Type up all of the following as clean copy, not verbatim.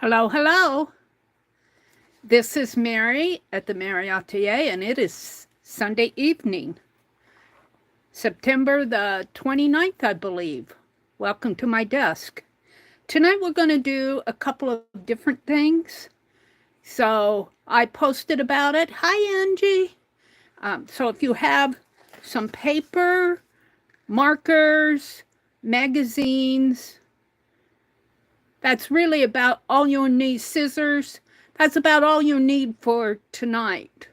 Hello, hello. This is Meri at the Meri Atelier, and it is Sunday evening, September the 29th, I believe. Welcome to my desk. Tonight we're going to do a couple of different things. So I posted about it. Hi, Angie. So if you have some paper, markers, magazines, that's really about all you'll need. Scissors, that's about all you need for tonight.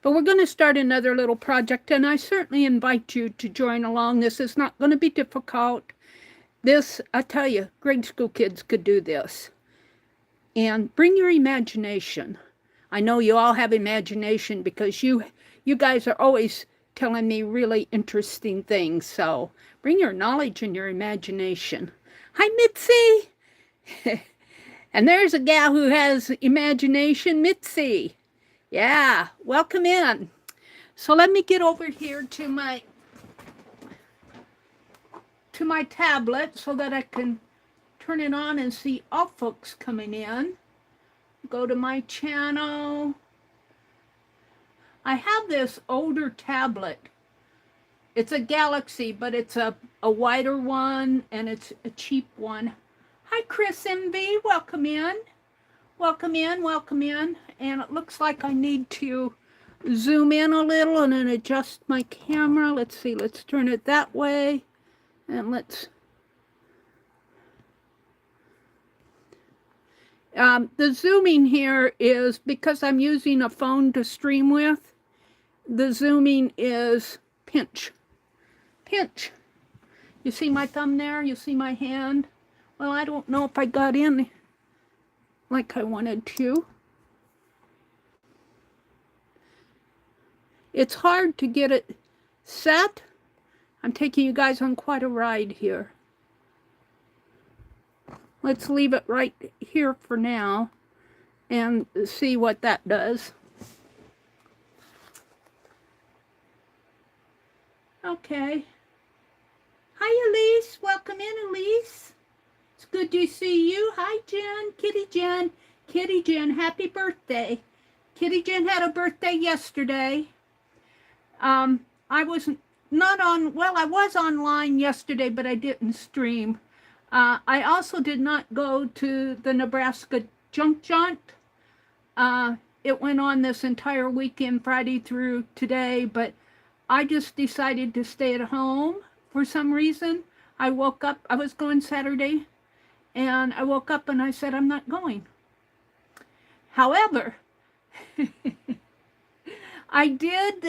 But we're going to start another little project, and I certainly invite you to join along. This is not going to be difficult. This, I tell you, grade school kids could do this. And bring your imagination. I know you all have imagination because you guys are always telling me really interesting things. So bring your knowledge and your imagination. Hi, Mitzi. And there's a gal who has imagination, Mitzi. Yeah, welcome in. So let me get over here to my tablet so that I can turn it on and see all folks coming in. Go to my channel. I have this older tablet. It's a Galaxy, but it's a wider one, and it's a cheap one. Hi, Chris MV. Welcome in. Welcome in, welcome in. And it looks like I need to zoom in a little and then adjust my camera. Let's see, let's turn it that way. And let's... the zooming here is because I'm using a phone to stream with. The zooming is pinch. Pinch. You see my thumb there? You see my hand? Well, I don't know if I got in like I wanted to. It's hard to get it set. I'm taking you guys on quite a ride here. Let's leave it right here for now and see what that does. Okay. Hi, Elise. Welcome in, Elise. It's good to see you. Hi, Jen. Kitty Jen. Kitty Jen, happy birthday. Kitty Jen had a birthday yesterday. I was not on, well, I was online yesterday, but I didn't stream. I also did not go to the Nebraska Junk Jaunt. It went on this entire weekend, Friday through today, but I just decided to stay at home for some reason. I woke up, I was going Saturday, and I woke up and I said, I'm not going. However, I did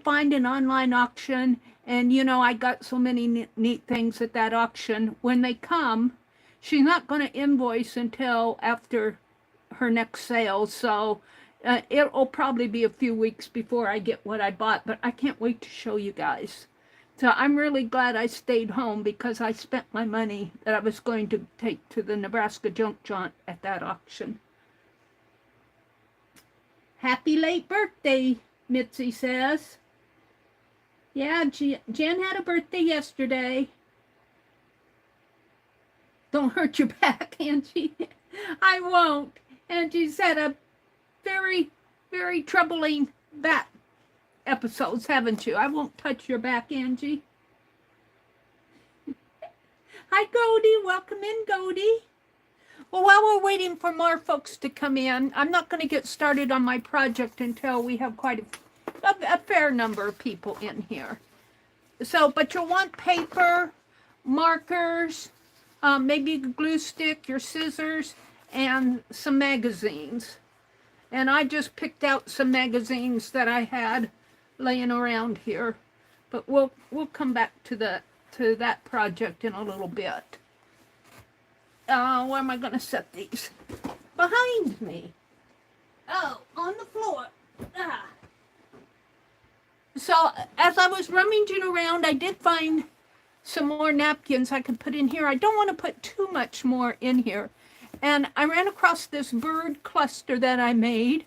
find an online auction, and you know, I got so many neat things at that auction. When they come, she's not going to invoice until after her next sale, so it'll probably be a few weeks before I get what I bought, but I can't wait to show you guys. So I'm really glad I stayed home because I spent my money that I was going to take to the Nebraska Junk Jaunt at that auction. Happy late birthday, Mitzi says. Yeah, Jen had a birthday yesterday. Don't hurt your back, Angie. I won't. Angie's had a very, very troubling back episodes, haven't you? I won't touch your back, Angie. Hi, Goldie. Welcome in, Goldie. Well, while we're waiting for more folks to come in, I'm not going to get started on my project until we have quite a fair number of people in here. So, but you'll want paper, markers, maybe a glue stick, your scissors, and some magazines. And I just picked out some magazines that I had laying around here. But we'll come back to that project in a little bit. Where am I going to set these? Behind me. Oh, on the floor. Ah. So, as I was rummaging around, I did find some more napkins I could put in here. I don't want to put too much more in here. And I ran across this bird cluster that I made.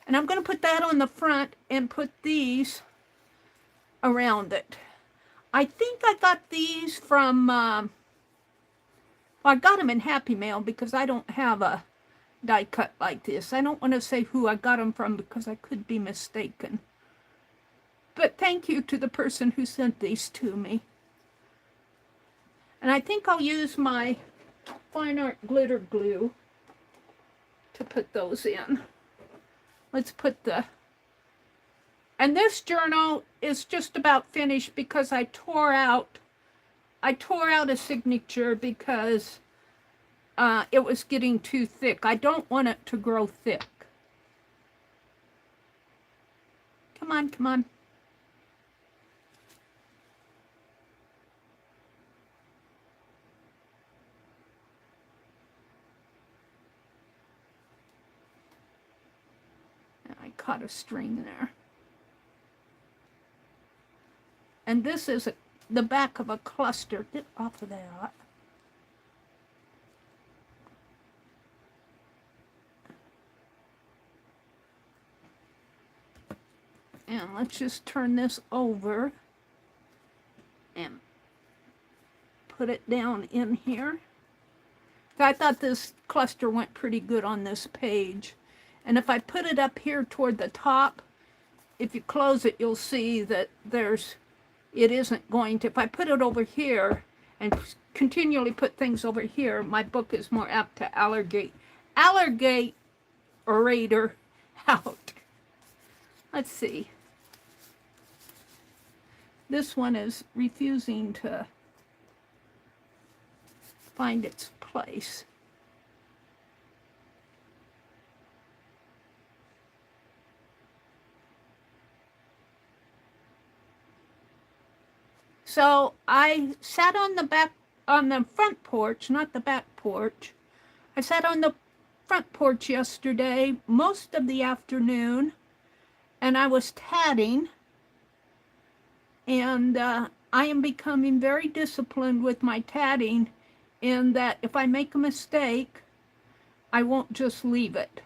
And I'm going to put that on the front and put these around it. I think I got these from Well, I got them in Happy Mail because I don't have a die cut like this. I don't want to say who I got them from because I could be mistaken. But thank you to the person who sent these to me. And I think I'll use my fine art glitter glue to put those in. Let's put the... And this journal is just about finished because I tore out a signature because it was getting too thick. I don't want it to grow thick. Come on, come on. I caught a string there. And this is the back of a cluster. Get off of that. And let's just turn this over and put it down in here. I thought this cluster went pretty good on this page. And if I put it up here toward the top, if you close it, you'll see that it isn't going to, if I put it over here and continually put things over here, my book is more apt to alligator out. Let's see. This one is refusing to find its place. So I sat on the front porch, not the back porch. I sat on the front porch yesterday, most of the afternoon, and I was tatting. And I am becoming very disciplined with my tatting in that if I make a mistake, I won't just leave it.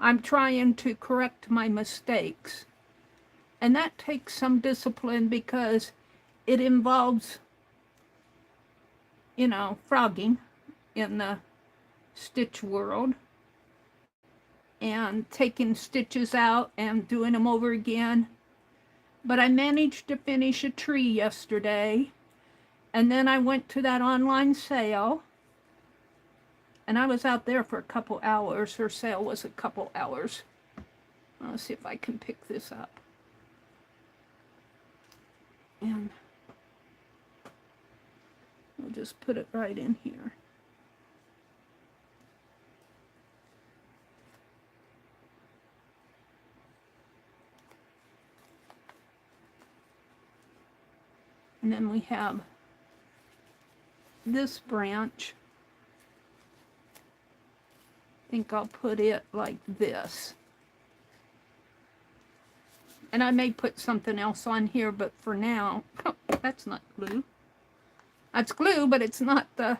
I'm trying to correct my mistakes. And that takes some discipline because it involves, you know, frogging in the stitch world and taking stitches out and doing them over again. But I managed to finish a tree yesterday, and then I went to that online sale, and I was out there for a couple hours. Her sale was a couple hours. Let's see if I can pick this up. And I'll just put it right in here. And then we have this branch. I think I'll put it like this. And I may put something else on here, but for now, that's not glue. That's glue, but it's not the,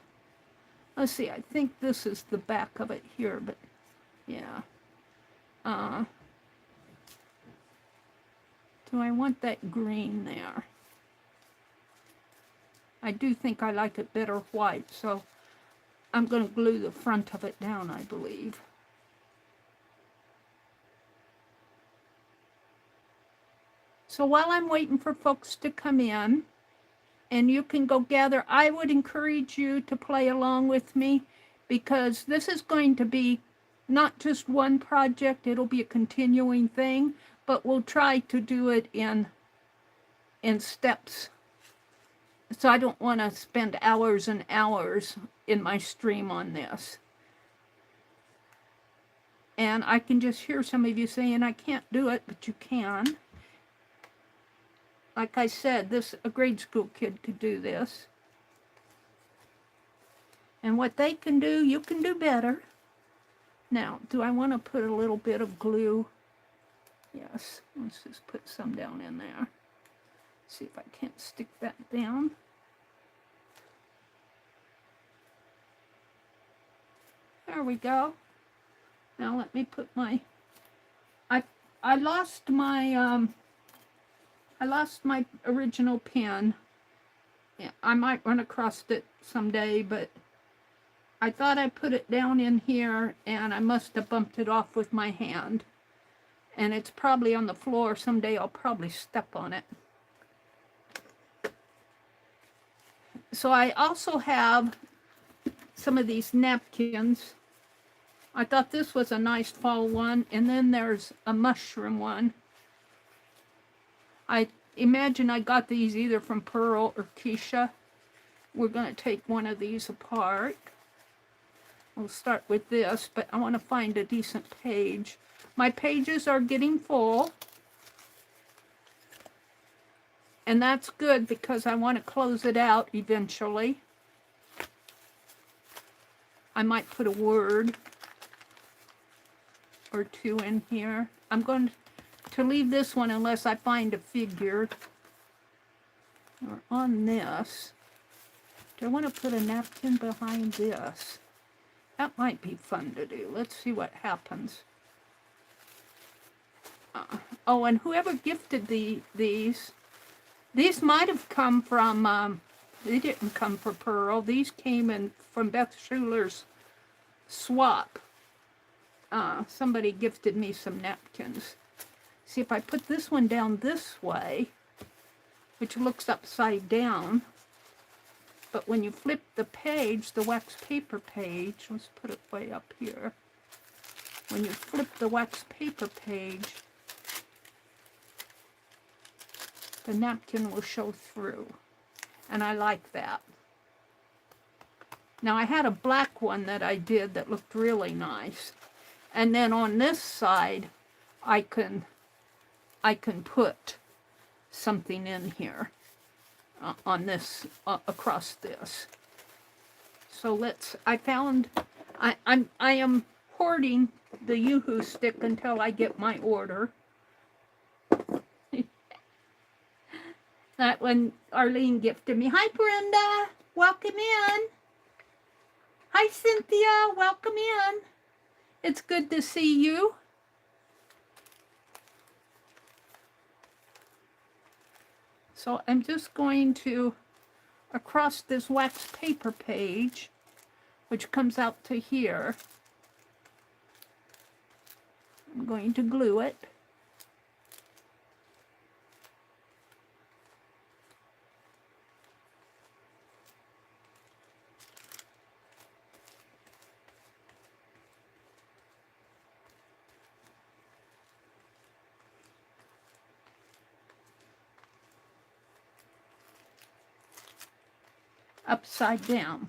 let's see, I think this is the back of it here, but yeah. Do I want that green there? I do think I like it better white, so I'm going to glue the front of it down, I believe. So while I'm waiting for folks to come in, and you can go gather, I would encourage you to play along with me, because this is going to be not just one project, it'll be a continuing thing, but we'll try to do it in steps. So I don't want to spend hours and hours in my stream on this. And I can just hear some of you saying, I can't do it, but you can. Like I said, a grade school kid could do this. And what they can do, you can do better. Now, do I want to put a little bit of glue? Yes, let's just put some down in there. See if I can't stick that down. There we go. Now let me put my, I lost my original pen. Yeah, I might run across it someday, but I thought I put it down in here and I must have bumped it off with my hand. And it's probably on the floor. Someday I'll probably step on it. So I also have some of these napkins. I thought this was a nice fall one. And then there's a mushroom one. I imagine I got these either from Pearl or Keisha. We're going to take one of these apart. We'll start with this, but I want to find a decent page. My pages are getting full. And that's good because I want to close it out eventually. I might put a word or two in here. I'm going to leave this one unless I find a figure. Or on this. Do I want to put a napkin behind this? That might be fun to do. Let's see what happens. Oh, and whoever gifted these might have come from, they didn't come from Pearl. These came in from Beth Schuler's swap. Somebody gifted me some napkins. See, if I put this one down this way, which looks upside down, but when you flip the page, the wax paper page, let's put it way up here. When you flip the wax paper page, the napkin will show through. And I like that. Now I had a black one that I did that looked really nice. And then on this side, I can put something in here. On this, across this. So I am hoarding the Yoo-hoo stick until I get my order. That when Arlene gifted me. Hi, Brenda. Welcome in. Hi, Cynthia. Welcome in. It's good to see you. So I'm just going to, across this wax paper page, which comes out to here, I'm going to glue it. Upside down.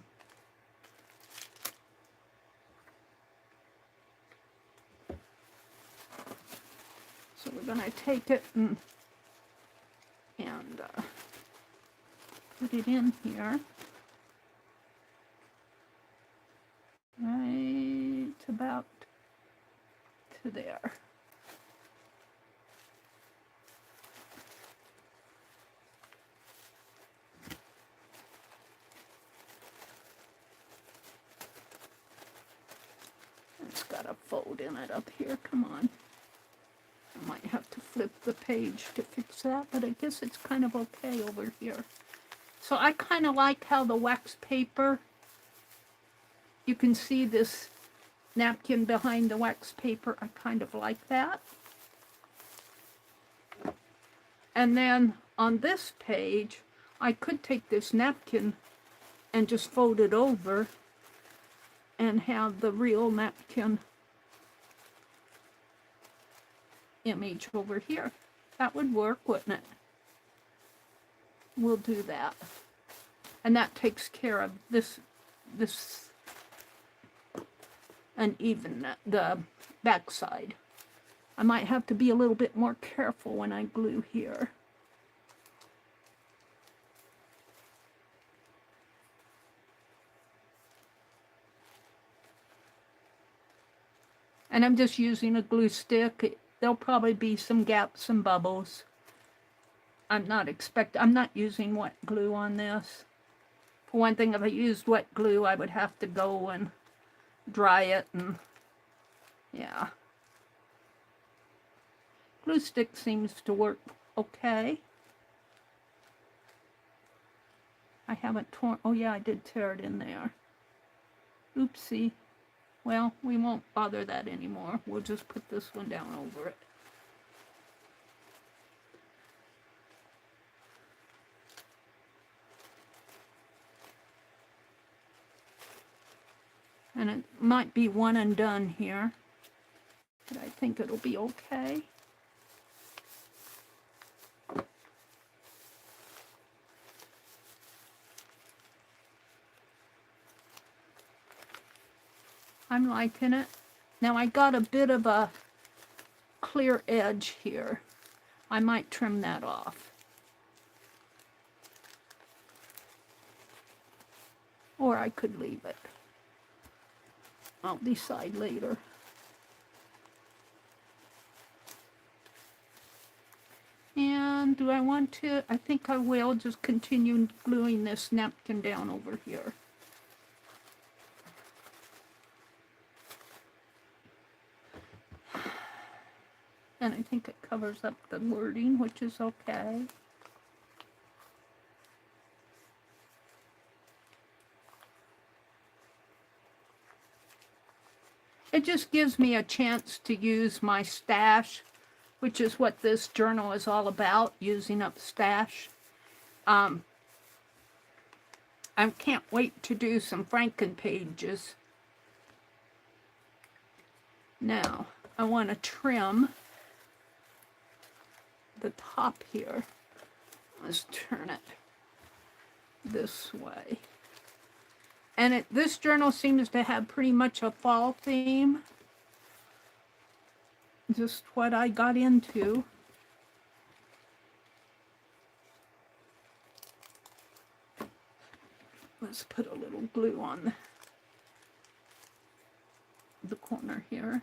So we're going to take it and put it in here. Right about to there. It's got a fold in it up here. Come on. I might have to flip the page to fix that, but I guess it's kind of okay over here. So I kind of like how the wax paper, you can see this napkin behind the wax paper. I kind of like that. And then on this page, I could take this napkin and just fold it over and have the real napkin image over here. That would work, wouldn't it? We'll do that. And that takes care of this and even the back side. I might have to be a little bit more careful when I glue here. And I'm just using a glue stick. There'll probably be some gaps and bubbles. I'm not using wet glue on this. For one thing, if I used wet glue, I would have to go and dry it, and yeah. Glue stick seems to work okay. I haven't torn, oh yeah, I did tear it in there. Oopsie. Well, we won't bother that anymore. We'll just put this one down over it. And it might be one and done here, but I think it'll be okay. I'm liking it. Now I got a bit of a clear edge here. I might trim that off. Or I could leave it. I'll decide later. And do I want to? I think I will just continue gluing this napkin down over here. And I think it covers up the wording, which is okay. It just gives me a chance to use my stash, which is what this journal is all about, using up stash. I can't wait to do some Franken pages. Now, I want to trim the top here. Let's turn it this way. And this journal seems to have pretty much a fall theme. Just what I got into. Let's put a little glue on the corner here.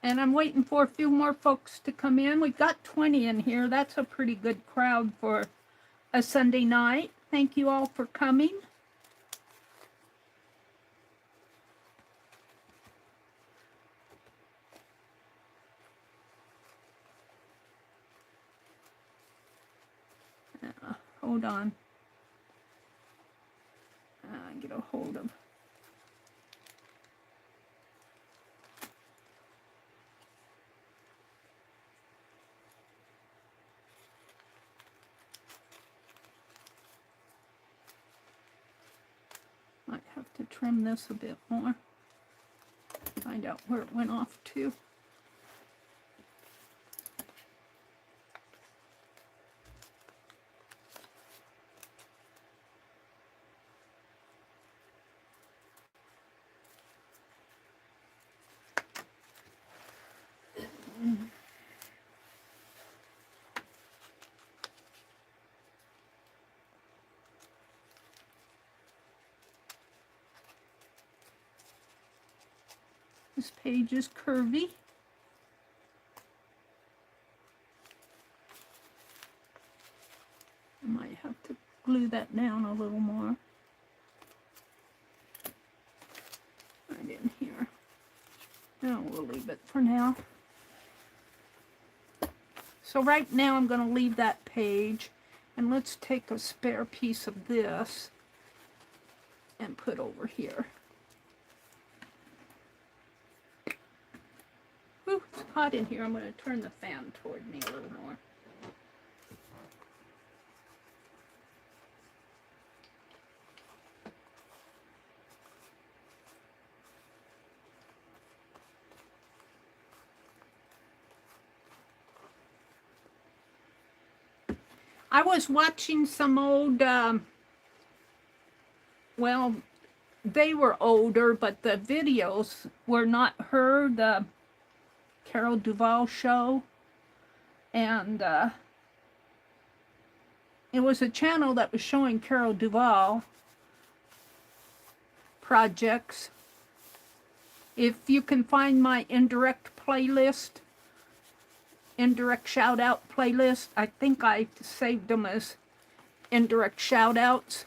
And I'm waiting for a few more folks to come in. We've got 20 in here. That's a pretty good crowd for a Sunday night. Thank you all for coming. Hold on. Get a hold of. Might have to trim this a bit more. Find out where it went off to. This page is curvy. I might have to glue that down a little more. Right in here. No, we'll leave it for now. So right now I'm going to leave that page, and let's take a spare piece of this and put over here. Ooh, it's hot in here. I'm going to turn the fan toward me a little more. I was watching some old, well, they were older, but the videos were not her, the Carol Duvall show. And it was a channel that was showing Carol Duvall projects. If you can find my indirect playlist, indirect shout out playlist, I think I saved them as indirect shout outs.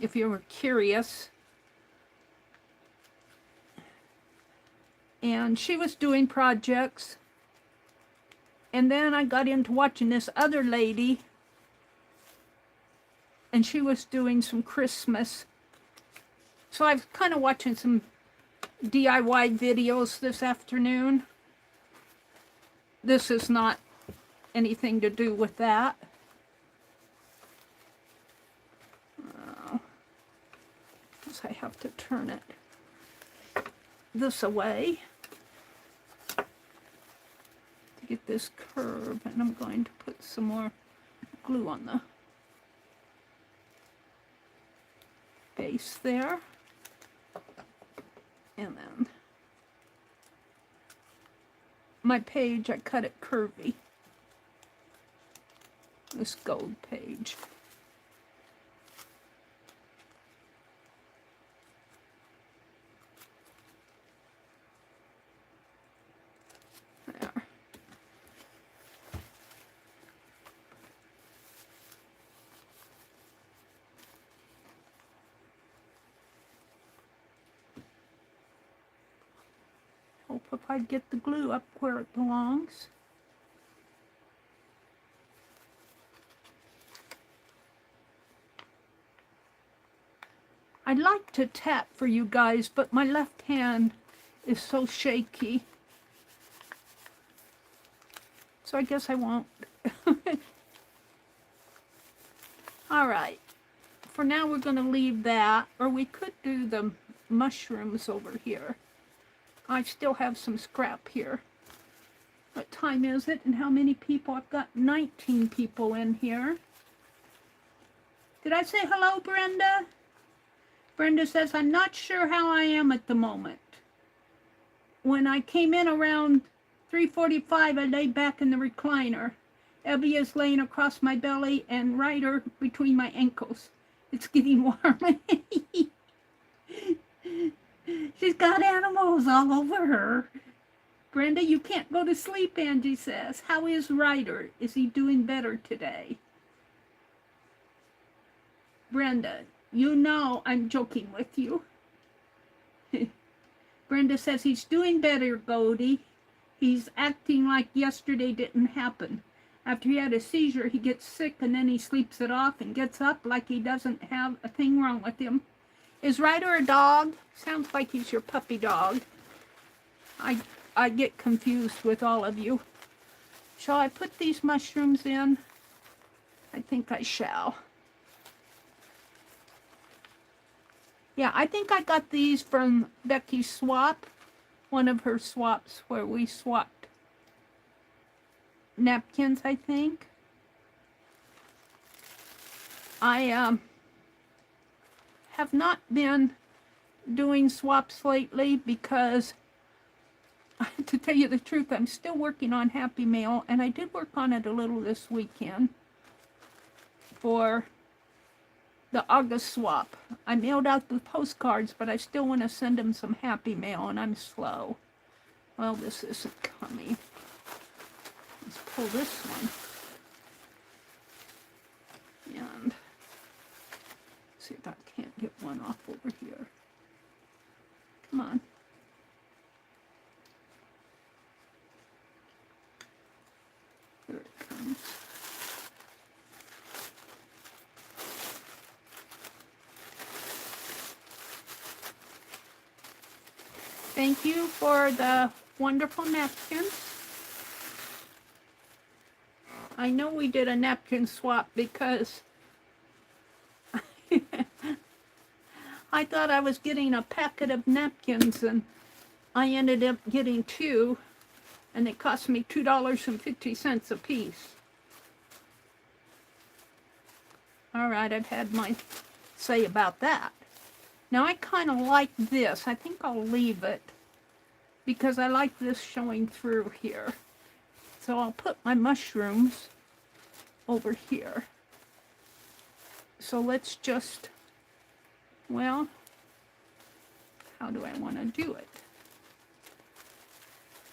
If you were curious, and she was doing projects. And then I got into watching this other lady, and she was doing some Christmas. So I was kind of watching some DIY videos this afternoon. This is not anything to do with that. Because I have to turn it this away to get this curve, and I'm going to put some more glue on the base there. And then my page, I cut it curvy. This gold page. There. Hope if I get the glue up where it belongs. I'd like to tap for you guys, but my left hand is so shaky. So I guess I won't. All right. For now, we're going to leave that, or we could do the mushrooms over here. I still have some scrap here. What time is it and how many people? I've got 19 people in here. Did I say hello, Brenda? Brenda says, I'm not sure how I am at the moment. When I came in around 3:45, I lay back in the recliner. Evie is laying across my belly and Ryder between my ankles. It's getting warm. She's got animals all over her. Brenda, you can't go to sleep, Angie says. How is Ryder? Is he doing better today? Brenda, you know I'm joking with you. Brenda says he's doing better, Goldie. He's acting like yesterday didn't happen. After he had a seizure, he gets sick and then he sleeps it off and gets up like he doesn't have a thing wrong with him. Is Ryder a dog? Sounds like he's your puppy dog. I get confused with all of you. Shall I put these mushrooms in? I think I shall. Yeah, I think I got these from Becky's swap. One of her swaps where we swapped napkins, I think. I have not been doing swaps lately because, to tell you the truth, I'm still working on Happy Mail, and I did work on it a little this weekend for the August swap. I mailed out the postcards, but I still want to send them some Happy Mail, and I'm slow. Well, this isn't coming. Let's pull this one. And see if I can't get one off over here. Come on. There it comes. Thank you for the wonderful napkins. I know we did a napkin swap because I thought I was getting a packet of napkins and I ended up getting 2 and it cost me $2.50 a piece. All right, I've had my say about that. Now I kind of like this. I think I'll leave it because I like this showing through here. So I'll put my mushrooms over here. So let's just, well, how do I want to do it?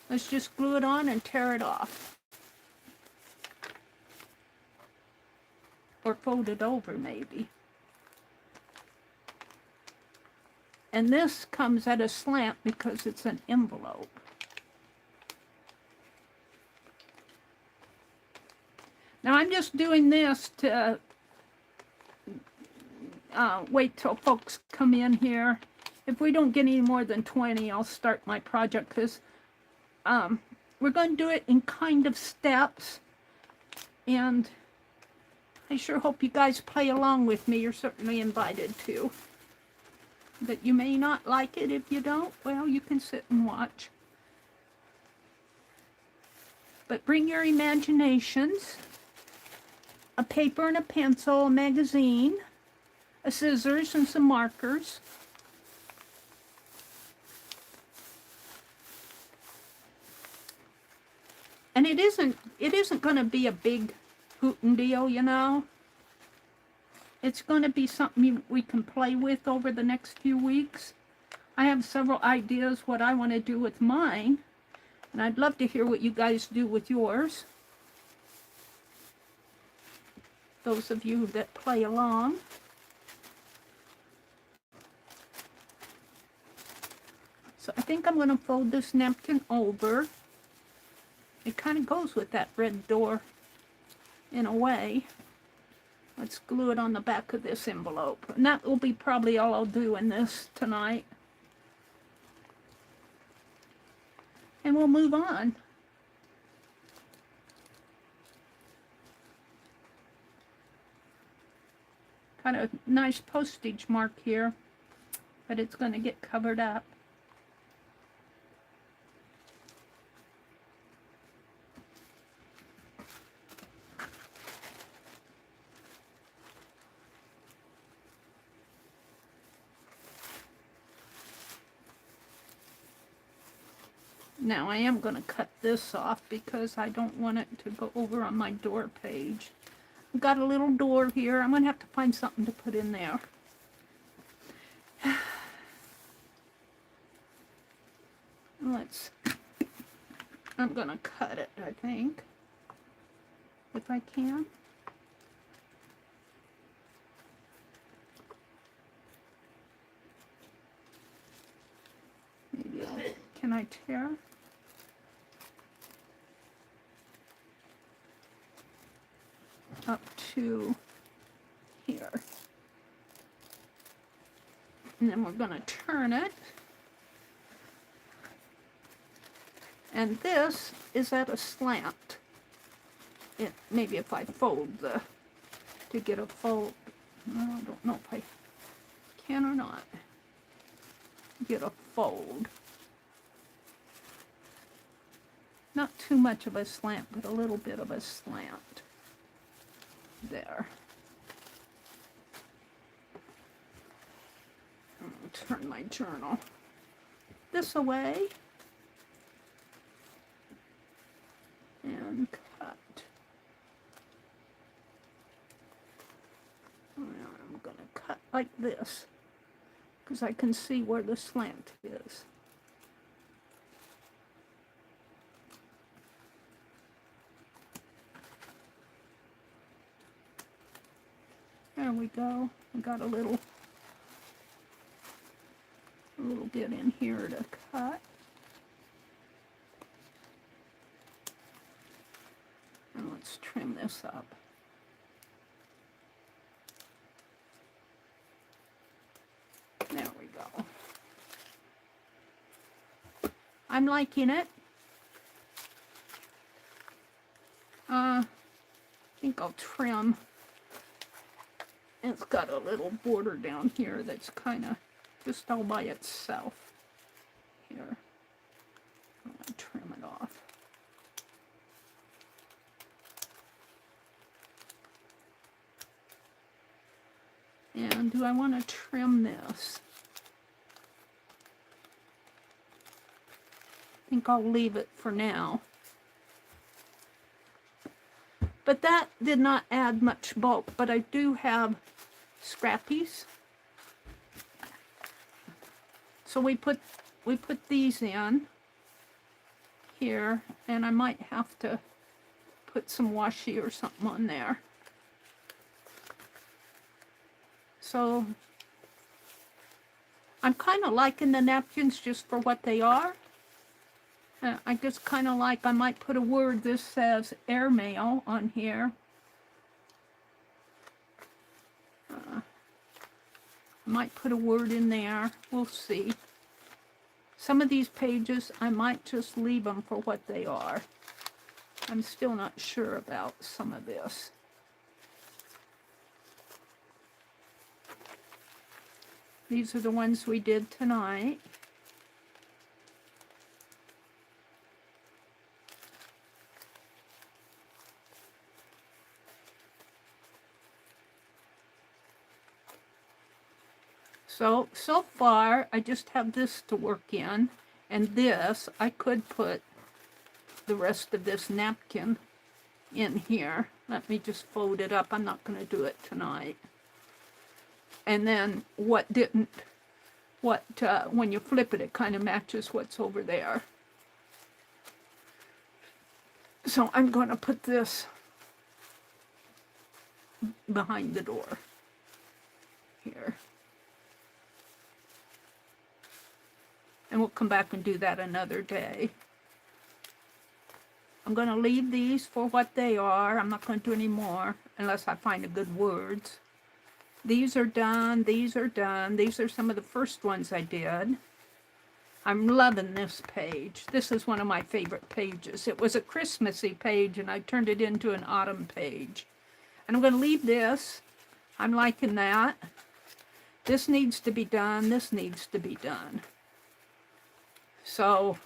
Let's just glue it on and tear it off. Or fold it over maybe. And this comes at a slant because it's an envelope. Now I'm just doing this to wait till folks come in here. If we don't get any more than 20, I'll start my project, because we're going to do it in kind of steps. And I sure hope you guys play along with me. You're certainly invited to. But you may not like it. If you don't, well, you can sit and watch. But bring your imaginations. A paper and a pencil, a magazine, a scissors and some markers. And it isn't going to be a big hootin' deal, you know. It's going to be something we can play with over the next few weeks. I have several ideas what I want to do with mine, and I'd love to hear what you guys do with yours. Those of you that play along. So I think I'm going to fold this napkin over. It kind of goes with that red door in a way. Let's glue it on the back of this envelope. And that will be probably all I'll do in this tonight. And we'll move on. Got a nice postage mark here, but it's going to get covered up. Now I am going to cut this off because I don't want it to go over on my door page. I've got a little door here. I'm going to have to find something to put in there. I'm going to cut it, I think, if I can. Maybe can I tear? Up to here. And then we're going to turn it. And this is at a slant. Maybe if I fold to get a fold. I don't know if I can or not. Get a fold. Not too much of a slant, but a little bit of a slant. There. I'm going to turn my journal this away and cut. Well, I'm going to cut like this because I can see where the slant is. There we go. I got a little bit in here to cut. And let's trim this up. There we go. I'm liking it. I think I'll trim. It's got a little border down here that's kind of just all by itself. Here. I'm going to trim it off. And do I want to trim this? I think I'll leave it for now. But that did not add much bulk, but I do have scrappies. So we put these in here, and I might have to put some washi or something on there. So I'm kind of liking the napkins just for what they are. I just kind of like, I might put a word, this says airmail on here. I might put a word in there. We'll see. Some of these pages, I might just leave them for what they are. I'm still not sure about some of this. These are the ones we did tonight. So far, I just have this to work in, and this, I could put the rest of this napkin in here. Let me just fold it up. I'm not going to do it tonight. And then when you flip it, it kind of matches what's over there. So I'm going to put this behind the door here. And we'll come back and do that another day. I'm going to leave these for what they are. I'm not going to do any more unless I find a good words. These are done. These are done. These are some of the first ones I did. I'm loving this page. This is one of my favorite pages. It was a Christmassy page, and I turned it into an autumn page. And I'm going to leave this. I'm liking that. This needs to be done. This needs to be done. So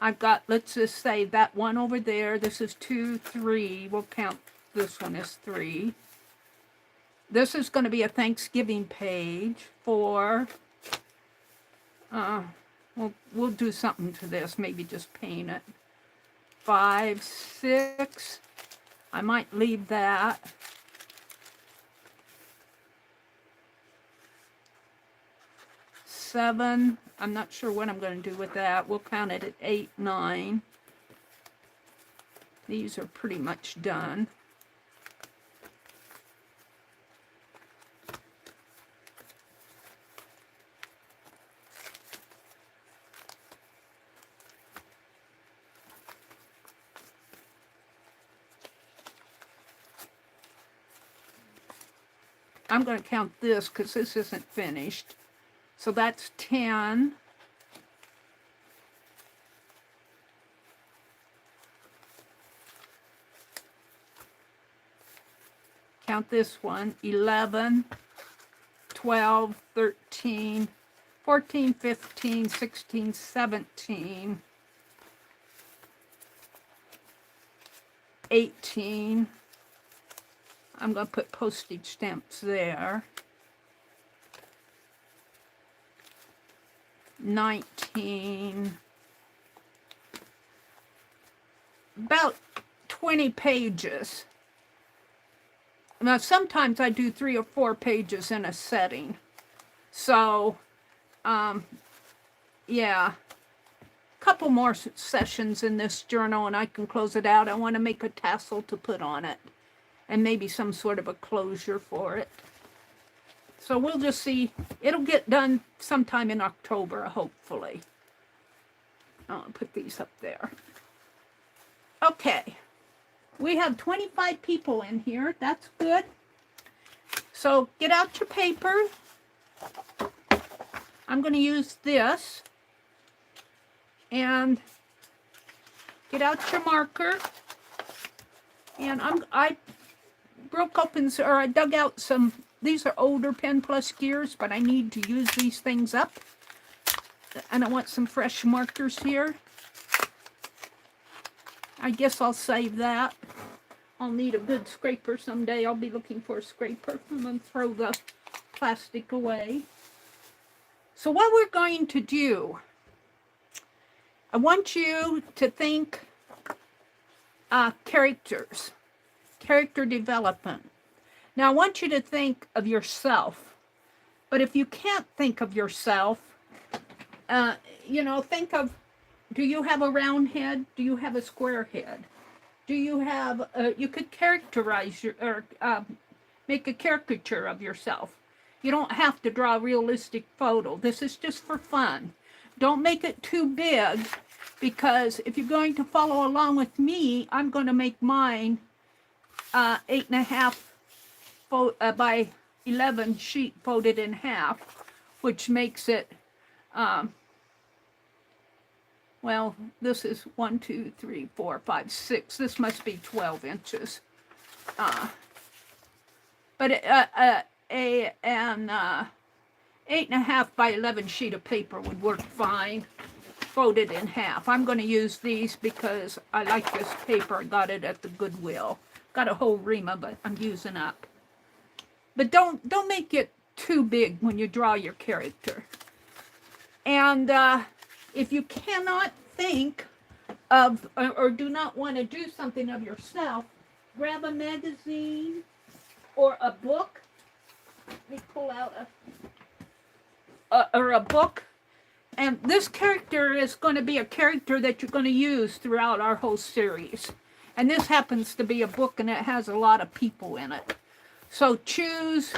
I've got, let's just say that one over there. This is 2, 3. We'll count this one as 3. This is going to be a Thanksgiving page for, we'll do something to this. Maybe just paint it. 5, 6. I might leave that. 7. I'm not sure what I'm going to do with that. We'll count it at 8, 9. These are pretty much done. I'm going to count this because this isn't finished. So that's 10. Count this one. 11, 12, 13, 14, 15, 16, 17, 18. I'm going to put postage stamps there. 19, about 20 pages. Now, sometimes I do 3 or 4 pages in a setting. So, yeah, a couple more sessions in this journal and I can close it out. I want to make a tassel to put on it and maybe some sort of a closure for it. So we'll just see. It'll get done sometime in October, hopefully. I'll put these up there. Okay. We have 25 people in here. That's good. So get out your paper. I'm going to use this. And get out your marker. And I broke open, or I dug out some. These are older Pen Plus gears, but I need to use these things up. And I want some fresh markers here. I guess I'll save that. I'll need a good scraper someday. I'll be looking for a scraper. I'm going to throw the plastic away. So what we're going to do, I want you to think characters, character development. Now, I want you to think of yourself. But if you can't think of yourself, think of, do you have a round head? Do you have a square head? Do you have, you could characterize or make a caricature of yourself. You don't have to draw a realistic photo. This is just for fun. Don't make it too big, because if you're going to follow along with me, I'm going to make mine 8.5 by 11 sheet folded in half, which makes it, well, this is 1, 2, 3, 4, 5, 6. This must be 12 inches. But an 8.5 by 11 sheet of paper would work fine, folded in half. I'm going to use these because I like this paper. I got it at the Goodwill. Got a whole ream of it I'm using up. But don't make it too big when you draw your character. And if you cannot think of or do not want to do something of yourself, grab a magazine or a book. Let me pull out a book. And this character is going to be a character that you're going to use throughout our whole series. And this happens to be a book, and it has a lot of people in it. So choose,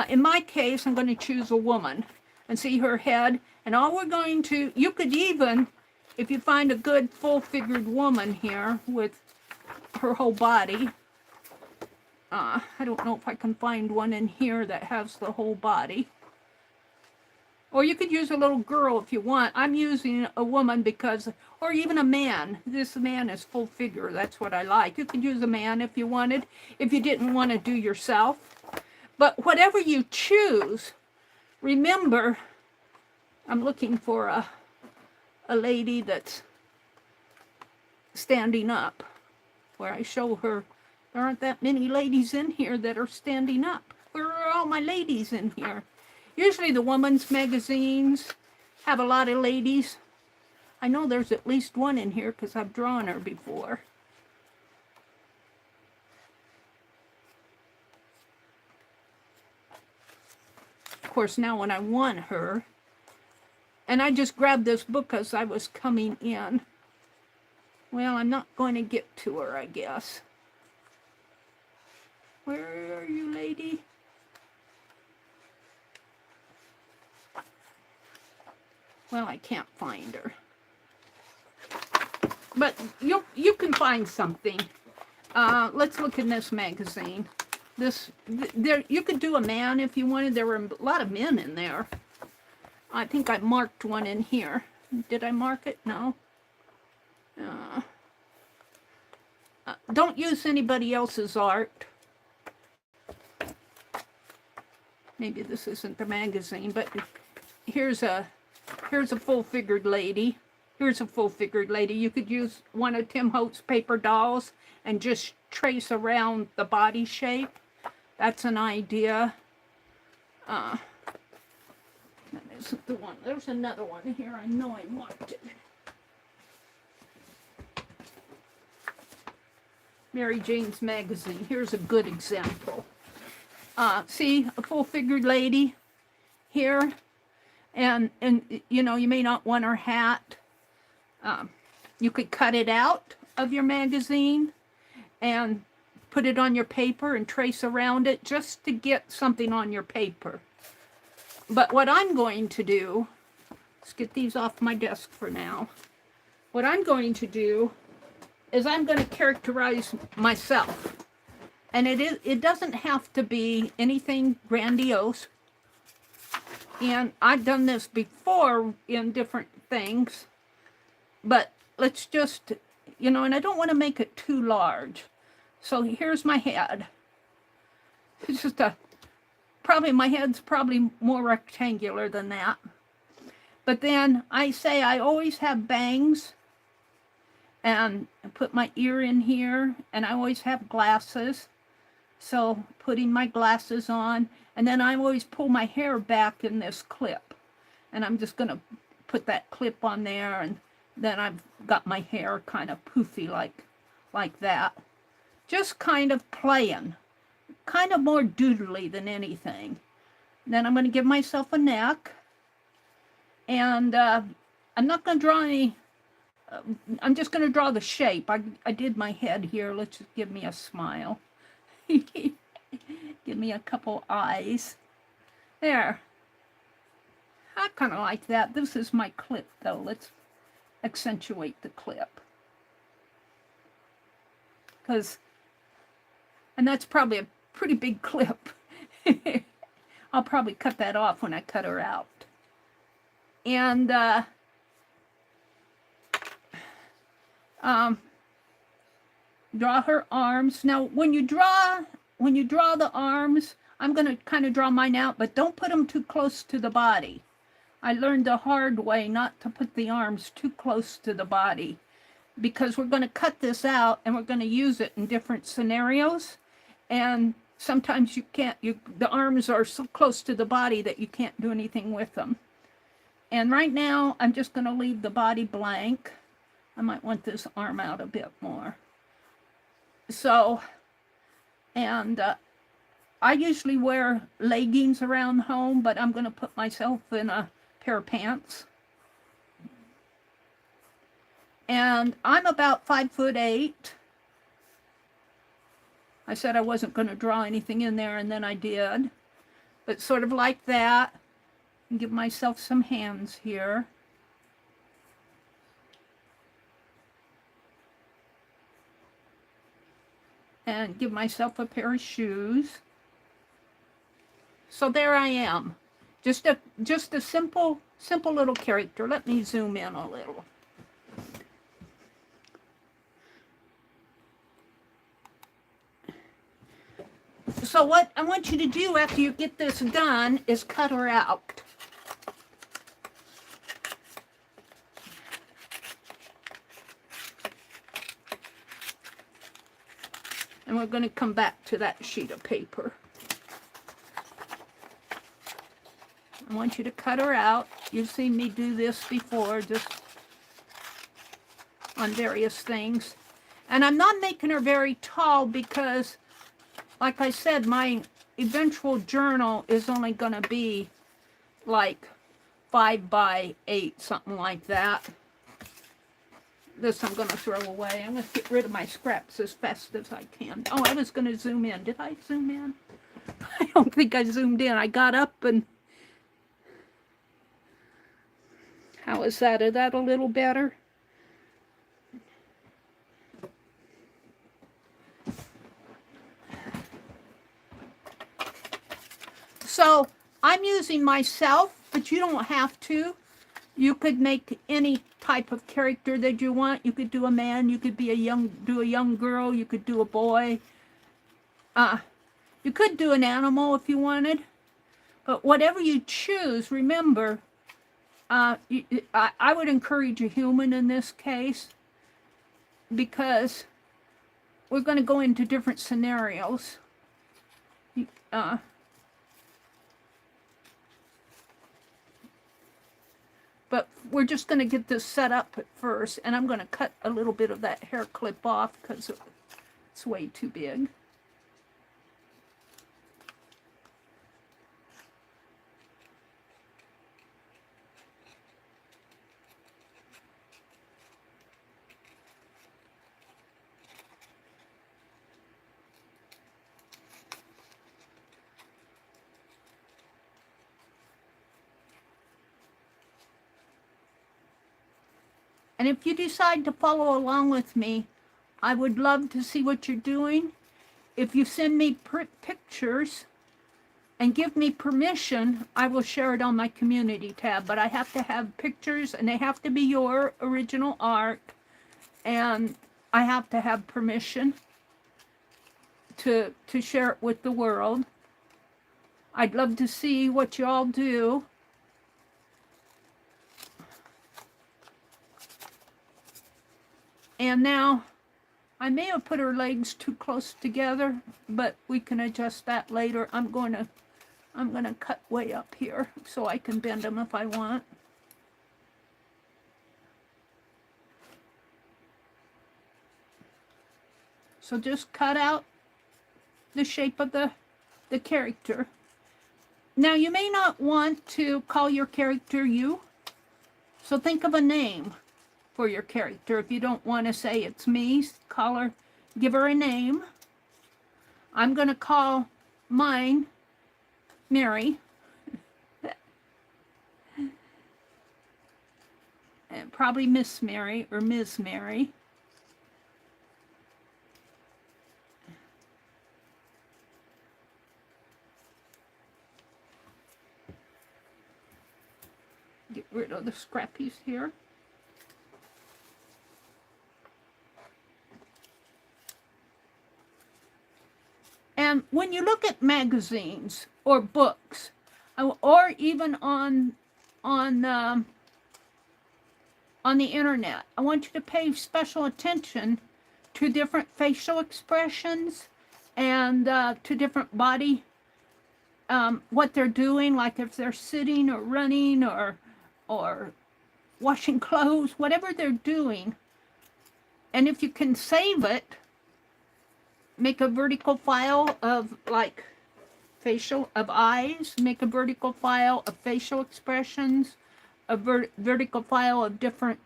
in my case, I'm going to choose a woman and see her head. And all we're going to, you could even, if you find a good full-figured woman here with her whole body, I don't know if I can find one in here that has the whole body. Or you could use a little girl if you want. I'm using a woman because, or even a man. This man is full figure. That's what I like. You could use a man if you wanted, if you didn't want to do yourself. But whatever you choose, remember, I'm looking for a lady that's standing up, where I show her. There aren't that many ladies in here that are standing up. Where are all my ladies in here? Usually the women's magazines have a lot of ladies. I know there's at least one in here because I've drawn her before. Of course, now when I want her, and I just grabbed this book as I was coming in. Well, I'm not going to get to her, I guess. Where are you, lady? Well, I can't find her. But you can find something. Let's look in this magazine. There, you could do a man if you wanted. There were a lot of men in there. I think I marked one in here. Did I mark it? No. Don't use anybody else's art. Maybe this isn't the magazine, but here's a full-figured lady. Here's a full-figured lady. You could use one of Tim Holtz's paper dolls and just trace around the body shape. That's an idea. That isn't the one. There's another one here. I know I marked it. Mary Jane's magazine. Here's a good example. See, a full-figured lady here. And you know, you may not want her hat. You could cut it out of your magazine and put it on your paper and trace around it just to get something on your paper. But what I'm going to do, let's get these off my desk for now. What I'm going to do is I'm going to characterize myself. And it doesn't have to be anything grandiose. And I've done this before in different things, but let's just, you know, and I don't want to make it too large. So here's my head. It's just probably my head's probably more rectangular than that. But then I say I always have bangs, and I put my ear in here, and I always have glasses. So putting my glasses on. And then I always pull my hair back in this clip. And I'm just going to put that clip on there. And then I've got my hair kind of poofy like that. Just kind of playing. Kind of more doodly than anything. Then I'm going to give myself a neck. And I'm not going to draw any... I'm just going to draw the shape. I did my head here. Let's just give me a smile. Give me a couple eyes. There. I kind of like that. This is my clip, though. Let's accentuate the clip. And that's probably a pretty big clip. I'll probably cut that off when I cut her out. And draw her arms. Now, when you draw the arms, I'm going to kind of draw mine out, but don't put them too close to the body. I learned the hard way not to put the arms too close to the body, because we're going to cut this out and we're going to use it in different scenarios. And sometimes you can't, the arms are so close to the body that you can't do anything with them. And right now, I'm just going to leave the body blank. I might want this arm out a bit more. So, and I usually wear leggings around home, but I'm going to put myself in a pair of pants. And I'm about 5'8". I said I wasn't going to draw anything in there, and then I did. But sort of like that. And give myself some hands here. And give myself a pair of shoes. So there I am. Just a simple little character. Let me zoom in a little. So what I want you to do after you get this done is cut her out. And we're going to come back to that sheet of paper. I want you to cut her out. You've seen me do this before, just on various things. And I'm not making her very tall because, like I said, my eventual journal is only going to be like 5 by 8, something like that. This I'm going to throw away. I'm going to get rid of my scraps as fast as I can. Oh, I was going to zoom in. Did I zoom in? I don't think I zoomed in. I got up and... How is that? Is that a little better? So I'm using myself, but you don't have to. You could make any type of character that you want. You could do a man, you could be a young girl, you could do a boy. You could do an animal if you wanted. But whatever you choose, remember, I would encourage a human in this case, because we're going to go into different scenarios. But we're just going to get this set up at first, and I'm going to cut a little bit of that hair clip off because it's way too big. And if you decide to follow along with me, I would love to see what you're doing. If you send me pictures and give me permission, I will share it on my community tab. But I have to have pictures, and they have to be your original art. And I have to have permission to share it with the world. I'd love to see what you all do. And now, I may have put her legs too close together, but we can adjust that later. I'm gonna cut way up here so I can bend them if I want. So just cut out the shape of the character. Now, you may not want to call your character you, so think of a name for your character. If you don't want to say it's me, give her a name. I'm going to call mine Meri. And probably Miss Meri or Ms. Meri. Get rid of the scrappies here. And when you look at magazines or books, or even on the internet, I want you to pay special attention to different facial expressions and to different body, what they're doing, like if they're sitting or running or washing clothes, whatever they're doing. And if you can save it, make a vertical file of like facial, of eyes, make a vertical file of facial expressions, a vertical file of different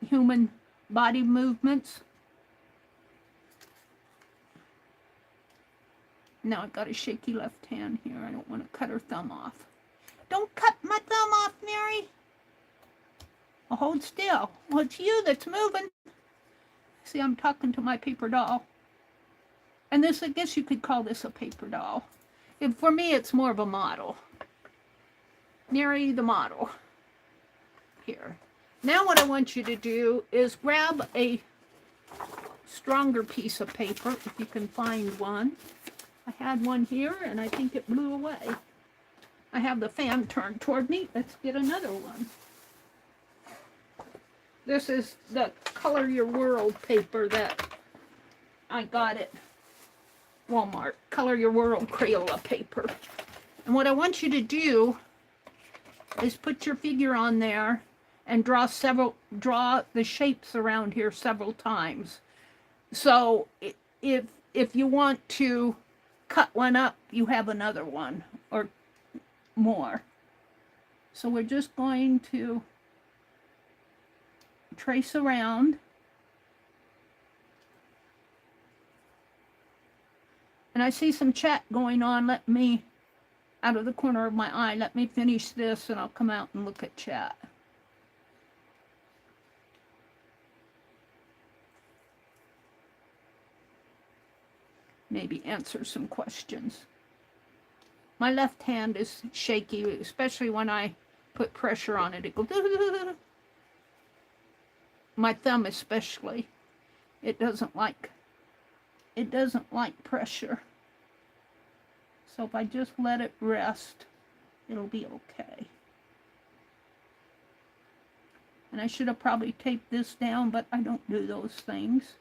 human body movements. Now I've got a shaky left hand here. I don't want to cut her thumb off. Don't cut my thumb off, Meri. I'll hold still. Well, it's you that's moving. See, I'm talking to my paper doll. And this, I guess you could call this a paper doll. For me, it's more of a model. Meri the model. Here. Now what I want you to do is grab a stronger piece of paper, if you can find one. I had one here, and I think it blew away. I have the fan turned toward me. Let's get another one. This is the Color Your World paper that I got at Walmart. Color Your World Crayola paper. And what I want you to do is put your figure on there and draw the shapes around here several times. So if you want to cut one up, you have another one or more. So we're just going to trace around. And I see some chat going on. Let me, out of the corner of my eye, let me finish this and I'll come out and look at chat. Maybe answer some questions. My left hand is shaky, especially when I put pressure on it. It goes. My thumb especially. It doesn't like pressure. So if I just let it rest, it'll be okay. And I should have probably taped this down, but I don't do those things.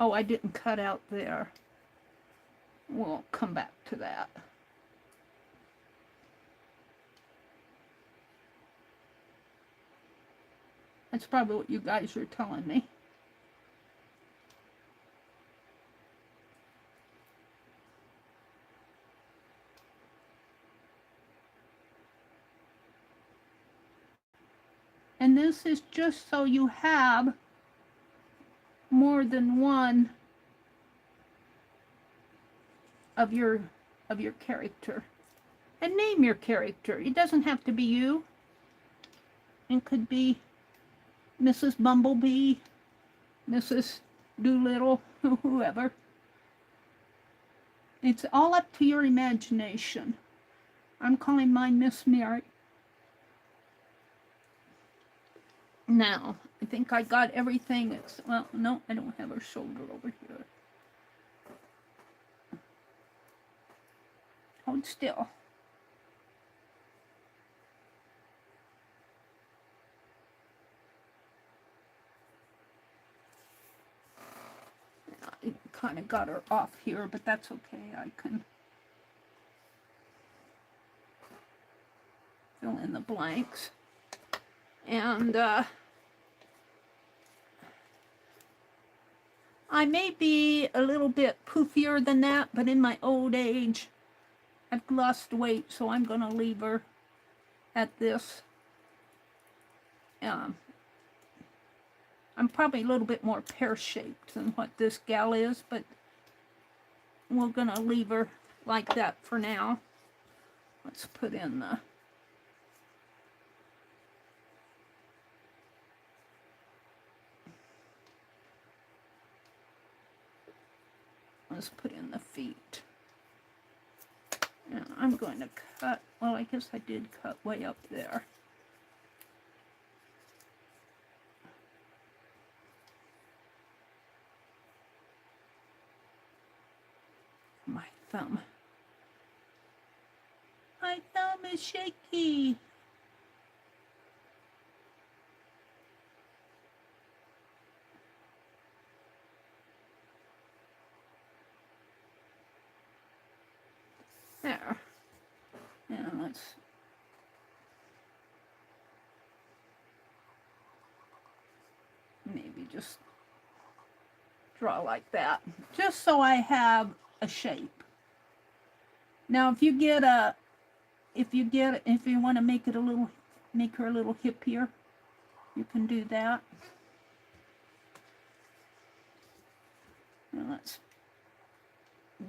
Oh, I didn't cut out there. We'll come back to that. That's probably what you guys are telling me. And this is just so you have more than one of your character. And name your character. It doesn't have to be you. It could be Mrs. Bumblebee, Mrs. Doolittle, whoever. It's all up to your imagination. I'm calling mine Miss Meri. Now, I think I got everything. Well, no, I don't have her shoulder over here. Hold still. I kind of got her off here, but that's okay. I can fill in the blanks. And I may be a little bit poofier than that, but in my old age, I've lost weight, so I'm going to leave her at this. I'm probably a little bit more pear-shaped than what this gal is, but we're going to leave her like that for now. Let's put in the Let's put in the feet. And I'm going to cut, well, I guess I did cut way up there. My thumb. My thumb is shaky. There. And let's maybe just draw like that, just so I have a shape. Now, if you want to make it make her a little hippier, you can do that. Now let's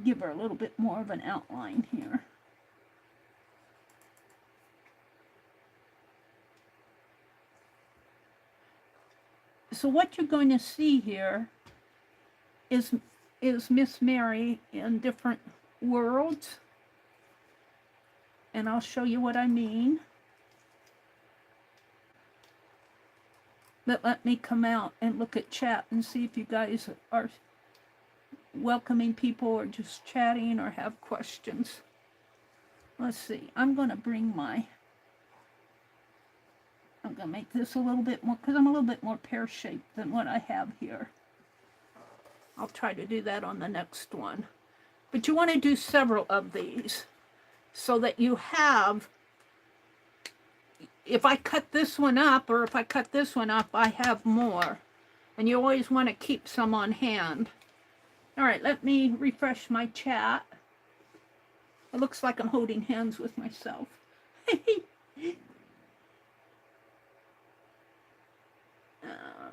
give her a little bit more of an outline here. So what you're going to see here is Miss Meri in different worlds. And I'll show you what I mean. But let me come out and look at chat and see if you guys are welcoming people or just chatting or have questions. Let's see. I'm going to make this a little bit more, because I'm a little bit more pear-shaped than what I have here. I'll try to do that on the next one. But you want to do several of these so that you have, if I cut this one up or if I cut this one up, I have more. And you always want to keep some on hand. All right, let me refresh my chat. It looks like I'm holding hands with myself.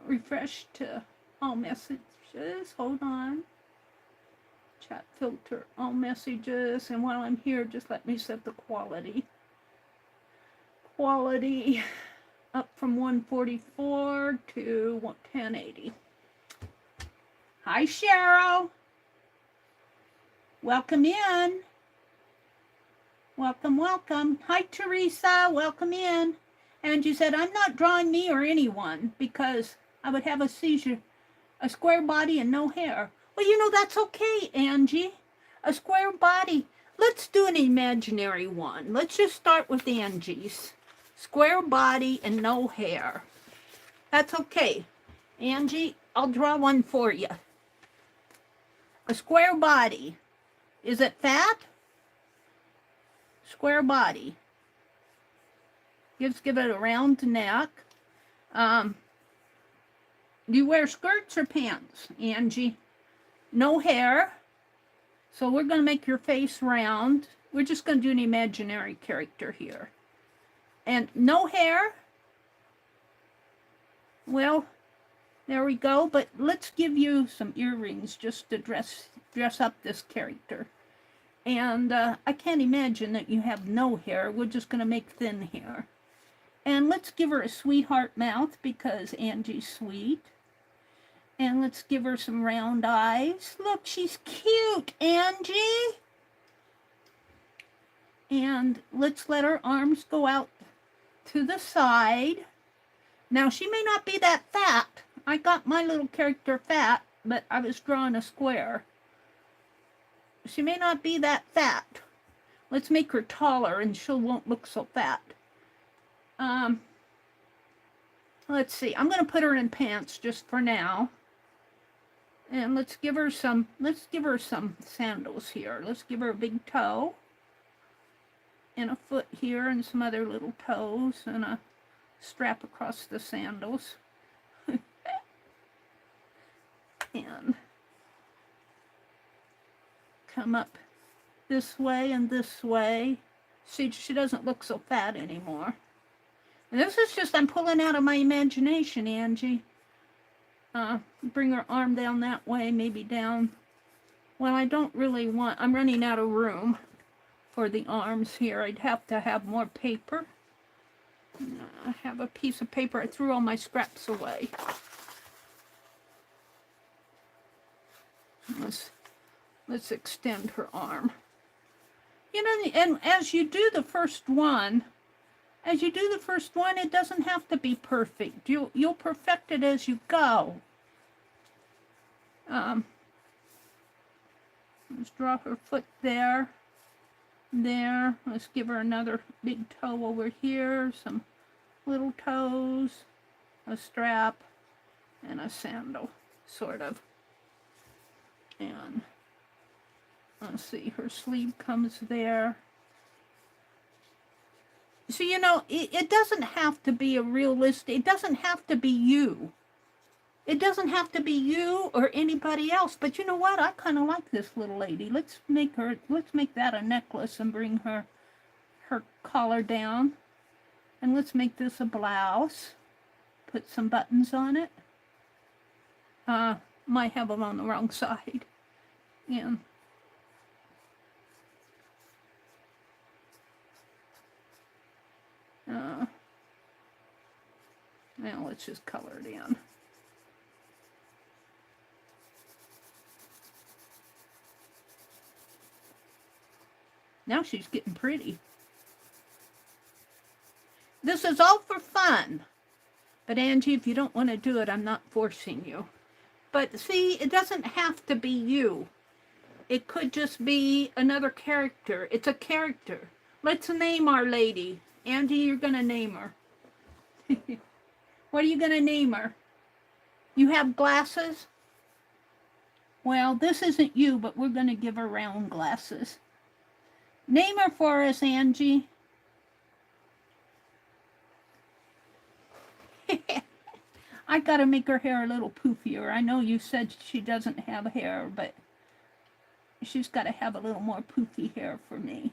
Refresh to all messages. Hold on. Chat filter, all messages. And while I'm here, just let me set the quality. Quality up from 144 to 1080. Hi, Cheryl. Welcome in. Welcome, welcome. Hi, Teresa. Welcome in. And you said, I'm not drawing me or anyone because I would have a seizure, a square body and no hair. Well, you know, that's okay, Angie. A square body. Let's do an imaginary one. Let's just start with Angie's. Square body and no hair. That's okay. Angie, I'll draw one for you. A square body. Is it fat? Square body. Give it a round neck. Do you wear skirts or pants, Angie? No hair. So we're going to make your face round. We're just going to do an imaginary character here. And no hair. Well, there we go. But let's give you some earrings just to dress up this character. And I can't imagine that you have no hair. We're just going to make thin hair. And let's give her a sweetheart mouth because Angie's sweet. And let's give her some round eyes. Look, she's cute, Angie. And let's let her arms go out to the side. Now, she may not be that fat. I got my little character fat, but I was drawing a square. She may not be that fat. Let's make her taller and she won't look so fat. Let's see. I'm going to put her in pants just for now. And let's give her some sandals here. Let's give her a big toe. And a foot here and some other little toes and a strap across the sandals. And come up this way and this way. See, she doesn't look so fat anymore. And this is just, I'm pulling out of my imagination, Angie. Bring her arm down that way, maybe down. Well, I don't really want, I'm running out of room for the arms here. I'd have to have more paper. I have a piece of paper. I threw all my scraps away. Let's extend her arm. You know, and as you do the first one, it doesn't have to be perfect. You'll perfect it as you go. Let's draw her foot there. There. Let's give her another big toe over here. Some little toes. A strap. And a sandal, sort of. And let's see, her sleeve comes there. So, you know, it doesn't have to be a realistic, it doesn't have to be you. It doesn't have to be you or anybody else. But you know what? I kind of like this little lady. Let's make that a necklace and bring her collar down. And let's make this a blouse. Put some buttons on it. Might have them on the wrong side. And now let's just color it in. Now she's getting pretty. This is all for fun. But Angie, if you don't want to do it, I'm not forcing you. But see, it doesn't have to be you. It could just be another character. It's a character. Let's name our lady. Angie, you're going to name her. What are you going to name her? You have glasses? Well, this isn't you, but we're going to give her round glasses. Name her for us, Angie. I got to make her hair a little poofier. I know you said she doesn't have hair, but she's got to have a little more poofy hair for me.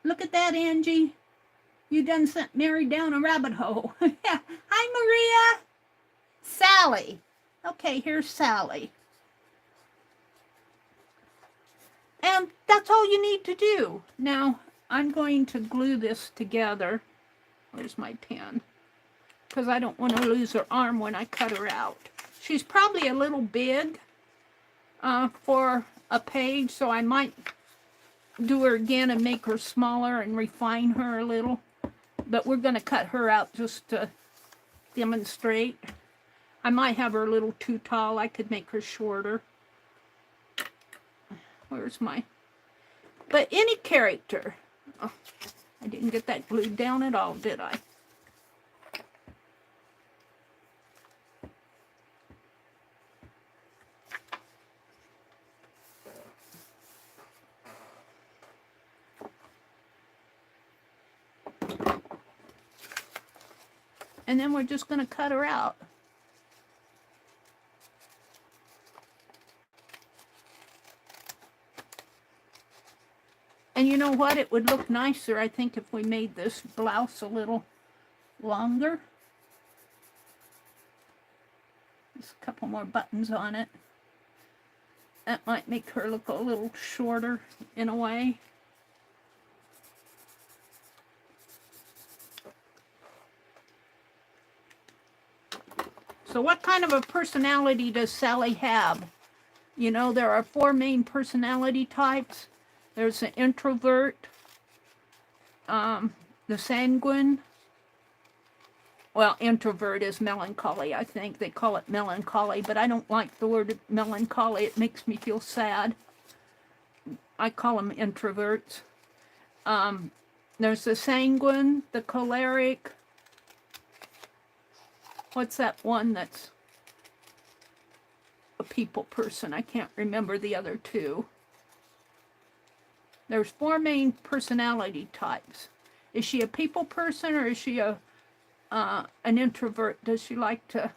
Look at that, Angie. You done sent Meri down a rabbit hole. Hi, Maria. Sally. Okay, here's Sally. And that's all you need to do. Now, I'm going to glue this together. Where's my pen? Because I don't want to lose her arm when I cut her out. She's probably a little big for a page, so I might do her again and make her smaller and refine her a little. But we're going to cut her out just to demonstrate. I might have her a little too tall. I could make her shorter. Where's my... But any character. Oh, I didn't get that glued down at all, did I? And then we're just going to cut her out. And you know what? It would look nicer, I think, if we made this blouse a little longer. Just a couple more buttons on it. That might make her look a little shorter in a way. So what kind of a personality does Sally have? You know, there are 4 main personality types. There's the introvert, the sanguine. Well, introvert is melancholy, I think. They call it melancholy, but I don't like the word melancholy. It makes me feel sad. I call them introverts. There's the sanguine, the choleric. What's that one that's a people person? I can't remember the other 2. There's 4 main personality types. Is she a people person or is she an introvert? Does she like to...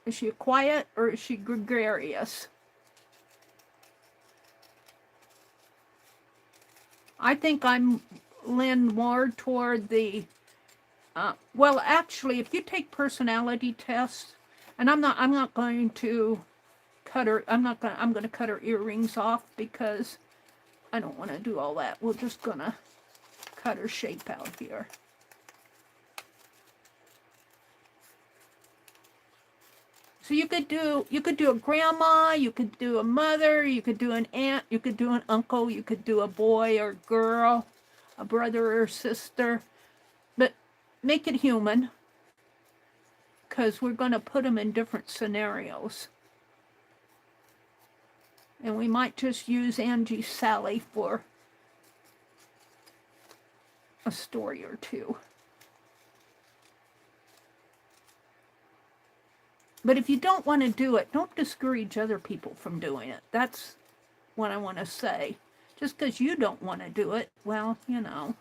Is she quiet or is she gregarious? I think I'm lean more toward the... well, actually, if you take personality tests, and I'm not going to cut her. I'm going to cut her earrings off because I don't want to do all that. We're just going to cut cut her shape out here. So you could do a grandma, you could do a mother, you could do an aunt, you could do an uncle, you could do a boy or girl, a brother or sister, but make it human, because we're going to put them in different scenarios. And we might just use Angie Sally for a story or two. But if you don't want to do it, don't discourage other people from doing it. That's what I want to say. Just because you don't want to do it, well, you know.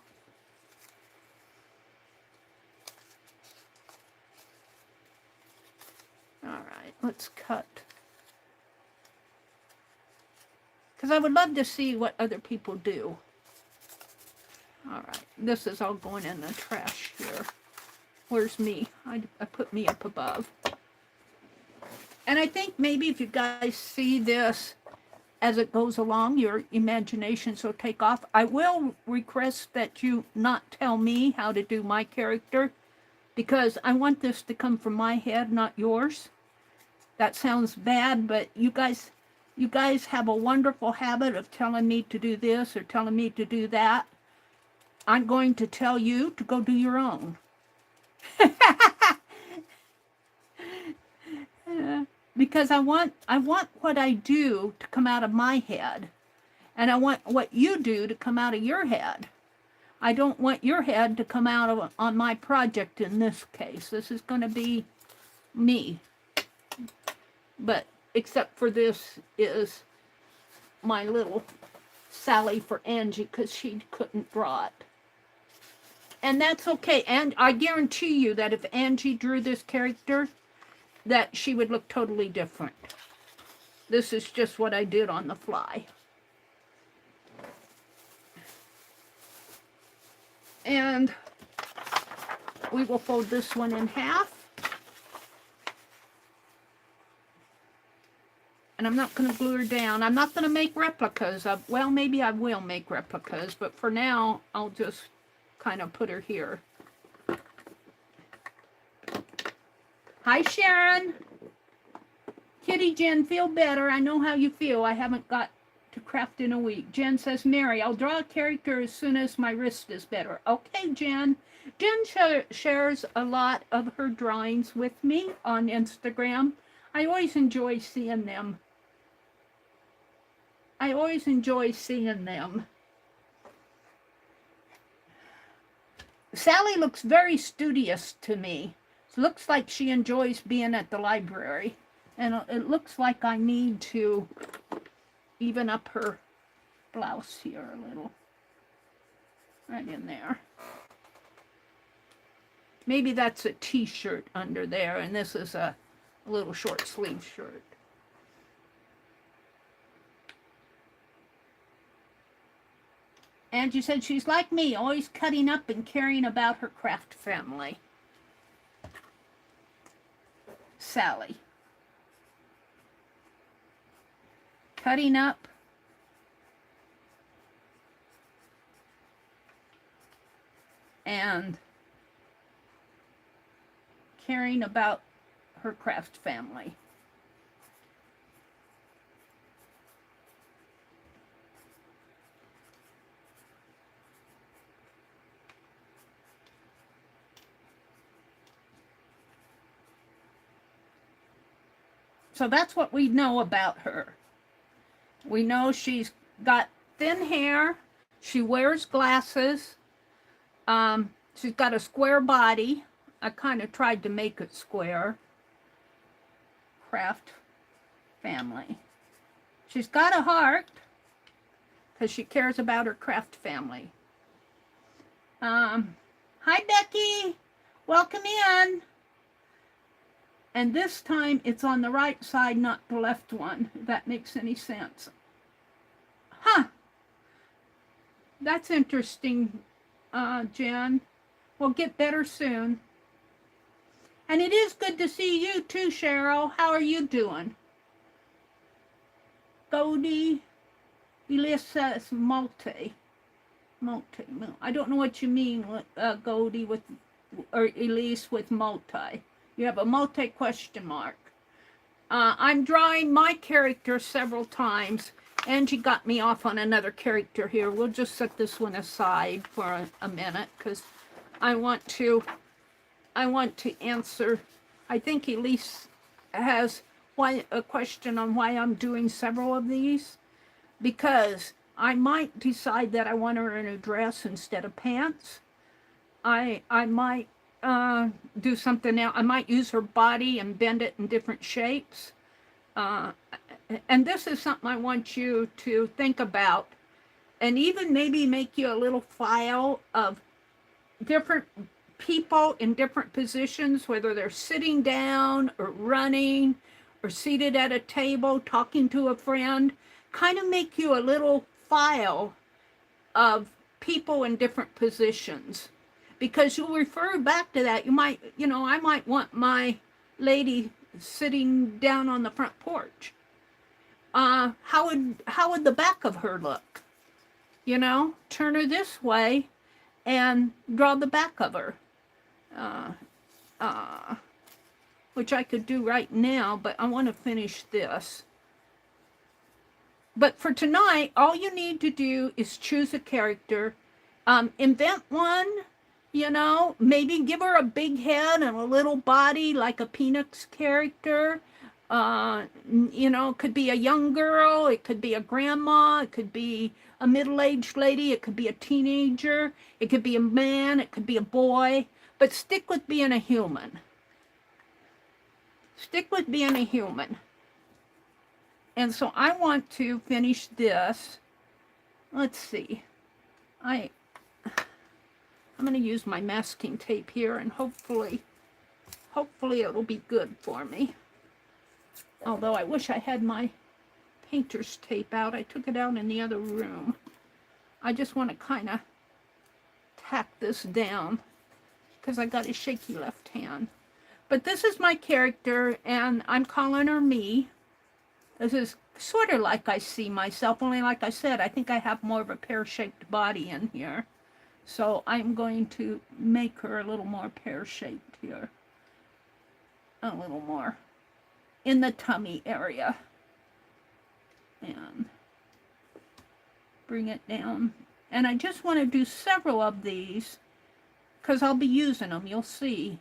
All right, let's cut. Because I would love to see what other people do. All right, this is all going in the trash here. Where's me? I put me up above. And I think maybe if you guys see this as it goes along, your imaginations will take off. I will request that you not tell me how to do my character, because I want this to come from my head, not yours. That sounds bad, but you guys have a wonderful habit of telling me to do this or telling me to do that. I'm going to tell you to go do your own. Because I want what I do to come out of my head, and I want what you do to come out of your head. I don't want your head to come out on my project in this case. This is going to be me. But except for this is my little Sally for Angie, because she couldn't draw it. And that's okay. And I guarantee you that if Angie drew this character, that she would look totally different. This is just what I did on the fly. And we will fold this one in half. And I'm not going to glue her down. I'm not going to make replicas of, well, maybe I will make replicas, but for now, I'll just kind of put her here. Hi, Sharon. Kitty Jen, feel better. I know how you feel. I haven't got to craft in a week. Jen says, Meri, I'll draw a character as soon as my wrist is better. Okay, Jen. Jen shares a lot of her drawings with me on Instagram. I always enjoy seeing them. I always enjoy seeing them. Sally looks very studious to me. It looks like she enjoys being at the library. And it looks like I need to even up her blouse here a little. Right in there. Maybe that's a t-shirt under there, and this is a little short sleeve shirt. Angie said she's like me, always cutting up and caring about her craft family. Sally. Cutting up and caring about her craft family. So that's what we know about her. We know she's got thin hair. She wears glasses. She's got a square body. I kind of tried to make it square. Craft family. She's got a heart because she cares about her craft family. Hi, Becky. Welcome in. And this time it's on the right side, not the left one, if that makes any sense. Huh. That's interesting, Jen. We'll get better soon. And it is good to see you too, Cheryl. How are you doing? Goldie, Elisa Malte. I don't know what you mean, Goldie, with, or Elise, with multi. You have a multi question mark. I'm drawing my character several times. Angie got me off on another character here. We'll just set this one aside for a minute because I want to answer. I think Elise has a question on why I'm doing several of these, because I might decide that I want her in a dress instead of pants. I might do something else. I might use her body and bend it in different shapes. And this is something I want you to think about, and even maybe make you a little file of different people in different positions, whether they're sitting down or running or seated at a table talking to a friend. Kind of make you a little file of people in different positions, because you'll refer back to that. You might, I might want my lady sitting down on the front porch. How would the back of her look? Turn her this way and draw the back of her. Which I could do right now, but I want to finish this. But for tonight, all you need to do is choose a character, invent one, maybe give her a big head and a little body like a Peanuts character. It could be a young girl, it could be a grandma, it could be a middle-aged lady, it could be a teenager, it could be a man, it could be a boy, but stick with being a human. Stick with being a human. And so I want to finish this. Let's see. I'm going to use my masking tape here, and hopefully it'll be good for me. Although I wish I had my painter's tape out. I took it out in the other room. I just want to kind of tack this down because I got a shaky left hand. But this is my character, and I'm calling her me. This is sort of like I see myself, only like I said, I think I have more of a pear-shaped body in here. So I'm going to make her a little more pear-shaped here. A little more in the tummy area. And bring it down. And I just want to do several of these because I'll be using them. You'll see.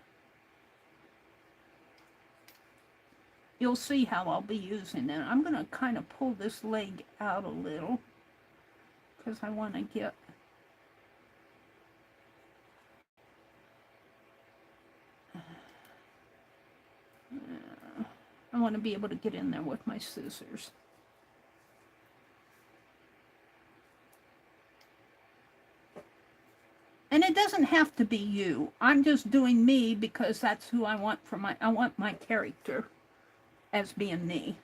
You'll see how I'll be using it. I'm going to kind of pull this leg out a little because I want to get I want to be able to get in there with my scissors. And it doesn't have to be you. I'm just doing me because that's who I want for I want my character as being me.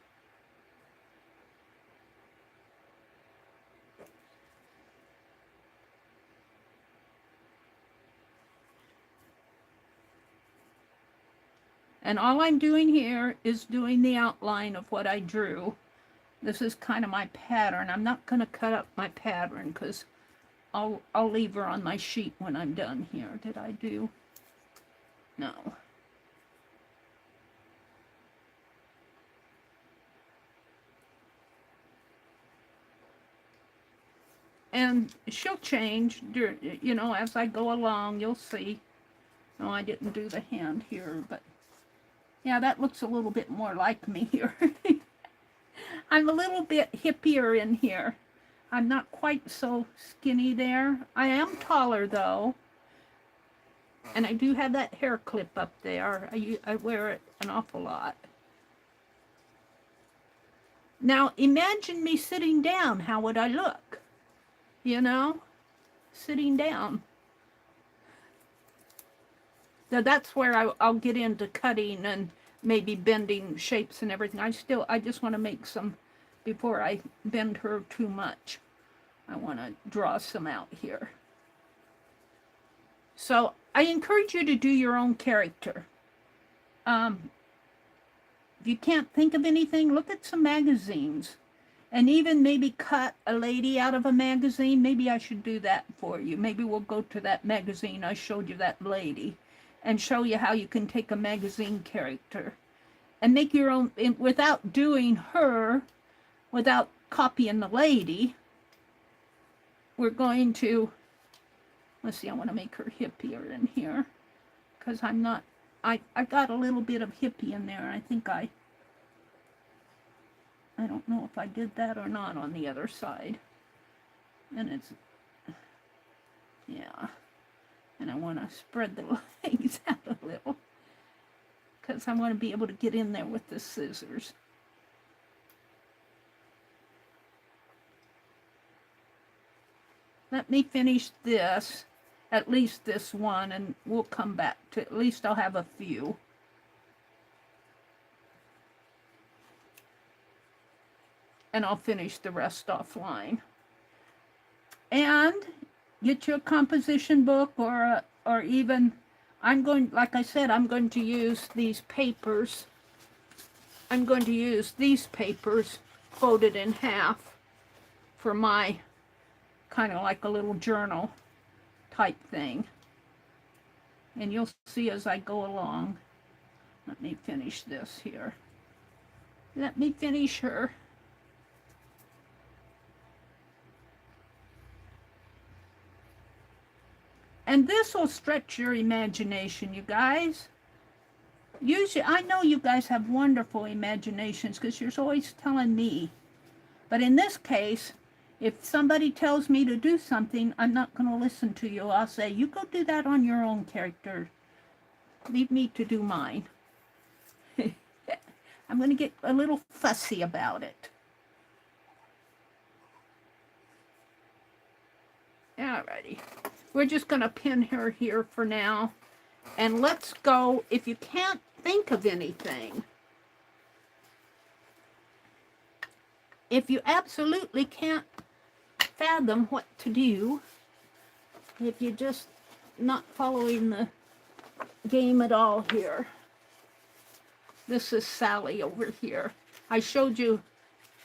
And all I'm doing here is doing the outline of what I drew. This is kind of my pattern. I'm not going to cut up my pattern because I'll leave her on my sheet when I'm done here. Did I do? No. And she'll change, as I go along. You'll see. No, I didn't do the hand here, but yeah, that looks a little bit more like me here. I'm a little bit hippier in here. I'm not quite so skinny there. I am taller, though. And I do have that hair clip up there. I wear it an awful lot. Now, imagine me sitting down. How would I look? Sitting down. Now, that's where I'll get into cutting and maybe bending shapes and everything. I just want to make some, before I bend her too much, I want to draw some out here. So I encourage you to do your own character. If you can't think of anything, look at some magazines. and even maybe cut a lady out of a magazine. Maybe I should do that for you. Maybe we'll go to that magazine I showed you, that lady, and show you how you can take a magazine character and make your own, without doing her, without copying the lady. We're going to, let's see, I want to make her hippier in here, because I'm not, I got a little bit of hippie in there. I think I don't know if I did that or not on the other side. And it's, yeah. And I want to spread the legs out a little, because I want to be able to get in there with the scissors. Let me finish this, at least this one, and we'll come back to, at least I'll have a few. And I'll finish the rest offline. And get you a composition book, or even, I'm going, like I said, I'm going to use these papers. I'm going to use these papers folded in half for my kind of like a little journal type thing. And you'll see as I go along. Let me finish this here. Let me finish her. And this will stretch your imagination, you guys. Usually, I know you guys have wonderful imaginations because you're always telling me. But in this case, if somebody tells me to do something, I'm not going to listen to you. I'll say, you go do that on your own character. Leave me to do mine. I'm going to get a little fussy about it. Alrighty. We're just going to pin her here for now. And let's go, if you can't think of anything, if you absolutely can't fathom what to do, if you're just not following the game at all here. This is Sally over here. I showed you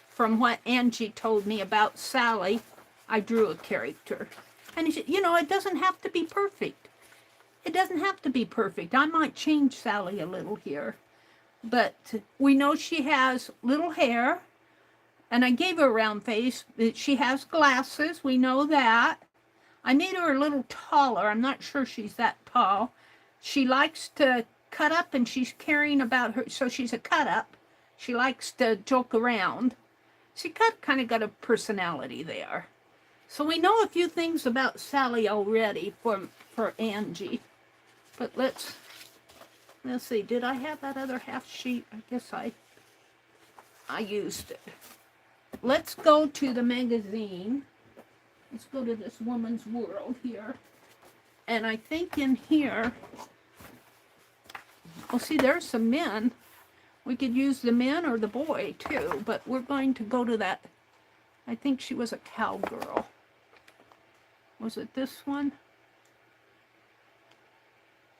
from what Angie told me about Sally, I drew a character. And you know, it doesn't have to be perfect. It doesn't have to be perfect. I might change Sally a little here. But we know she has little hair. And I gave her a round face. She has glasses. We know that. I made her a little taller. I'm not sure she's that tall. She likes to cut up, and she's caring about her. So she's a cut up. She likes to joke around. She kind of got a personality there. So we know a few things about Sally already for Angie. But let's see. Did I have that other half sheet? I guess I used it. Let's go to the magazine. Let's go to this woman's world here. And I think in here, well, see, there's some men. We could use the men or the boy too, but we're going to go to that. I think she was a cowgirl. Was it this one?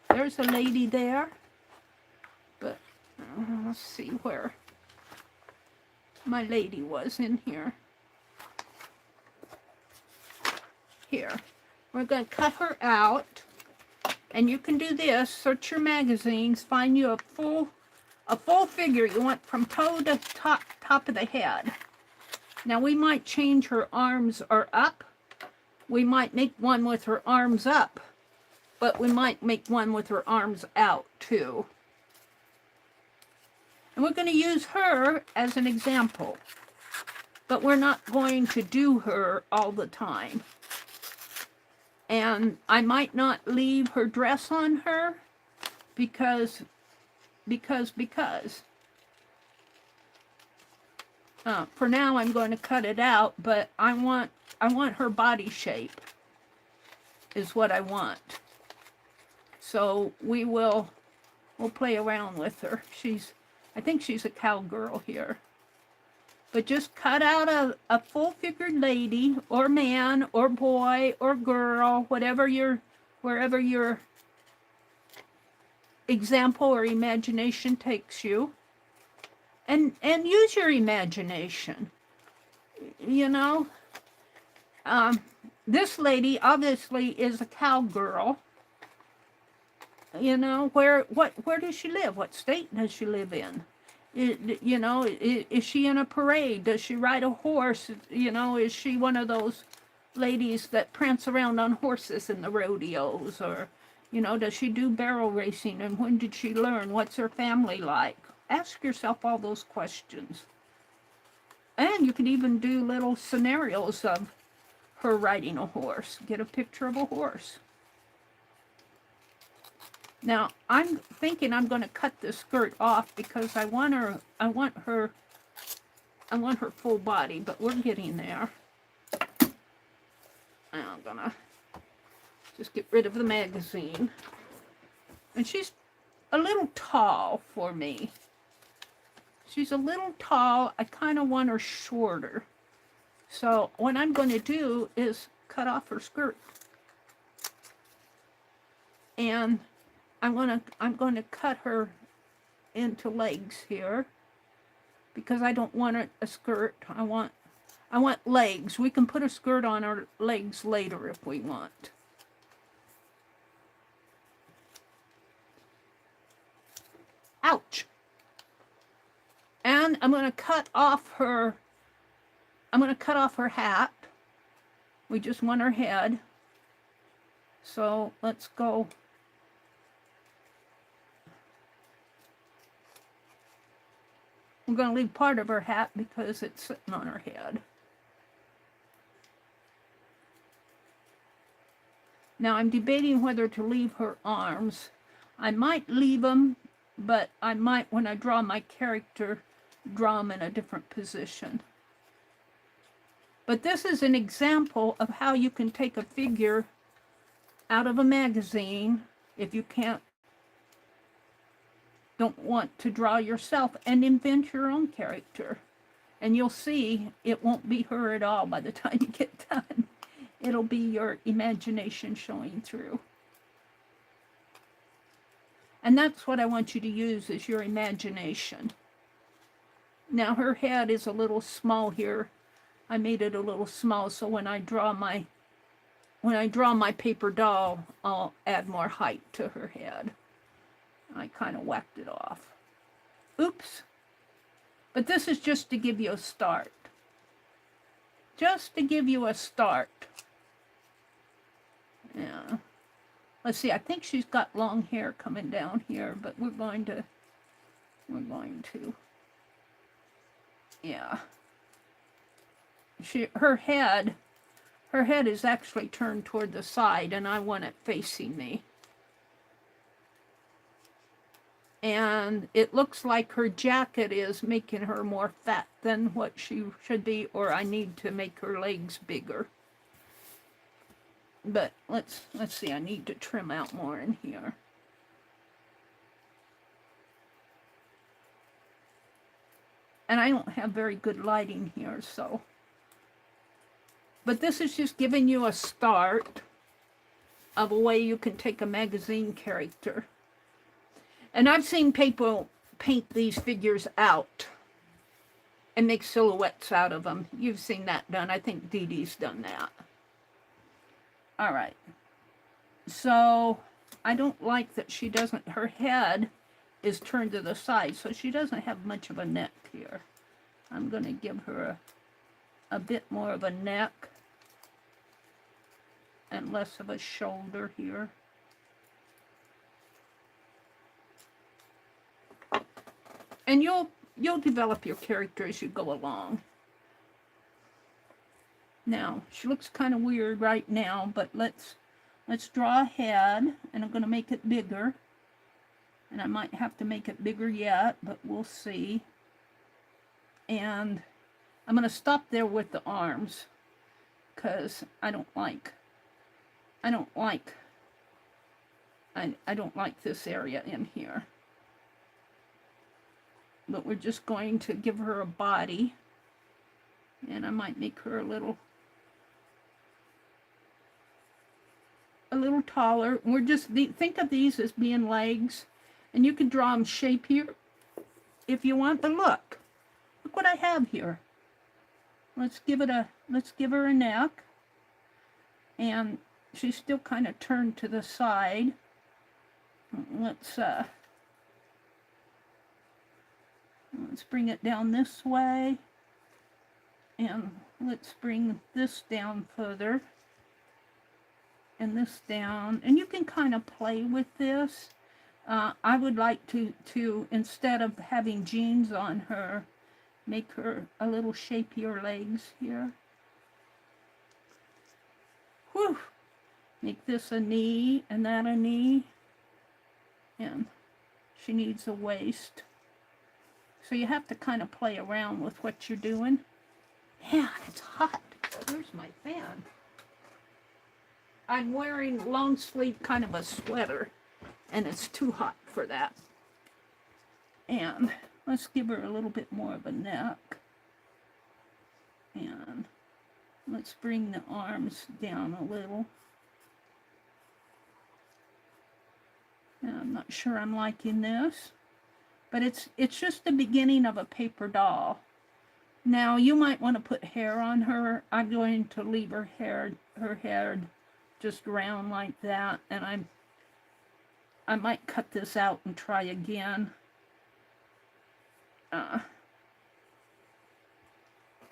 There's a lady there. But let's see where my lady was in here. Here. We're going to cut her out. And you can do this. Search your magazines. Find you a full figure you want from toe to top of the head. Now we might change her arms or up. We might make one with her arms up. But we might make one with her arms out too. And we're going to use her as an example. But we're not going to do her all the time. And I might not leave her dress on her because. For now I'm going to cut it out, but I want her body shape is what I want. So we'll play around with her. I think she's a cowgirl here. But just cut out a full-figured lady, or man, or boy, or girl, wherever your example or imagination takes you. And use your imagination. you know. This lady obviously is a cowgirl. You know, where does she live? What state does she live in? You know, is she in a parade? Does she ride a horse? You know, is she one of those ladies that prance around on horses in the rodeos? Or, you know, does she do barrel racing? And when did she learn? What's her family like? Ask yourself all those questions. And you could even do little scenarios of her riding a horse. Get a picture of a horse. Now, I'm thinking I'm going to cut this skirt off because I want her full body, but we're getting there. I'm going to just get rid of the magazine. And she's a little tall for me. She's a little tall. I kind of want her shorter. So what I'm going to do is cut off her skirt. And I'm going to cut her into legs here because I don't want a skirt. I want legs. We can put a skirt on her legs later if we want. Ouch. And I'm going to cut off her hat. We just want her head. So let's go. We're going to leave part of her hat because it's sitting on her head. Now I'm debating whether to leave her arms. I might leave them, but I might, when I draw my character, draw them in a different position. But this is an example of how you can take a figure out of a magazine if you don't want to draw yourself and invent your own character. And you'll see it won't be her at all by the time you get done. It'll be your imagination showing through. And that's what I want you to use, is your imagination. Now her head is a little small here. I made it a little small so when I draw my paper doll, I'll add more height to her head. I kind of whacked it off. Oops. But this is just to give you a start. Just to give you a start. Yeah. Let's see, I think she's got long hair coming down here, but we're going to, yeah. Her head is actually turned toward the side, and I want it facing me. And it looks like her jacket is making her more fat than what she should be, or I need to make her legs bigger. But let's see, I need to trim out more in here. And I don't have very good lighting here, so. But this is just giving you a start of a way you can take a magazine character. And I've seen people paint these figures out and make silhouettes out of them. You've seen that done. I think Dee Dee's done that. All right. So I don't like that she doesn't, her head is turned to the side, so she doesn't have much of a neck here. I'm going to give her a bit more of a neck and less of a shoulder here. And you'll develop your character as you go along. Now, she looks kind of weird right now, but let's draw a head, and I'm going to make it bigger. And I might have to make it bigger yet, but we'll see. And I'm going to stop there with the arms, because I don't like this area in here. But we're just going to give her a body, and I might make her a little taller. We're just, think of these as being legs, and you can draw them shape here if you want. But look what I have here. let's give her a neck. And she's still kind of turned to the side. Let's bring it down this way. And let's bring this down further. And this down. And you can kind of play with this. I would like to instead of having jeans on her, make her a little shapier legs here. Whew. Make this a knee and that a knee. And she needs a waist. So you have to kind of play around with what you're doing. Yeah, it's hot. Where's my fan? I'm wearing long sleeve kind of a sweater, and it's too hot for that. And let's give her a little bit more of a neck. And let's bring the arms down a little. And I'm not sure I'm liking this, but it's just the beginning of a paper doll. Now you might want to put hair on her. I'm going to leave her hair just round like that, and I might cut this out and try again.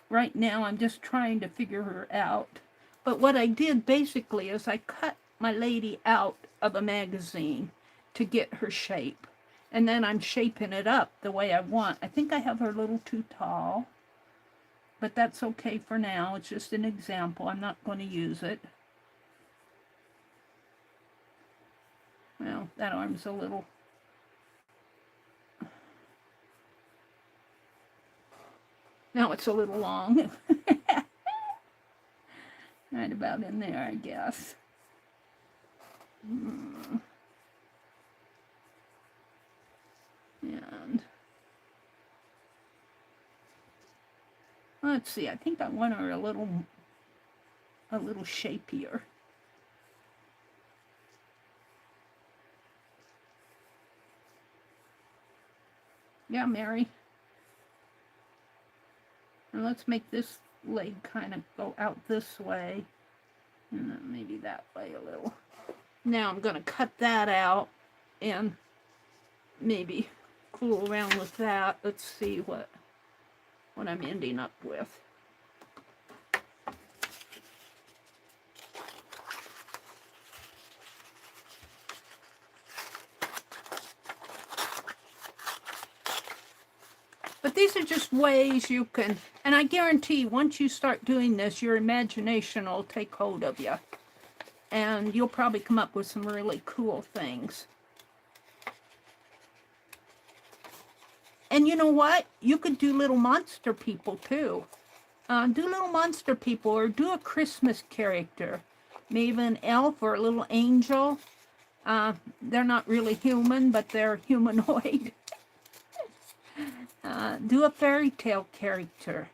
Right now I'm just trying to figure her out. But what I did basically is I cut my lady out of a magazine to get her shape. And then I'm shaping it up the way I want. I think I have her a little too tall. But that's okay for now. It's just an example. I'm not going to use it. Well, that arm's a little... Now it's a little long. Right about in there, I guess. And let's see, I think I want her a little shapier. Yeah, Mary. And let's make this leg kind of go out this way. And then maybe that way a little. Now I'm going to cut that out and maybe fool around with that. Let's see what I'm ending up with. But these are just ways you can, and I guarantee once you start doing this, your imagination will take hold of you. And you'll probably come up with some really cool things. And you know what? You could do little monster people too. Do little monster people, or do a Christmas character. Maybe an elf or a little angel. They're not really human, but they're humanoid. Do a fairy tale character.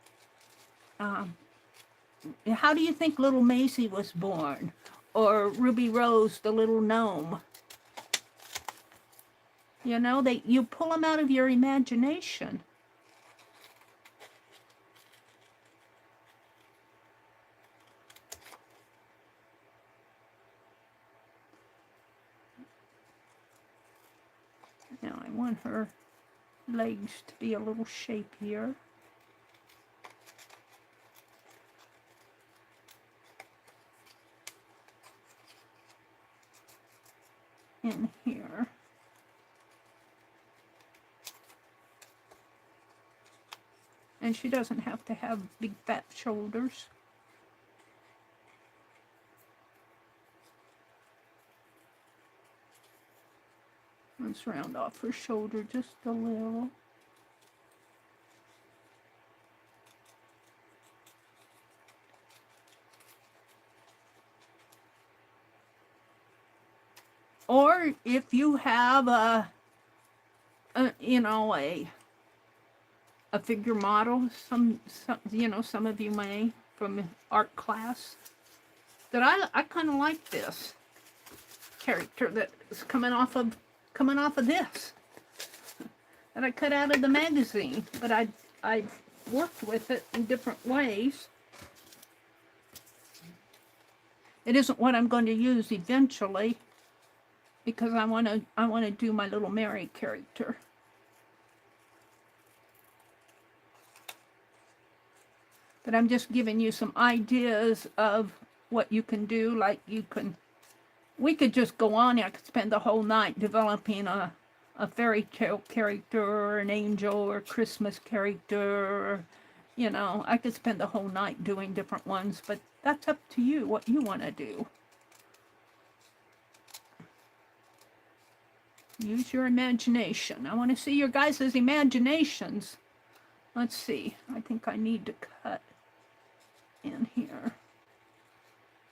How do you think little Maisie was born? Or Ruby Rose, the little gnome? You know, you pull them out of your imagination. Now I want her legs to be a little shapier. In here. And she doesn't have to have big fat shoulders. Let's round off her shoulder just a little. Or if you have a figure model, some some of you may from art class, that I kind of like this character that is coming off of this that I cut out of the magazine, but I worked with it in different ways. It isn't what I'm going to use eventually, because I want to do my little Meri character. But I'm just giving you some ideas of what you can do. Like we could just go on. I could spend the whole night developing a fairy tale character, or an angel, or a Christmas character, or, you know, I could spend the whole night doing different ones, but that's up to you, what you want to do. Use your imagination. I want to see your guys' imaginations. Let's see. I think I need to cut in here.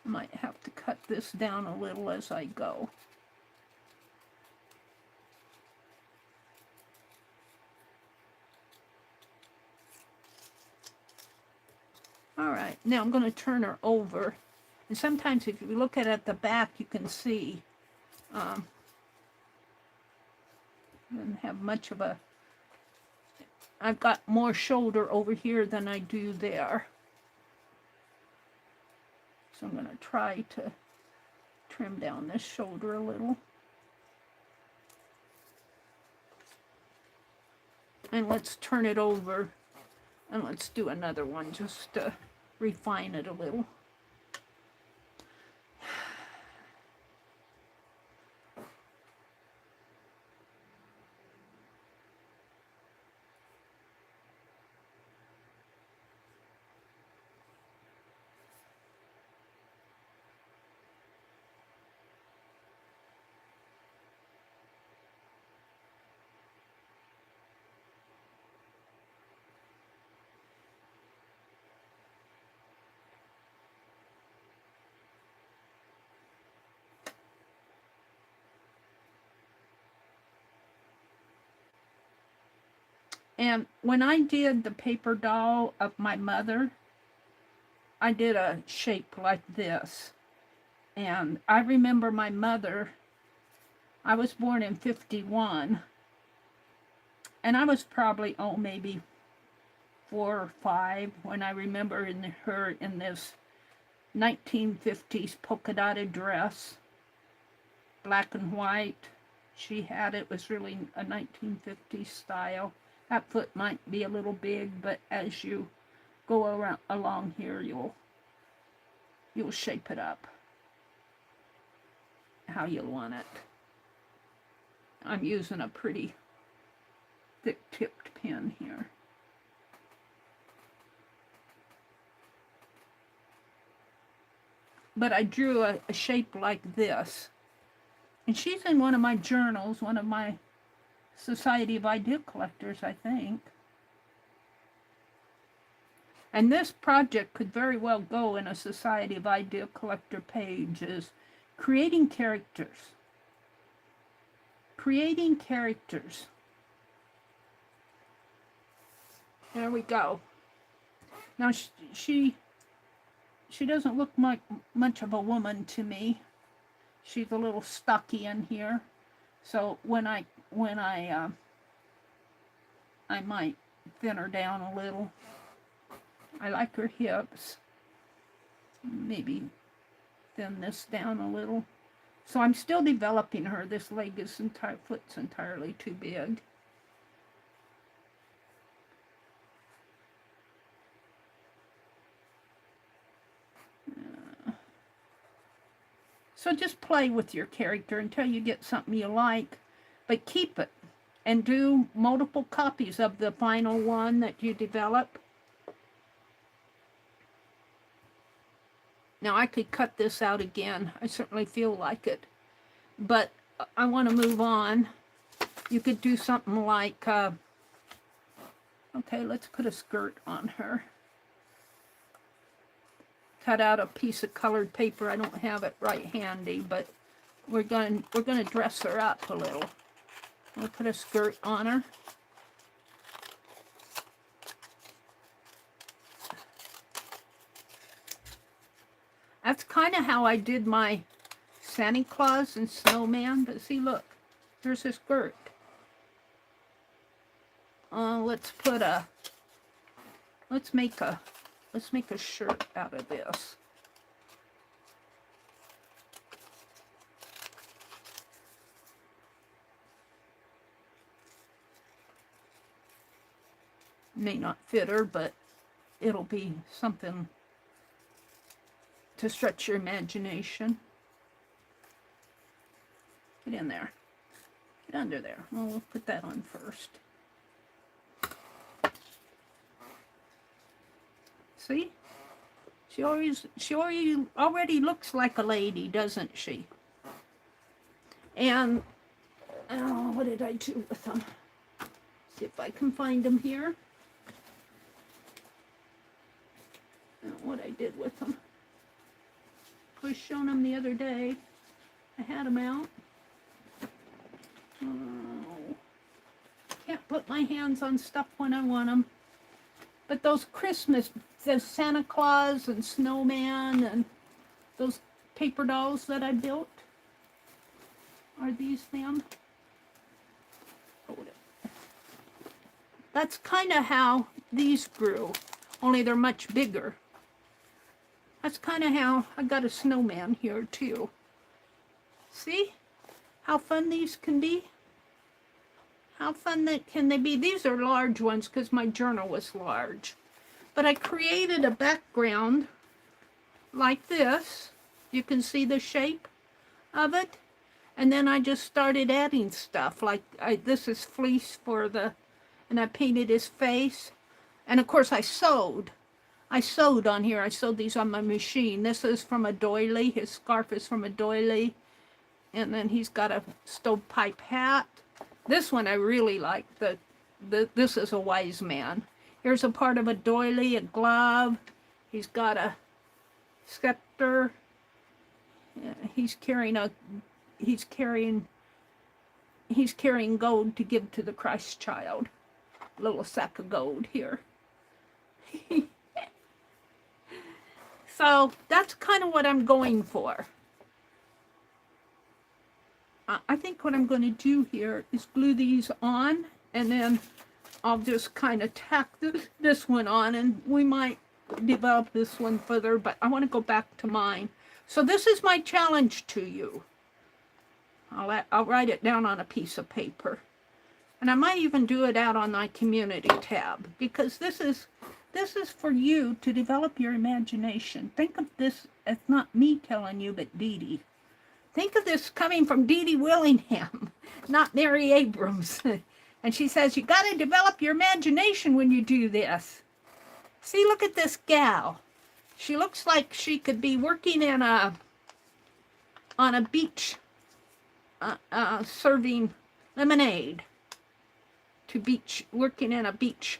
I might have to cut this down a little as I go. All right, now I'm going to turn her over. And sometimes if you look at the back, you can see doesn't have much of a, I've got more shoulder over here than I do there. So I'm going to try to trim down this shoulder a little. And let's turn it over and let's do another one just to refine it a little. And when I did the paper doll of my mother, I did a shape like this. And I remember my mother, I was born in 51, and I was probably, maybe 4 or 5 when I remember her in this 1950s polka dotted dress, black and white. She had it, was really a 1950s style. That foot might be a little big, but as you go along here, you'll shape it up how you want it. I'm using a pretty thick-tipped pen here. But I drew a shape like this. And she's in one of my journals, one of my Society of Idea Collectors, I think. And this project could very well go in a Society of Idea Collector page, is creating characters. Creating characters. There we go. Now she doesn't look much of a woman to me. She's a little stocky in here. So when I might thin her down a little. I like her hips. Maybe thin this down a little. So I'm still developing her. This leg is foot's entirely too big. So just play with your character until you get something you like, but keep it and do multiple copies of the final one that you develop. Now I could cut this out again. I certainly feel like it, but I want to move on. You could do something like, okay, let's put a skirt on her. Cut out a piece of colored paper. I don't have it right handy, but we're going to dress her up a little. We'll put a skirt on her. That's kind of how I did my Santa Claus and Snowman. But see, look, there's a skirt. Let's put a let's make a shirt out of this. May not fit her, but it'll be something to stretch your imagination. Get in there. Get under there. Well, we'll put that on first. See? She already looks like a lady, doesn't she? And, oh, what did I do with them? See if I can find them here. What I did with them. I was showing them the other day. I had them out. Oh, can't put my hands on stuff when I want them. But those Christmas, those Santa Claus and Snowman and those paper dolls that I built, are these them? Hold it. That's kind of how these grew, only they're much bigger. That's kind of how I got a snowman here too. See how fun these can be? How fun can they be? These are large ones because my journal was large. But I created a background like this. You can see the shape of it. And then I just started adding stuff. Like this is fleece and I painted his face. And of course I sewed. I sewed on here. I sewed these on my machine. This is from a doily. His scarf is from a doily. And then he's got a stovepipe hat. This one I really like. This is a wise man. Here's a part of a doily, a glove. He's got a scepter. He's carrying gold to give to the Christ child. A little sack of gold here. So that's kind of what I'm going for. I think what I'm going to do here is glue these on, and then I'll just kind of tack this one on, and we might develop this one further, but I want to go back to mine. So this is my challenge to you. I'll write it down on a piece of paper. And I might even do it out on my community tab, because this is for you to develop your imagination. Think of this as not me telling you, but Dee Dee. Think of this coming from Dee Dee Willingham, not Meri Abrams. And she says, you got to develop your imagination when you do this. See, look at this gal. She looks like she could be working on a beach, serving lemonade working in a beach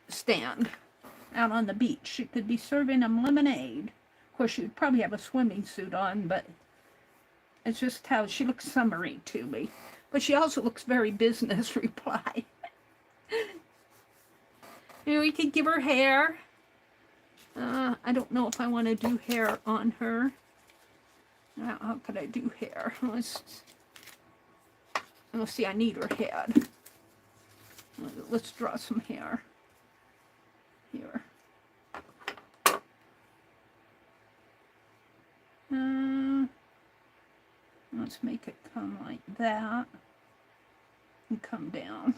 stand out on the beach. She could be serving them lemonade. Of course, she would probably have a swimming suit on, but it's just how she looks summery to me. But she also looks very business reply. Here we could give her hair. I don't know if I want to do hair on her. How could I do hair? Let's see, I need her head. Let's draw some hair. Here. Let's make it come like that and come down.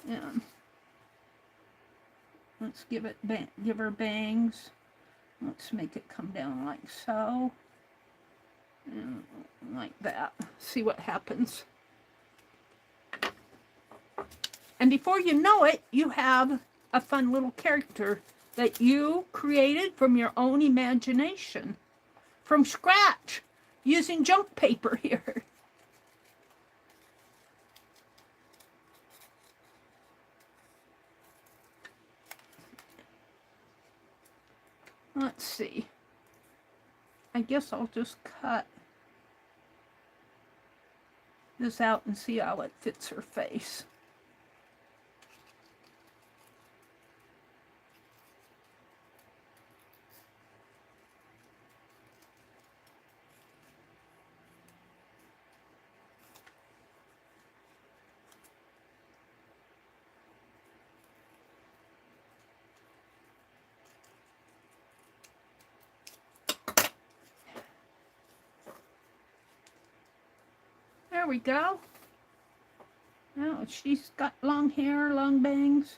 And let's give her bangs. Let's make it come down like so. And like that. See what happens. And before you know it, you have a fun little character that you created from your own imagination. From scratch. Using junk paper here. Let's see. I guess I'll just cut this out and see how it fits her face. There we go. Now she's got long hair, long bangs.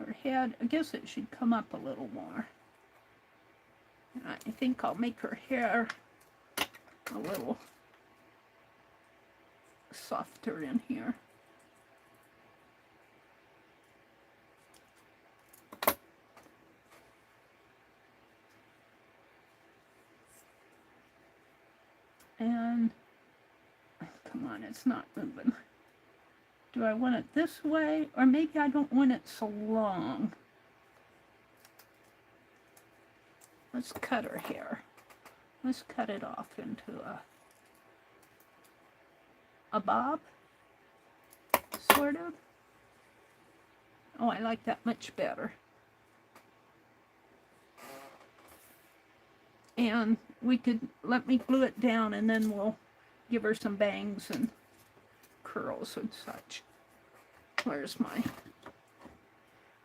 Her head, I guess it should come up a little more. I think I'll make her hair a little softer in here. And, come on, it's not moving. Do I want it this way? Or maybe I don't want it so long. Let's cut her hair. Let's cut it off into a bob, sort of. Oh, I like that much better. And we could, let me glue it down and then we'll give her some bangs and curls and such. Where's my...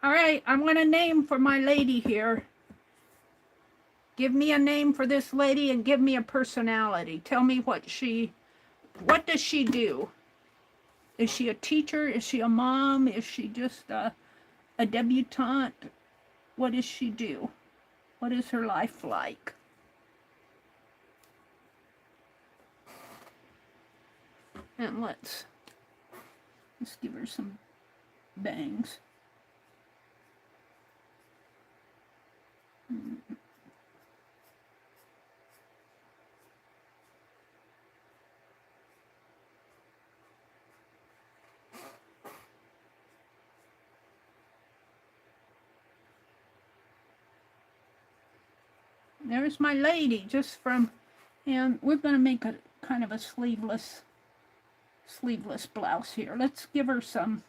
All right, I want a name for my lady here. Give me a name for this lady and give me a personality. Tell me what does she do? Is she a teacher? Is she a mom? Is she just a debutante? What does she do? What is her life like? And let's give her some bangs. There's my lady, just from, and we're going to make a kind of a sleeveless blouse here. Let's give her some,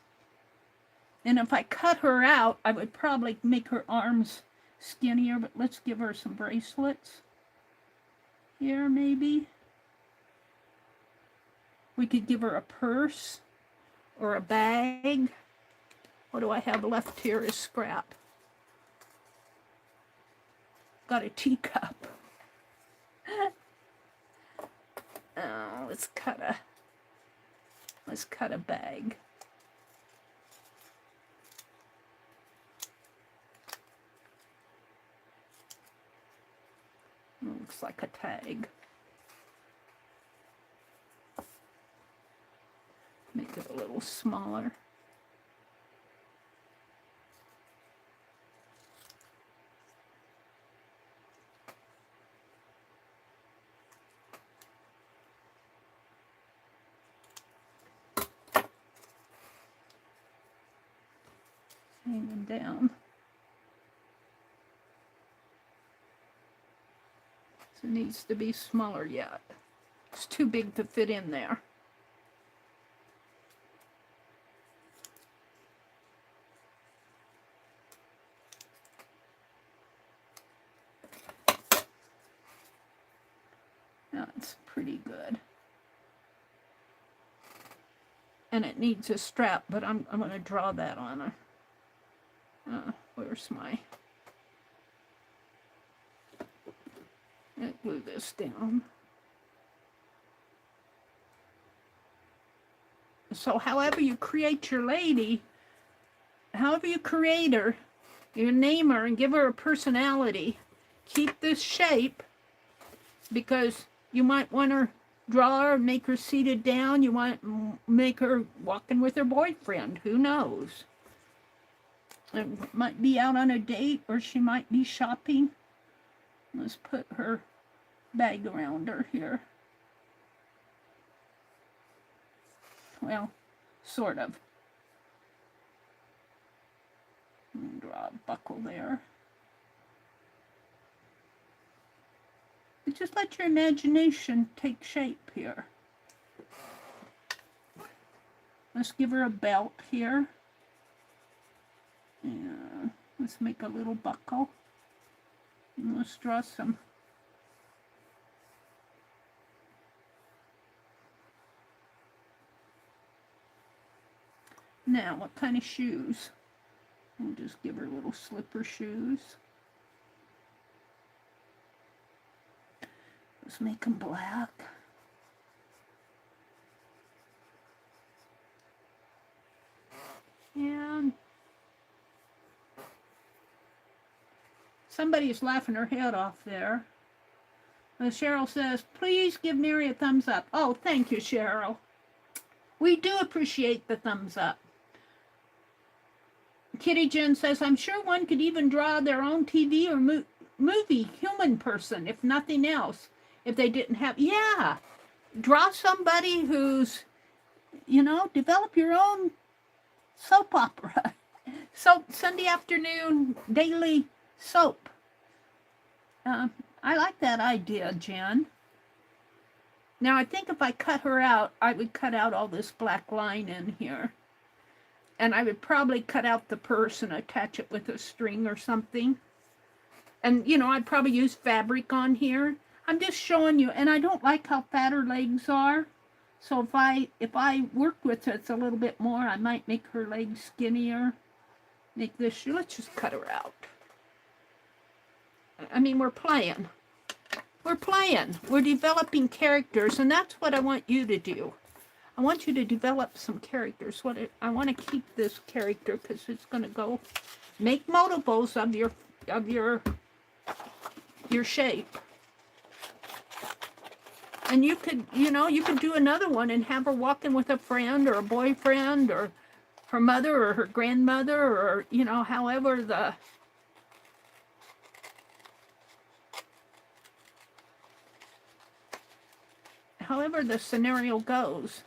and if I cut her out, I would probably make her arms skinnier, but let's give her some bracelets here, maybe. We could give her a purse or a bag. What do I have left here is scrap. Got a teacup. Oh, let's cut a bag. Looks like a tag. Make it a little smaller. Hanging down. So it needs to be smaller yet. It's too big to fit in there. That's pretty good. And it needs a strap, but I'm going to draw that on her. Where's my... glue this down. So however you create your lady, however you create her, you name her and give her a personality, keep this shape, because you might want to draw her, make her seated down, you want to make her walking with her boyfriend, who knows? It might be out on a date, or she might be shopping. Let's put her bag around her here. Well, sort of. Draw a buckle there. But just let your imagination take shape here. Let's give her a belt here. Yeah, let's make a little buckle. And let's draw some. Now, what kind of shoes? We'll just give her little slipper shoes. Let's make them black. Somebody's laughing her head off there. Cheryl says, please give Meri a thumbs up. Oh, thank you, Cheryl. We do appreciate the thumbs up. Kitty Jen says, I'm sure one could even draw their own TV or movie human person, if nothing else, if they didn't have, yeah. Draw somebody who's, you know, develop your own soap opera. So Sunday afternoon daily soap. I like that idea, Jen. Now, I think if I cut her out, I would cut out all this black line in here. And I would probably cut out the purse and attach it with a string or something. And, you know, I'd probably use fabric on here. I'm just showing you. And I don't like how fat her legs are. So if I work with it a little bit more, I might make her legs skinnier. Make this, let's just cut her out. I mean, we're playing. We're playing. We're developing characters, and that's what I want you to do. I want you to develop some characters. I want to keep this character because it's going to go. Make multiples of your shape. And you could, you know, you could do another one and have her walking with a friend or a boyfriend or her mother or her grandmother or, you know, however the scenario goes.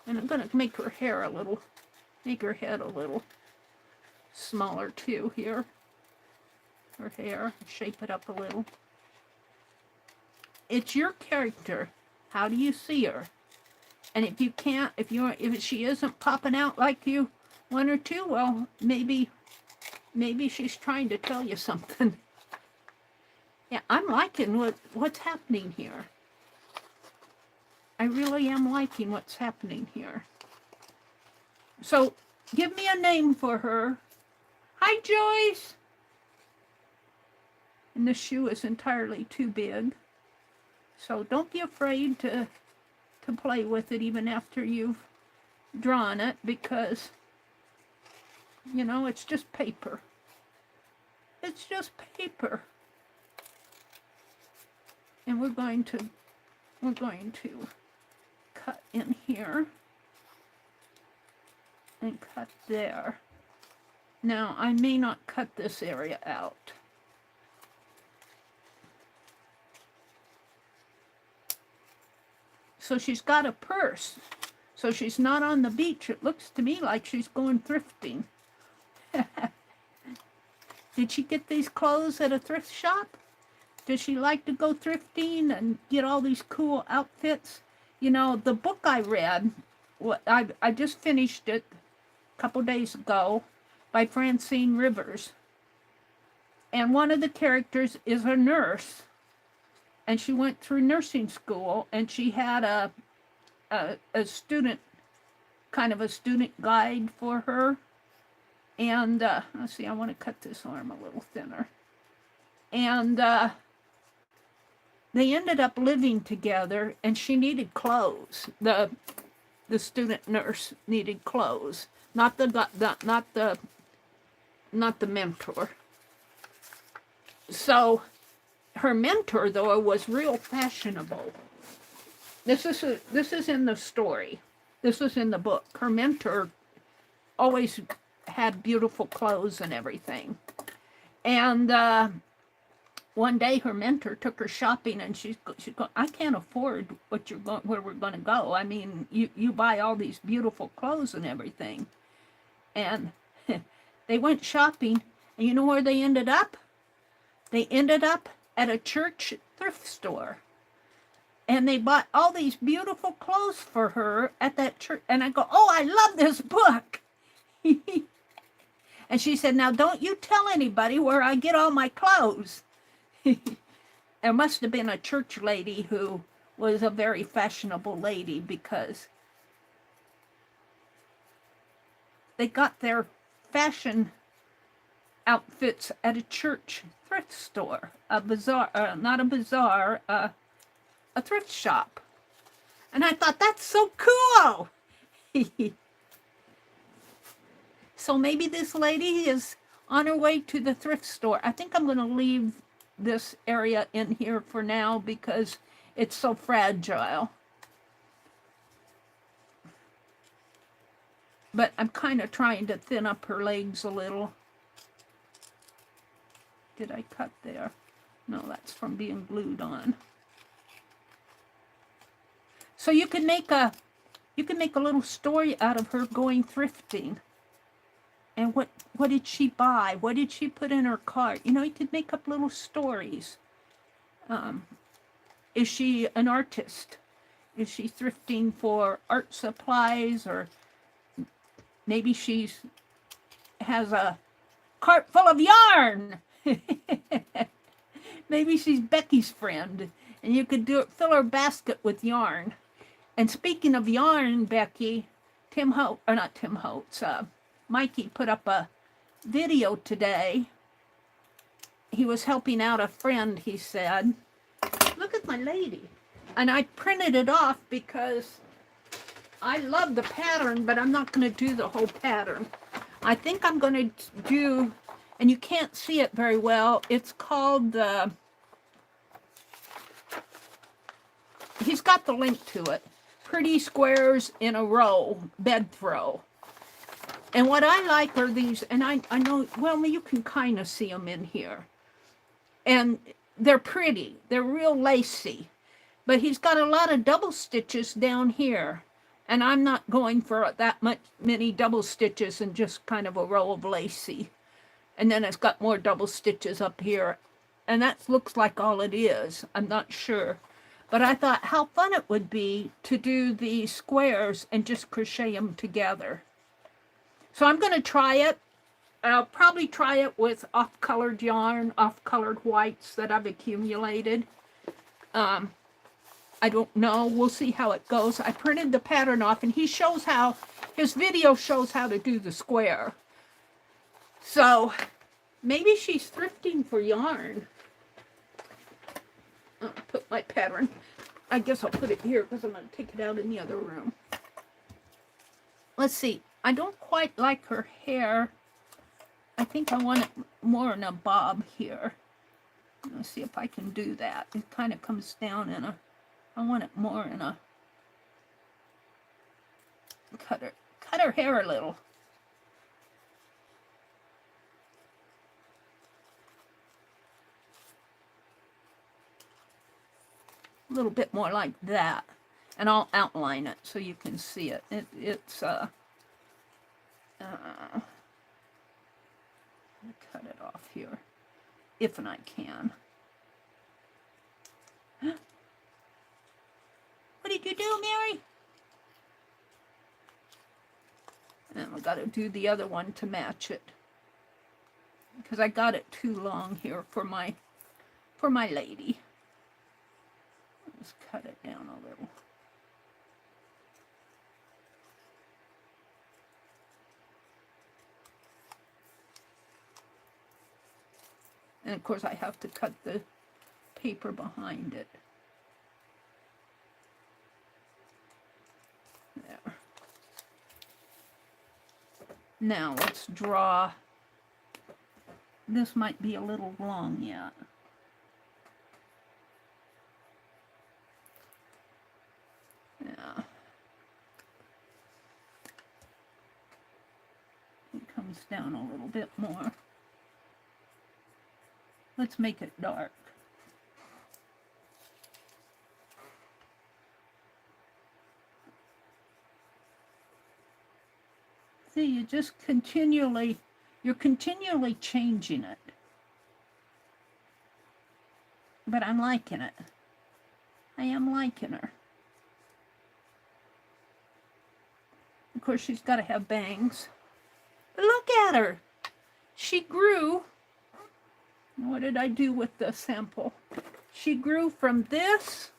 And I'm going to make her hair make her head a little smaller too here. Her hair, shape it up a little. It's your character. How do you see her? And if you can't, if she isn't popping out like you want her to, well, maybe she's trying to tell you something. Yeah, I'm liking what's happening here. I really am liking what's happening here. So, give me a name for her. Hi, Joyce! And this shoe is entirely too big. So, don't be afraid to play with it even after you've drawn it, because, you know, it's just paper. It's just paper. And we're going to cut in here and cut there. Now, I may not cut this area out. So she's got a purse. So she's not on the beach. It looks to me like she's going thrifting. Did she get these clothes at a thrift shop? Does she like to go thrifting and get all these cool outfits? You know, the book I read, I just finished it a couple days ago, by Francine Rivers. And one of the characters is a nurse. And she went through nursing school, and she had a student, kind of a student guide for her. And, let's see, I want to cut this arm a little thinner. And they ended up living together, and she needed clothes. The student nurse needed clothes, not the mentor. So her mentor, though, was real fashionable. This is in the story. This is in the book. Her mentor always had beautiful clothes and everything. And one day her mentor took her shopping, and she's going, I can't afford where we're going to go. I mean, you buy all these beautiful clothes and everything. And they went shopping, and you know where they ended up? They ended up at a church thrift store. And they bought all these beautiful clothes for her at that church. And I go, oh, I love this book. And she said, now don't you tell anybody where I get all my clothes. There must have been a church lady who was a very fashionable lady, because they got their fashion outfits at a church thrift store, a bazaar, not a bazaar, a thrift shop. And I thought, that's so cool. So maybe this lady is on her way to the thrift store. I think I'm going to leave this area in here for now because it's so fragile. But I'm kind of trying to thin up her legs a little. Did I cut there? No, that's from being glued on. So you can make a little story out of her going thrifting. And what did she buy? What did she put in her cart? You know, you could make up little stories. Is she an artist? Is she thrifting for art supplies? Or maybe she has a cart full of yarn. Maybe she's Becky's friend, and you could fill her basket with yarn. And speaking of yarn, Becky, Mikey put up a video today. He was helping out a friend, he said. Look at my lady. And I printed it off because I love the pattern, but I'm not going to do the whole pattern. I think I'm going to do, and you can't see it very well, it's called the, he's got the link to it, Pretty Squares in a Row, Bed Throw. And what I like are these, and I know, well, you can kind of see them in here. And they're pretty. They're real lacy. But he's got a lot of double stitches down here. And I'm not going for that many double stitches and just kind of a row of lacy. And then it's got more double stitches up here. And that looks like all it is. I'm not sure. But I thought how fun it would be to do these squares and just crochet them together. So I'm going to try it. I'll probably try it with off-colored yarn, off-colored whites that I've accumulated. I don't know. We'll see how it goes. I printed the pattern off, and he shows how, his video shows how to do the square. So maybe she's thrifting for yarn. I'll put my pattern. I guess I'll put it here because I'm going to take it out in the other room. Let's see. I don't quite like her hair. I think I want it more in a bob here. Let's see if I can do that. It kind of comes down in a, I want it more in a, cut her hair a little. A little bit more like that. And I'll outline it so you can see it. It's cut it off here, if and I can. What did you do, Mary? And we got to do the other one to match it, because I got it too long here for my lady. Let's cut it down a little. And of course I have to cut the paper behind it. There. Now let's draw. This might be a little long yet. Yeah. It comes down a little bit more. Let's make it dark. See, you just you're continually changing it. But I'm liking it. I am liking her. Of course, she's got to have bangs. But look at her. She grew. What did I do with the sample? She grew from this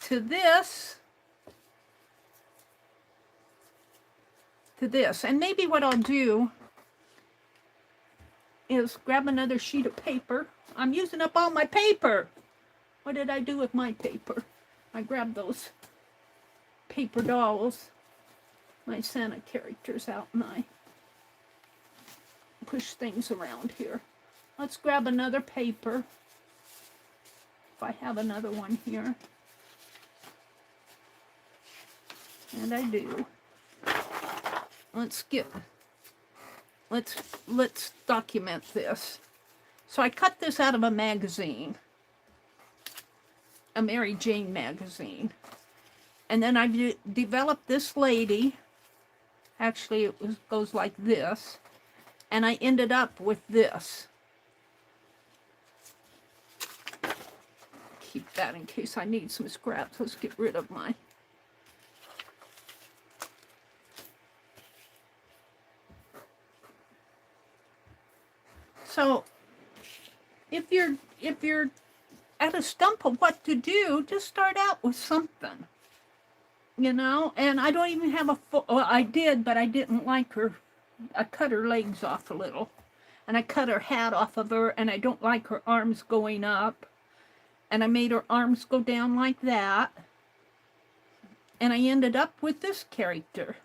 to this to this. And maybe what I'll do is grab another sheet of paper. I'm using up all my paper. What did I do with my paper? I grabbed those paper dolls, my Santa characters out, and I push things around here. Let's grab another paper. If I have another one here. And I do. Let's document this. So I cut this out of a magazine. A Mary Jane magazine. And then I developed this lady. Actually, it goes like this. And I ended up with this. Keep that in case I need some scraps. Let's get rid of my... So, if you're at a stump of what to do, just start out with something. You know, and I don't even have a full, well, I did, but I didn't like her. I cut her legs off a little, and I cut her hat off of her, and I don't like her arms going up, and I made her arms go down like that, and I ended up with this character.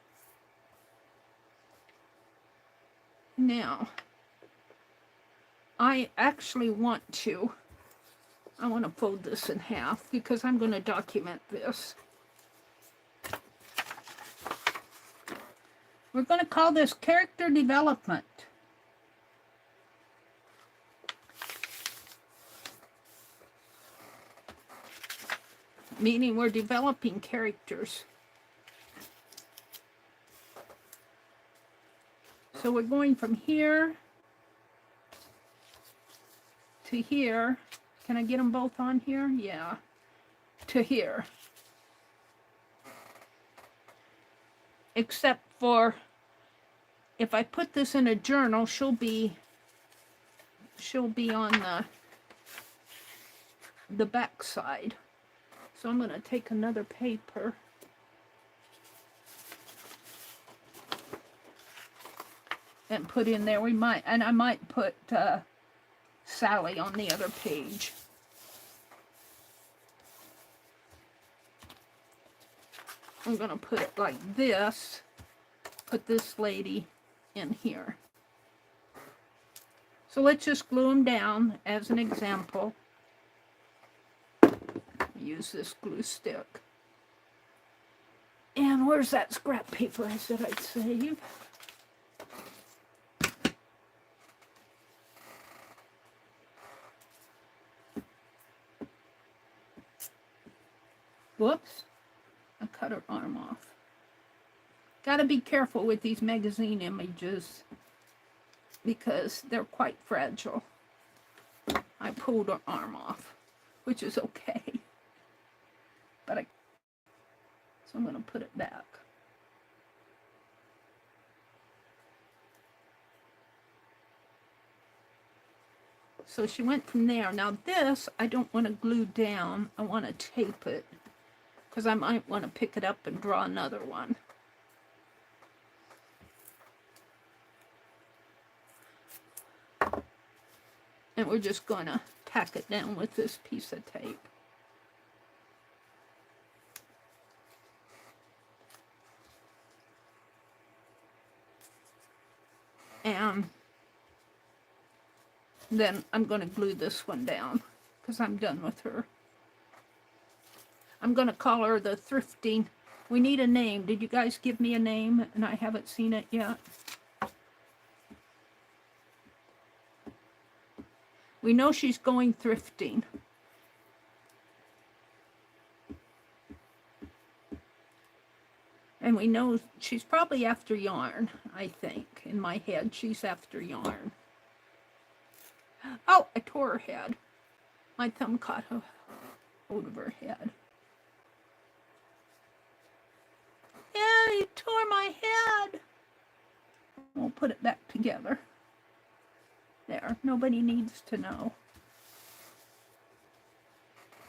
Now, I actually want to fold this in half, because I'm going to document this. We're going to call this character development. Meaning we're developing characters. So we're going from here to here. Can I get them both on here? Yeah. To here. Except for if I put this in a journal, she'll be on the back side. So I'm going to take another paper and put in there. I might put Sally on the other page. I'm going to put it like this. Put this lady in here. So let's just glue them down as an example. Use this glue stick. And where's that scrap paper I said I'd save? Whoops. I cut her arm off. Gotta be careful with these magazine images because they're quite fragile. I pulled her arm off, which is okay. So I'm going to put it back. So she went from there. Now this, I don't want to glue down. I want to tape it because I might want to pick it up and draw another one. And we're just going to tack it down with this piece of tape. And then I'm going to glue this one down because I'm done with her. I'm going to call her the Thrifting. We need a name. Did you guys give me a name? And I haven't seen it yet. We know she's going thrifting. And we know she's probably after yarn, I think. In my head, she's after yarn. Oh, I tore her head. My thumb caught hold of her head. Yeah, you tore my head. We'll put it back together. There, nobody needs to know.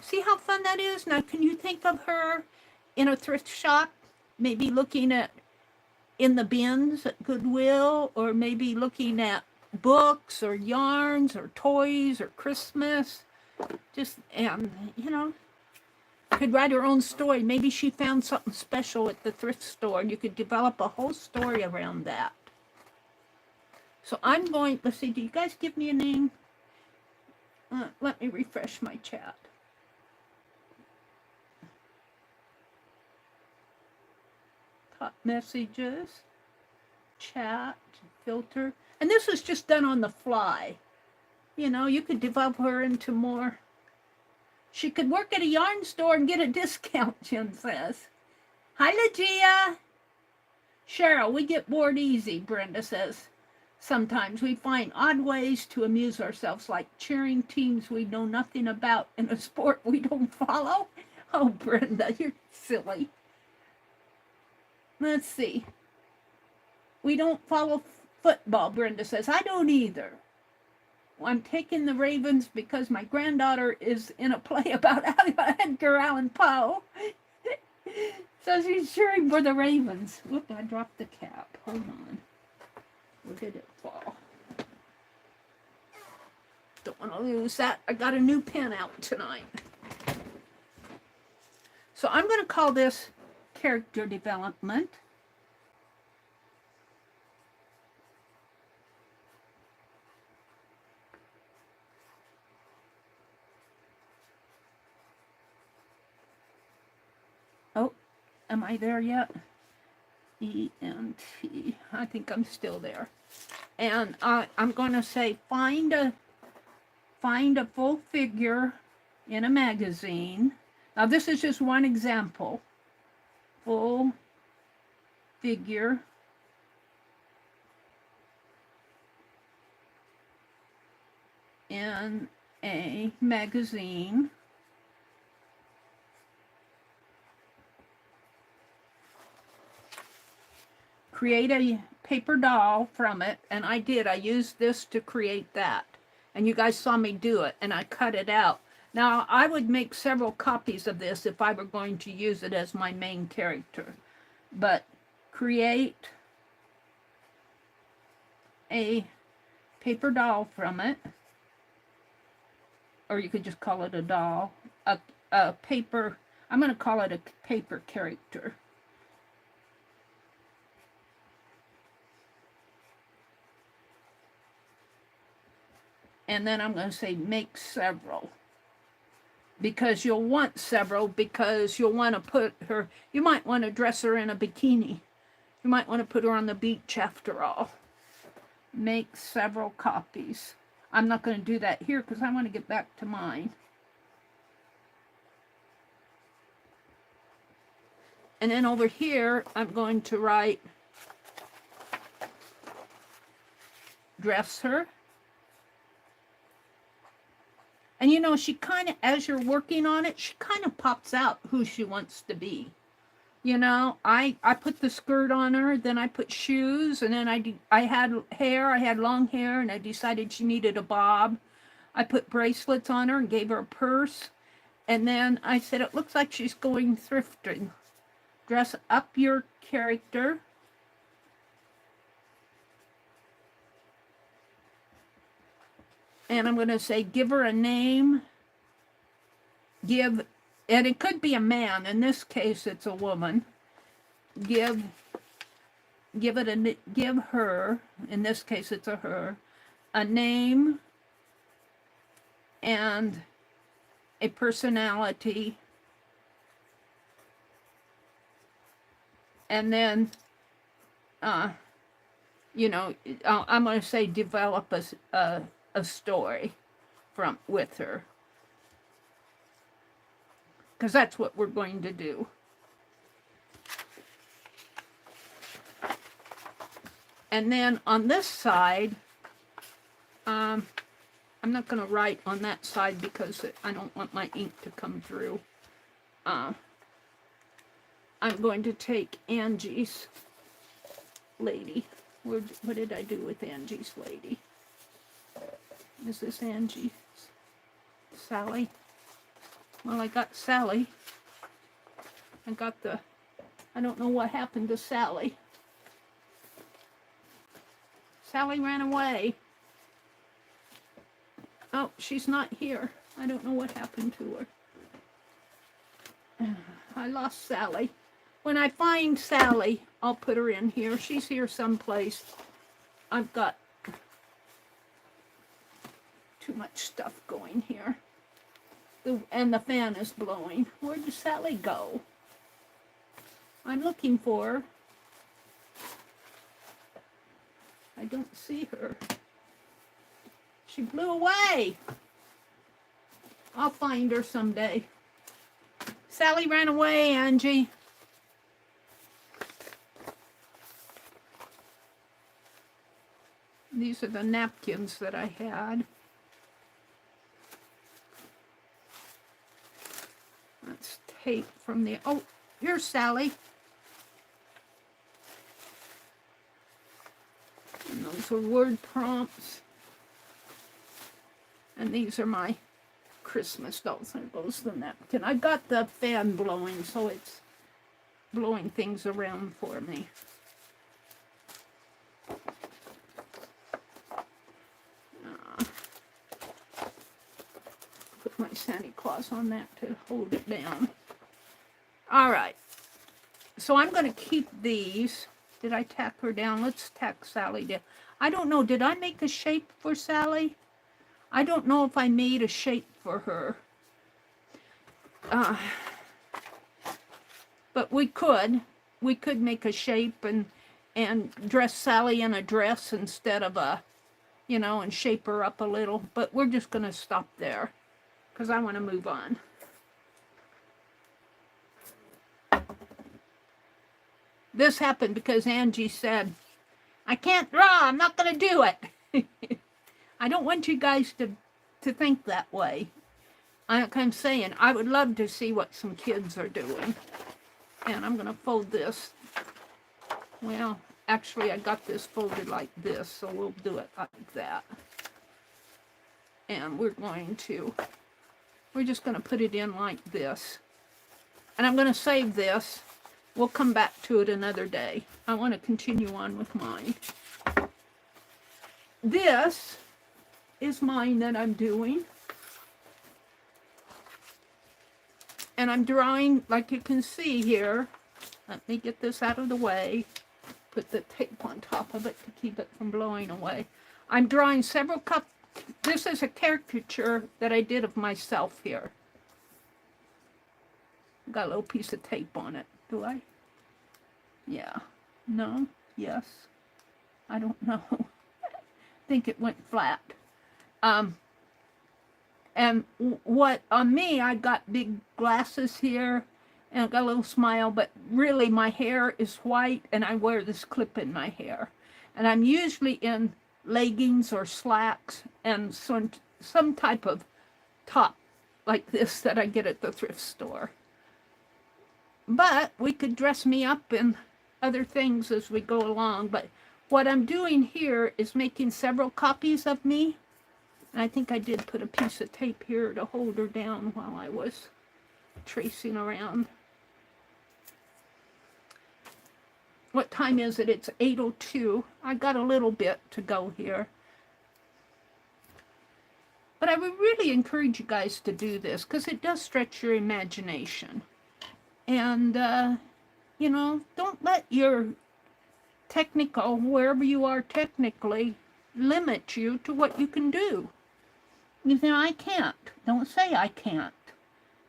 See how fun that is? Now, can you think of her in a thrift shop? Maybe looking at in the bins at Goodwill, or maybe looking at books or yarns or toys or Christmas. Just, and, you know, could write her own story. Maybe she found something special at the thrift store and you could develop a whole story around that. So I'm going, let's see, do you guys give me a name? Let me refresh my chat. Top messages, chat, filter. And this was just done on the fly. You know, you could develop her into more. She could work at a yarn store and get a discount, Jen says. Hi, Legia. Cheryl, we get bored easy, Brenda says. Sometimes we find odd ways to amuse ourselves, like cheering teams we know nothing about in a sport we don't follow. Oh, Brenda, you're silly. Let's see. We don't follow football, Brenda says. I don't either. I'm taking the Ravens because my granddaughter is in a play about Edgar Allan Poe. So she's cheering for the Ravens. Whoop, I dropped the cap. Hold on. Where did it fall? Don't want to lose that. I got a new pen out tonight. So I'm going to call this character development. Oh, am I there yet? E-N-T. I think I'm still there. And I'm going to say find a full figure in a magazine. Now this is just one example. Full figure in a magazine. Create a paper doll from it, and I did. I used this to create that. And you guys saw me do it, and I cut it out. Now, I would make several copies of this if I were going to use it as my main character. But create a paper doll from it. Or you could just call it a doll. A paper, I'm going to call it a paper character. And then I'm going to say make several. Because you'll want several, because you'll want to put her, you might want to dress her in a bikini. You might want to put her on the beach after all. Make several copies. I'm not going to do that here because I want to get back to mine. And then over here, I'm going to write dress her. And you know, she kind of, as you're working on it, she kind of pops out who she wants to be. You know, I put the skirt on her, then I put shoes, and then I had hair, I had long hair, and I decided she needed a bob. I put bracelets on her and gave her a purse. And then I said, it looks like she's going thrifting. Dress up your character. And I'm going to say, give her a name. And it could be a man. In this case, it's a woman. Give her, in this case, it's a her, a name and a personality. And then, you know, I'm going to say develop a story with her, because that's what we're going to do. And then on this side, I'm not going to write on that side because I don't want my ink to come through. I'm going to take Angie's lady. What did I do with Angie's lady? Is this Angie? Sally? Well, I got Sally. I don't know what happened to Sally. Sally ran away. Oh, she's not here. I don't know what happened to her. I lost Sally. When I find Sally, I'll put her in here. She's here someplace. I've got too much stuff going here. And the fan is blowing. Where did Sally go? I'm looking for her. I don't see her. She flew away. I'll find her someday. Sally ran away, Angie. These are the napkins that I had. That's tape from the... Oh, here's Sally. And those are word prompts. And these are my Christmas dolls. There goes the napkin. I got the fan blowing, so it's blowing things around for me. Put my Santa Claus on that to hold it down. All right. So I'm going to keep these. Did I tack her down? Let's tack Sally down. I don't know. Did I make a shape for Sally? I don't know if I made a shape for her. But we could. We could make a shape and dress Sally in a dress instead of a, you know, and shape her up a little. But we're just going to stop there because I want to move on. This happened because Angie said, I can't draw. I'm not going to do it. I don't want you guys to think that way. Like I'm saying, I would love to see what some kids are doing. And I'm going to fold this. Well, actually, I got this folded like this, so we'll do it like that. And we're just going to put it in like this. And I'm going to save this. We'll come back to it another day. I want to continue on with mine. This is mine that I'm doing. And I'm drawing, like you can see here. Let me get this out of the way. Put the tape on top of it to keep it from blowing away. I'm drawing several cups. This is a caricature that I did of myself here. Got a little piece of tape on it. Do I? Yeah. No? Yes. I don't know. I think it went flat. And what, on me, I got big glasses here, and I got a little smile, but really my hair is white, and I wear this clip in my hair. And I'm usually in leggings or slacks, and some type of top like this that I get at the thrift store. But we could dress me up in other things as we go along. But what I'm doing here is making several copies of me. And I think I did put a piece of tape here to hold her down while I was tracing around. What time is it? It's 8:02. I got a little bit to go here. But I would really encourage you guys to do this because it does stretch your imagination. And, you know, don't let your technical, wherever you are technically, limit you to what you can do. You say, I can't. Don't say I can't.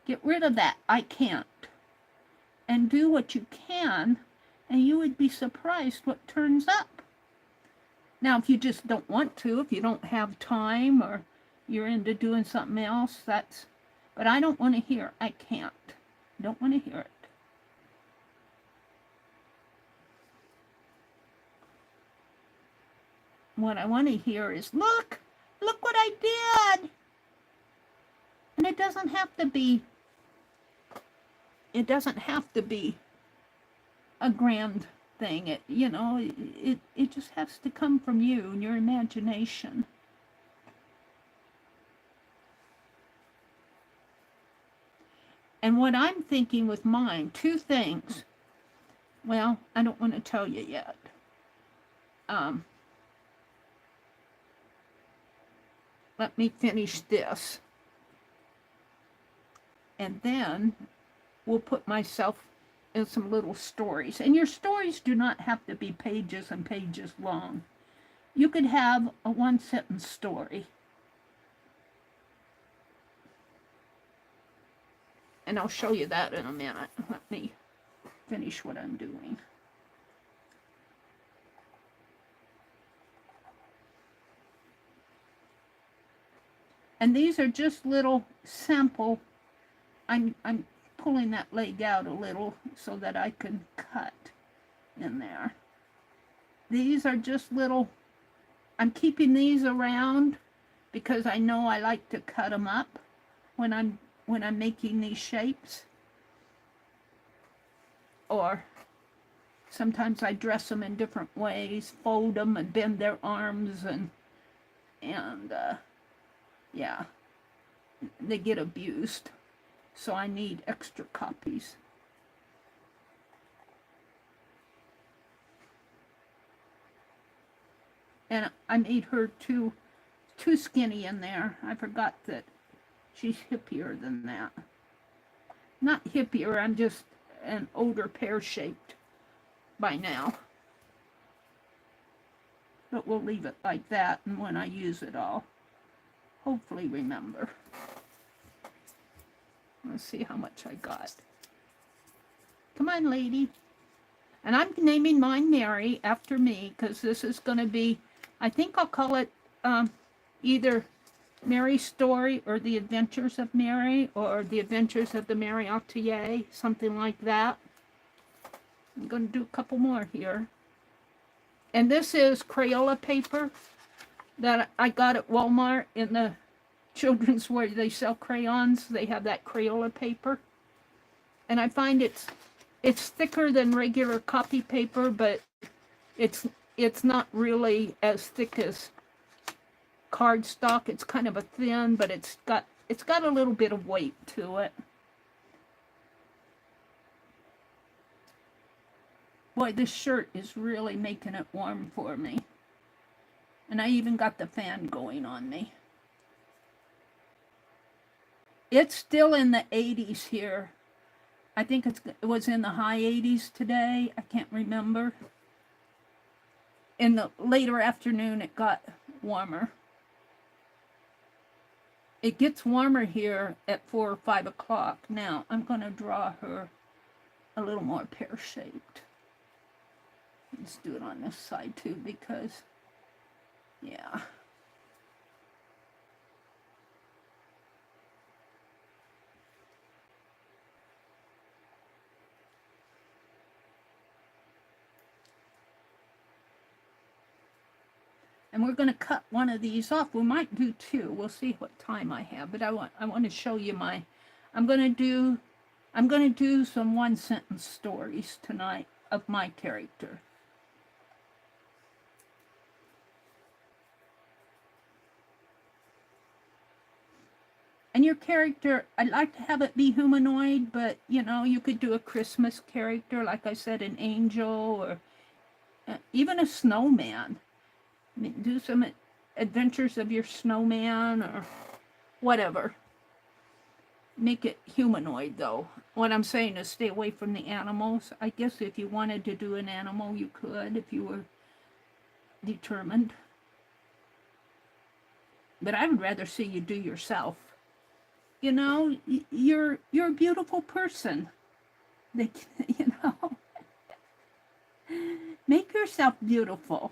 Get rid of that, I can't. And do what you can, and you would be surprised what turns up. Now, if you just don't want to, if you don't have time, or you're into doing something else, that's... But I don't want to hear, I can't. I don't want to hear it. What I want to hear is, look what I did. And it doesn't have to be a grand thing. It just has to come from you and your imagination. And what I'm thinking with mine, two things. Well, I don't want to tell you yet. Let me finish this. And then we'll put myself in some little stories. And your stories do not have to be pages and pages long. You could have a one-sentence story. And I'll show you that in a minute. Let me finish what I'm doing. And these are just little sample. I'm pulling that leg out a little so that I can cut in there. These are just little, I'm keeping these around because I know I like to cut them up when I'm making these shapes. Or sometimes I dress them in different ways, fold them and bend their arms, and yeah, they get abused. So I need extra copies. And I made her too skinny in there. I forgot that she's hippier than that. Not hippier, I'm just an older pear-shaped by now. But we'll leave it like that, and when I use it, I'll hopefully remember. Let's see how much I got. Come on, lady. And I'm naming mine Meri after me, because this is going to be, I think I'll call it either Meri's Story or The Adventures of Meri, or The Adventures of the Meri Atelier, something like that. I'm going to do a couple more here. And this is Crayola paper that I got at Walmart in the children's where they sell crayons. They have that Crayola paper. And I find it's thicker than regular copy paper, but it's not really as thick as cardstock. It's kind of a thin, but it's got a little bit of weight to it. Boy, this shirt is really making it warm for me. And I even got the fan going on me. It's still in the 80s here. I think it was in the high 80s today. I can't remember. In the later afternoon, it got warmer. It gets warmer here at 4 or 5 o'clock. Now, I'm going to draw her a little more pear-shaped. Let's do it on this side too, because, yeah. And we're going to cut one of these off. We might do two. We'll see what time I have. But I want to show you my. I'm going to do some one-sentence stories tonight of my character. And your character, I'd like to have it be humanoid, but, you know, you could do a Christmas character, like I said, an angel, or even a snowman. I mean, do some adventures of your snowman, or whatever. Make it humanoid, though. What I'm saying is stay away from the animals. I guess if you wanted to do an animal, you could, if you were determined. But I would rather see you do yourself. You know, you're a beautiful person. You know, make yourself beautiful.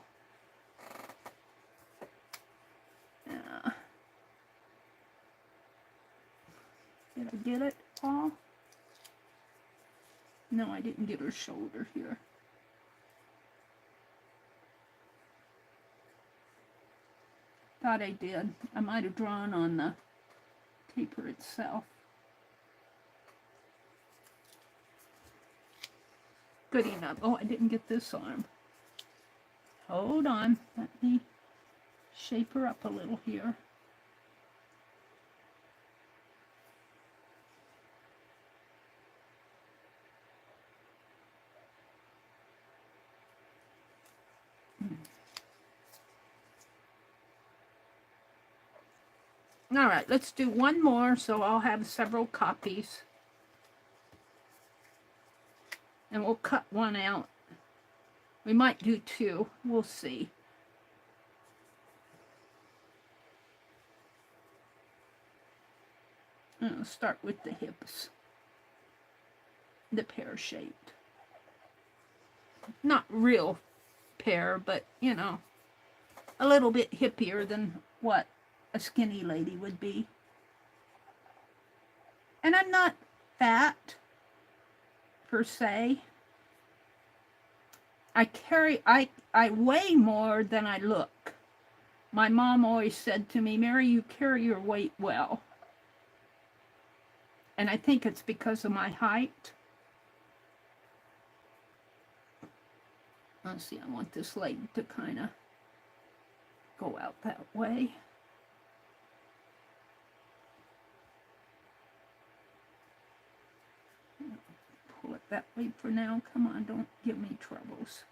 Yeah. Did I get it, Paul? No, I didn't get her shoulder here. Thought I did. I might have drawn on the paper itself. Good enough. Oh, I didn't get this arm. Hold on. Let me shape her up a little here. All right, let's do one more, so I'll have several copies. And we'll cut one out. We might do two. We'll see. I'll start with the hips. the pear-shaped. Not real pear, but, you know, a little bit hippier than what a skinny lady would be. And I'm not fat, per se. I weigh more than I look. My mom always said to me, Meri, you carry your weight well. And I think it's because of my height. Let's see, I want this leg to kind of go out that way. Pull it that way for now. Come on, don't give me troubles.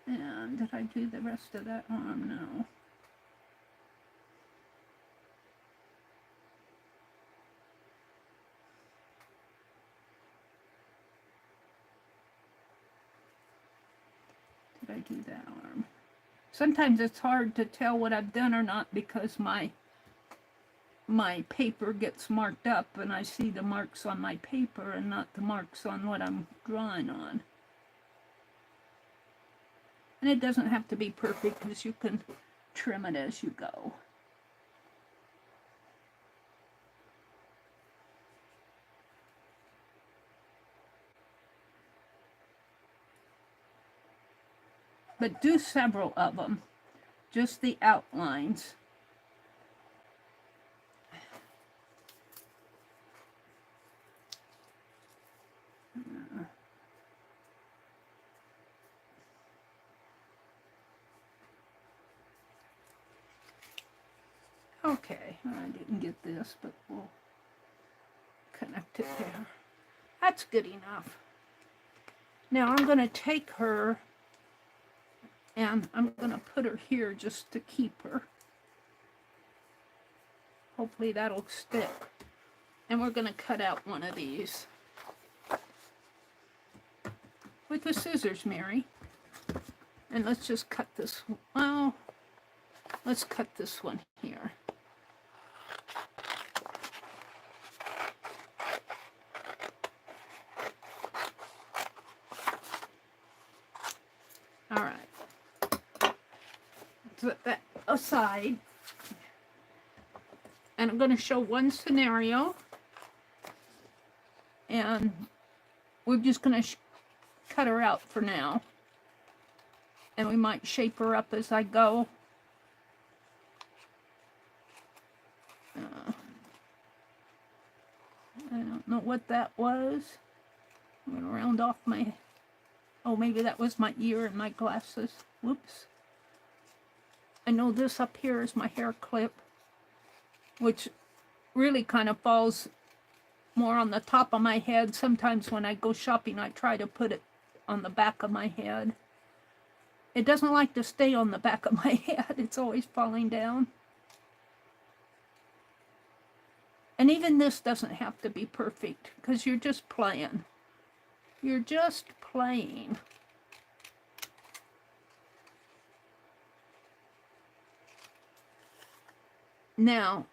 And did I do the rest of that arm? No. Did I do that arm? Sometimes it's hard to tell what I've done or not because my paper gets marked up and I see the marks on my paper and not the marks on what I'm drawing on. And it doesn't have to be perfect because you can trim it as you go. But do several of them, just the outlines. Okay, I didn't get this, but we'll connect it there. That's good enough. Now I'm going to take her and I'm going to put her here just to keep her. Hopefully that'll stick. And we're going to cut out one of these with the scissors, Meri. And let's just cut this. Well, let's cut this one here. All right. Put that aside. And I'm going to show one scenario. And we're just going to cut her out for now. And we might shape her up as I go. I don't know what that was. I'm going to round off my... Oh, maybe that was my ear and my glasses. Whoops. I know this up here is my hair clip, which really kind of falls more on the top of my head. Sometimes when I go shopping, I try to put it on the back of my head. It doesn't like to stay on the back of my head. It's always falling down. And even this doesn't have to be perfect because you're just playing. You're just playing. Now,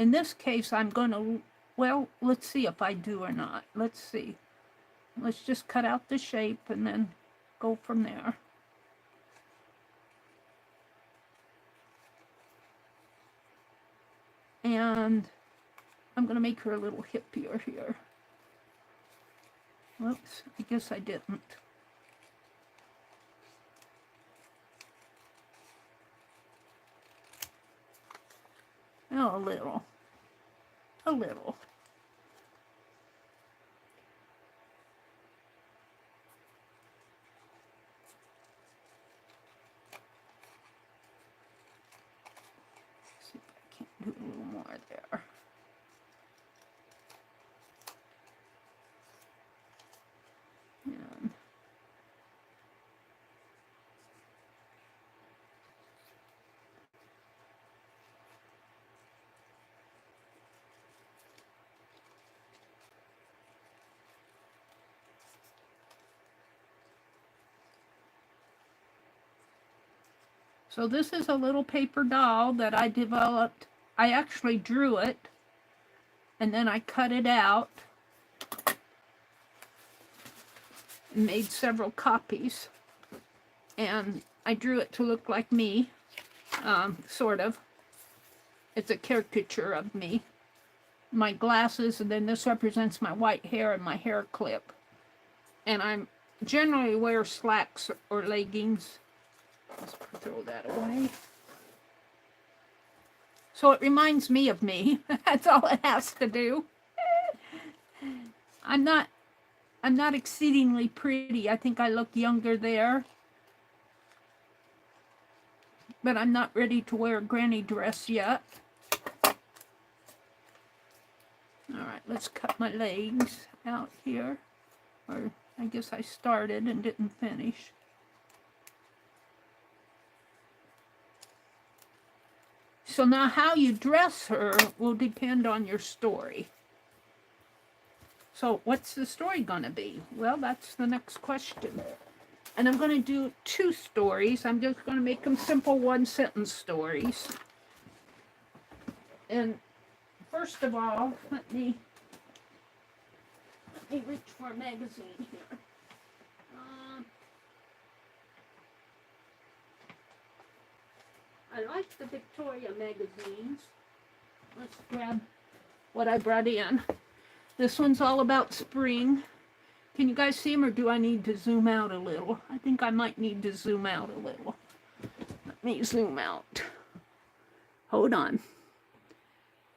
in this case, I'm going to, well, let's see if I do or not. Let's see. Let's just cut out the shape and then go from there. And I'm going to make her a little hippier here. Whoops, I guess I didn't. Oh, a little. A little. See if I can't do a little more there. And so this is a little paper doll that I developed. I actually drew it and then I cut it out and made several copies, and I drew it to look like me, sort of. It's a caricature of me. My glasses, and then this represents my white hair and my hair clip. And I generally wear slacks or leggings. Let's throw that away. So it reminds me of me. That's all it has to do. I'm not exceedingly pretty. I think I look younger there. But I'm not ready to wear a granny dress yet. Alright, let's cut my legs out here. Or I guess I started and didn't finish. So now how you dress her will depend on your story. So what's the story going to be? Well, that's the next question. And I'm going to do 2 stories. I'm just going to make them simple one-sentence stories. And first of all, let me reach for a magazine here. I like the Victoria magazines. Let's grab what I brought in. This one's all about spring. Can you guys see them, or do I need to zoom out a little? I think I might need to zoom out a little. Let me zoom out. Hold on.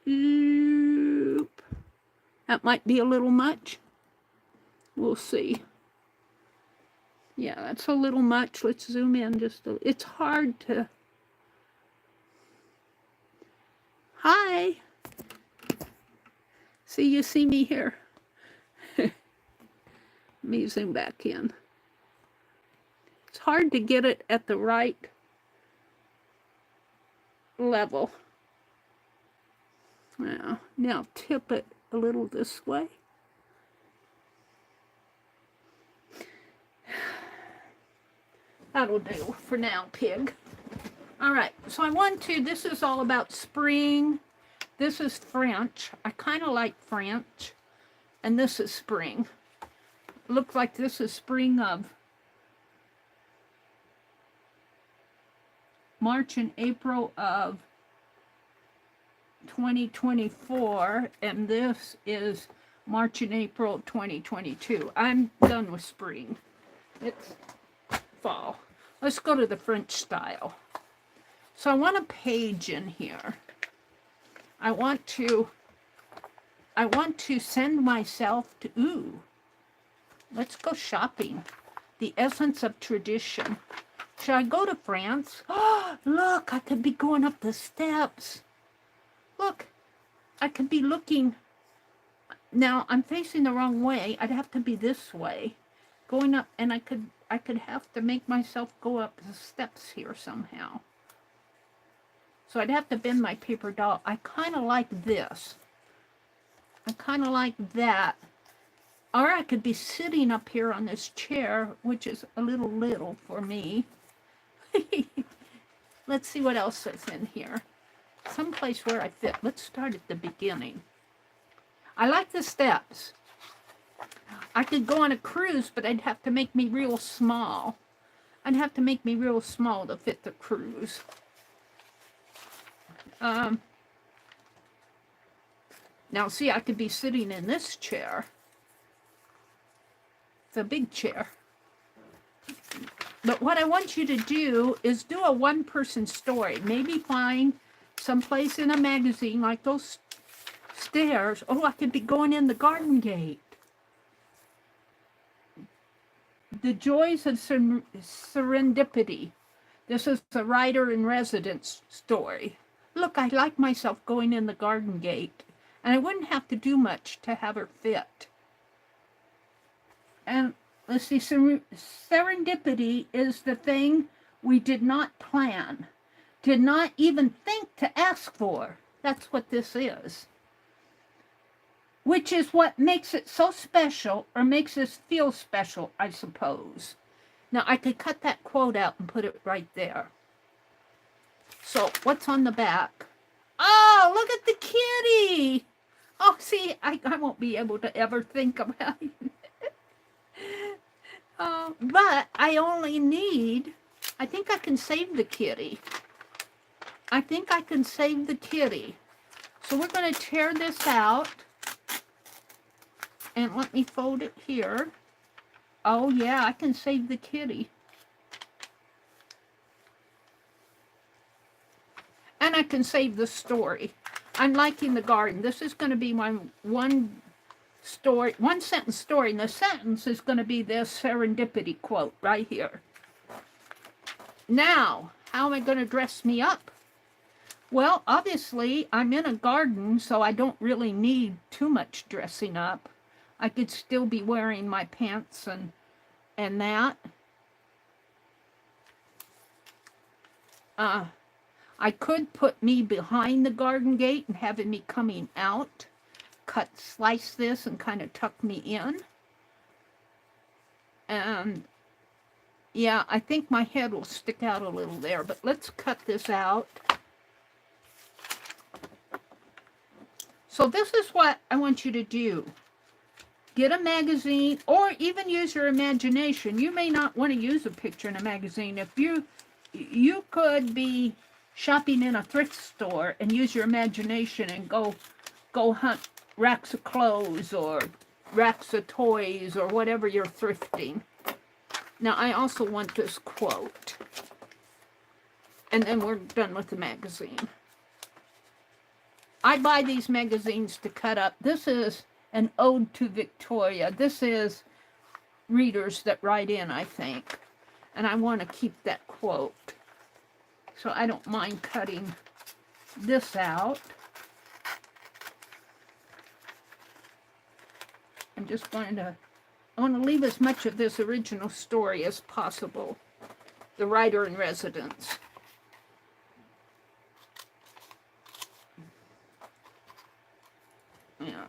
Oop. That might be a little much. We'll see. Yeah, that's a little much. Let's zoom in just a... It's hard to... Hi. See, you see me here. Let me zoom back in. It's hard to get it at the right level. Now tip it a little this way. That'll do for now, pig. All right, so I want to, this is all about spring. This is French. I kind of like French. And this is spring. Looks like this is spring of March and April of 2024. And this is March and April 2022. I'm done with spring. It's fall. Let's go to the French style. So I want a page in here. I want to send myself to, let's go shopping. The essence of tradition. Should I go to France? Oh, look, I could be going up the steps. Look, I could be looking. Now, I'm facing the wrong way. I'd have to be this way. Going up, and I could have to make myself go up the steps here somehow. So I'd have to bend my paper doll. I kind of like this. I kind of like that. Or I could be sitting up here on this chair, which is a little for me. Let's see what else is in here. Someplace where I fit. Let's start at the beginning. I like the steps. I could go on a cruise, but I'd have to make me real small. I'd have to make me real small to fit the cruise. Now see, I could be sitting in this chair. It's a big chair. But what I want you to do is do a one-person story. Maybe find someplace in a magazine like those stairs. Oh, I could be going in the garden gate. The joys of serendipity. This is the writer-in-residence story. Look, I like myself going in the garden gate. And I wouldn't have to do much to have her fit. And let's see, serendipity is the thing we did not plan. Did not even think to ask for. That's what this is. Which is what makes it so special, or makes us feel special, I suppose. Now, I could cut that quote out and put it right there. So, what's on the back? Oh, look at the kitty! Oh, see, I won't be able to ever think about it. But I only need, I think I can save the kitty. I think I can save the kitty. So we're going to tear this out. And let me fold it here. Oh, yeah, I can save the kitty. And I can save the story. I'm liking the garden. This is going to be my one sentence story. And the sentence is going to be this serendipity quote right here. Now, how am I going to dress me up? Well, obviously, I'm in a garden, so I don't really need too much dressing up. I could still be wearing my pants and that. I could put me behind the garden gate and have me coming out, slice this and kind of tuck me in. And yeah, I think my head will stick out a little there, but let's cut this out. So this is what I want you to do. Get a magazine, or even use your imagination. You may not want to use a picture in a magazine. If you could be shopping in a thrift store and use your imagination and go hunt racks of clothes or racks of toys or whatever you're thrifting. Now, I also want this quote. And then we're done with the magazine. I buy these magazines to cut up. This is an ode to Victoria. This is readers that write in, I think. And I want to keep that quote. So I don't mind cutting this out. I'm just going to, I want to leave as much of this original story as possible. The writer in residence. Yeah.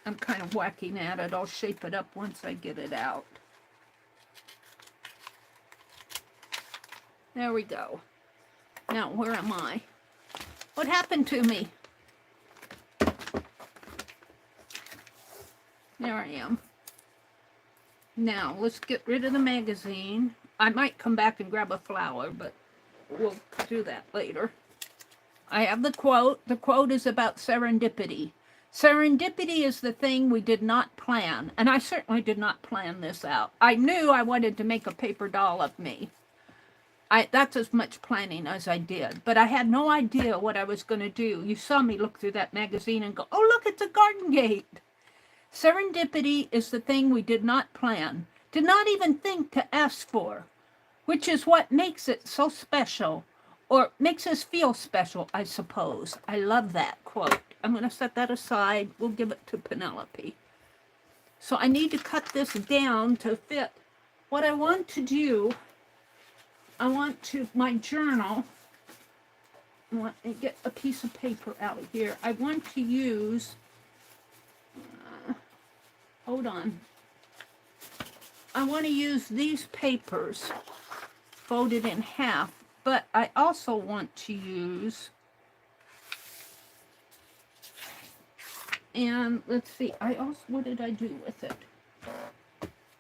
I'm kind of whacking at it. I'll shape it up once I get it out. There we go. Now, where am I? What happened to me? There I am. Now, let's get rid of the magazine. I might come back and grab a flower, but we'll do that later. I have the quote. The quote is about serendipity. Serendipity is the thing we did not plan, and I certainly did not plan this out. I knew I wanted to make a paper doll of me. That's as much planning as I did, but I had no idea what I was going to do. You saw me look through that magazine and go, oh, look, it's a garden gate. Serendipity is the thing we did not plan, did not even think to ask for, which is what makes it so special, or makes us feel special, I suppose. I love that quote. I'm going to set that aside. We'll give it to Penelope. So I need to cut this down to fit. What I want to do, I want to, my journal, I want to get a piece of paper out of here. I want to use, hold on. I want to use these papers folded in half, but I also want to use, and let's see, what did I do with it?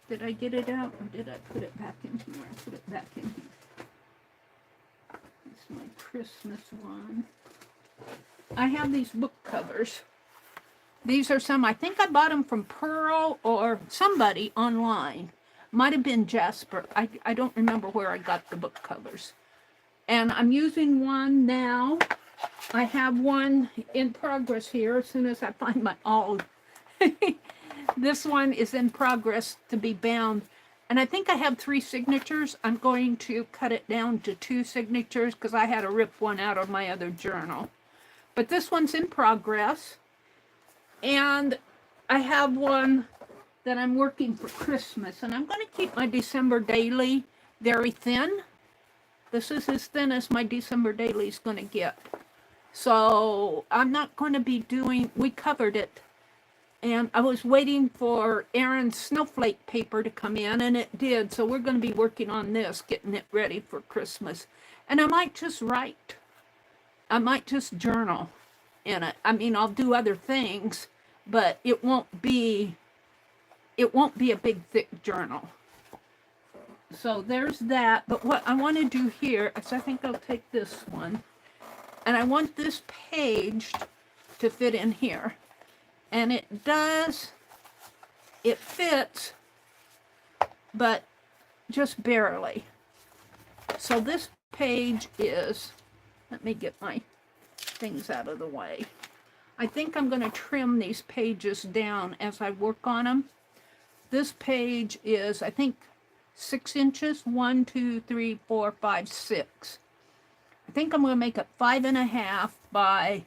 Did I get it out or did I put it back in here? I put it back in here. It's my Christmas one. I have these book covers. These are some, I think I bought them from Pearl or somebody online. Might have been Jasper. I don't remember where I got the book covers. And I'm using one now. I have one in progress here as soon as I find my old. This one is in progress to be bound. And I think I have 3 signatures. I'm going to cut it down to 2 signatures because I had to rip one out of my other journal. But this one's in progress. And I have one that I'm working for Christmas. And I'm going to keep my December daily very thin. This is as thin as my December daily is going to get. So I'm not going to be doing, we covered it And I was waiting for Aaron's snowflake paper to come in, and it did. So we're going to be working on this, getting it ready for Christmas. And I might just write. I might just journal in it. I mean, I'll do other things, but it won't be a big, thick journal. So there's that. But what I want to do here is I think I'll take this one. And I want this page to fit in here. And it does, it fits, but just barely. So this page is, let me get my things out of the way. I think I'm going to trim these pages down as I work on them. This page is, I think, 6 inches, 1, 2, 3, 4, 5, 6. I think I'm going to make it 5.5 by,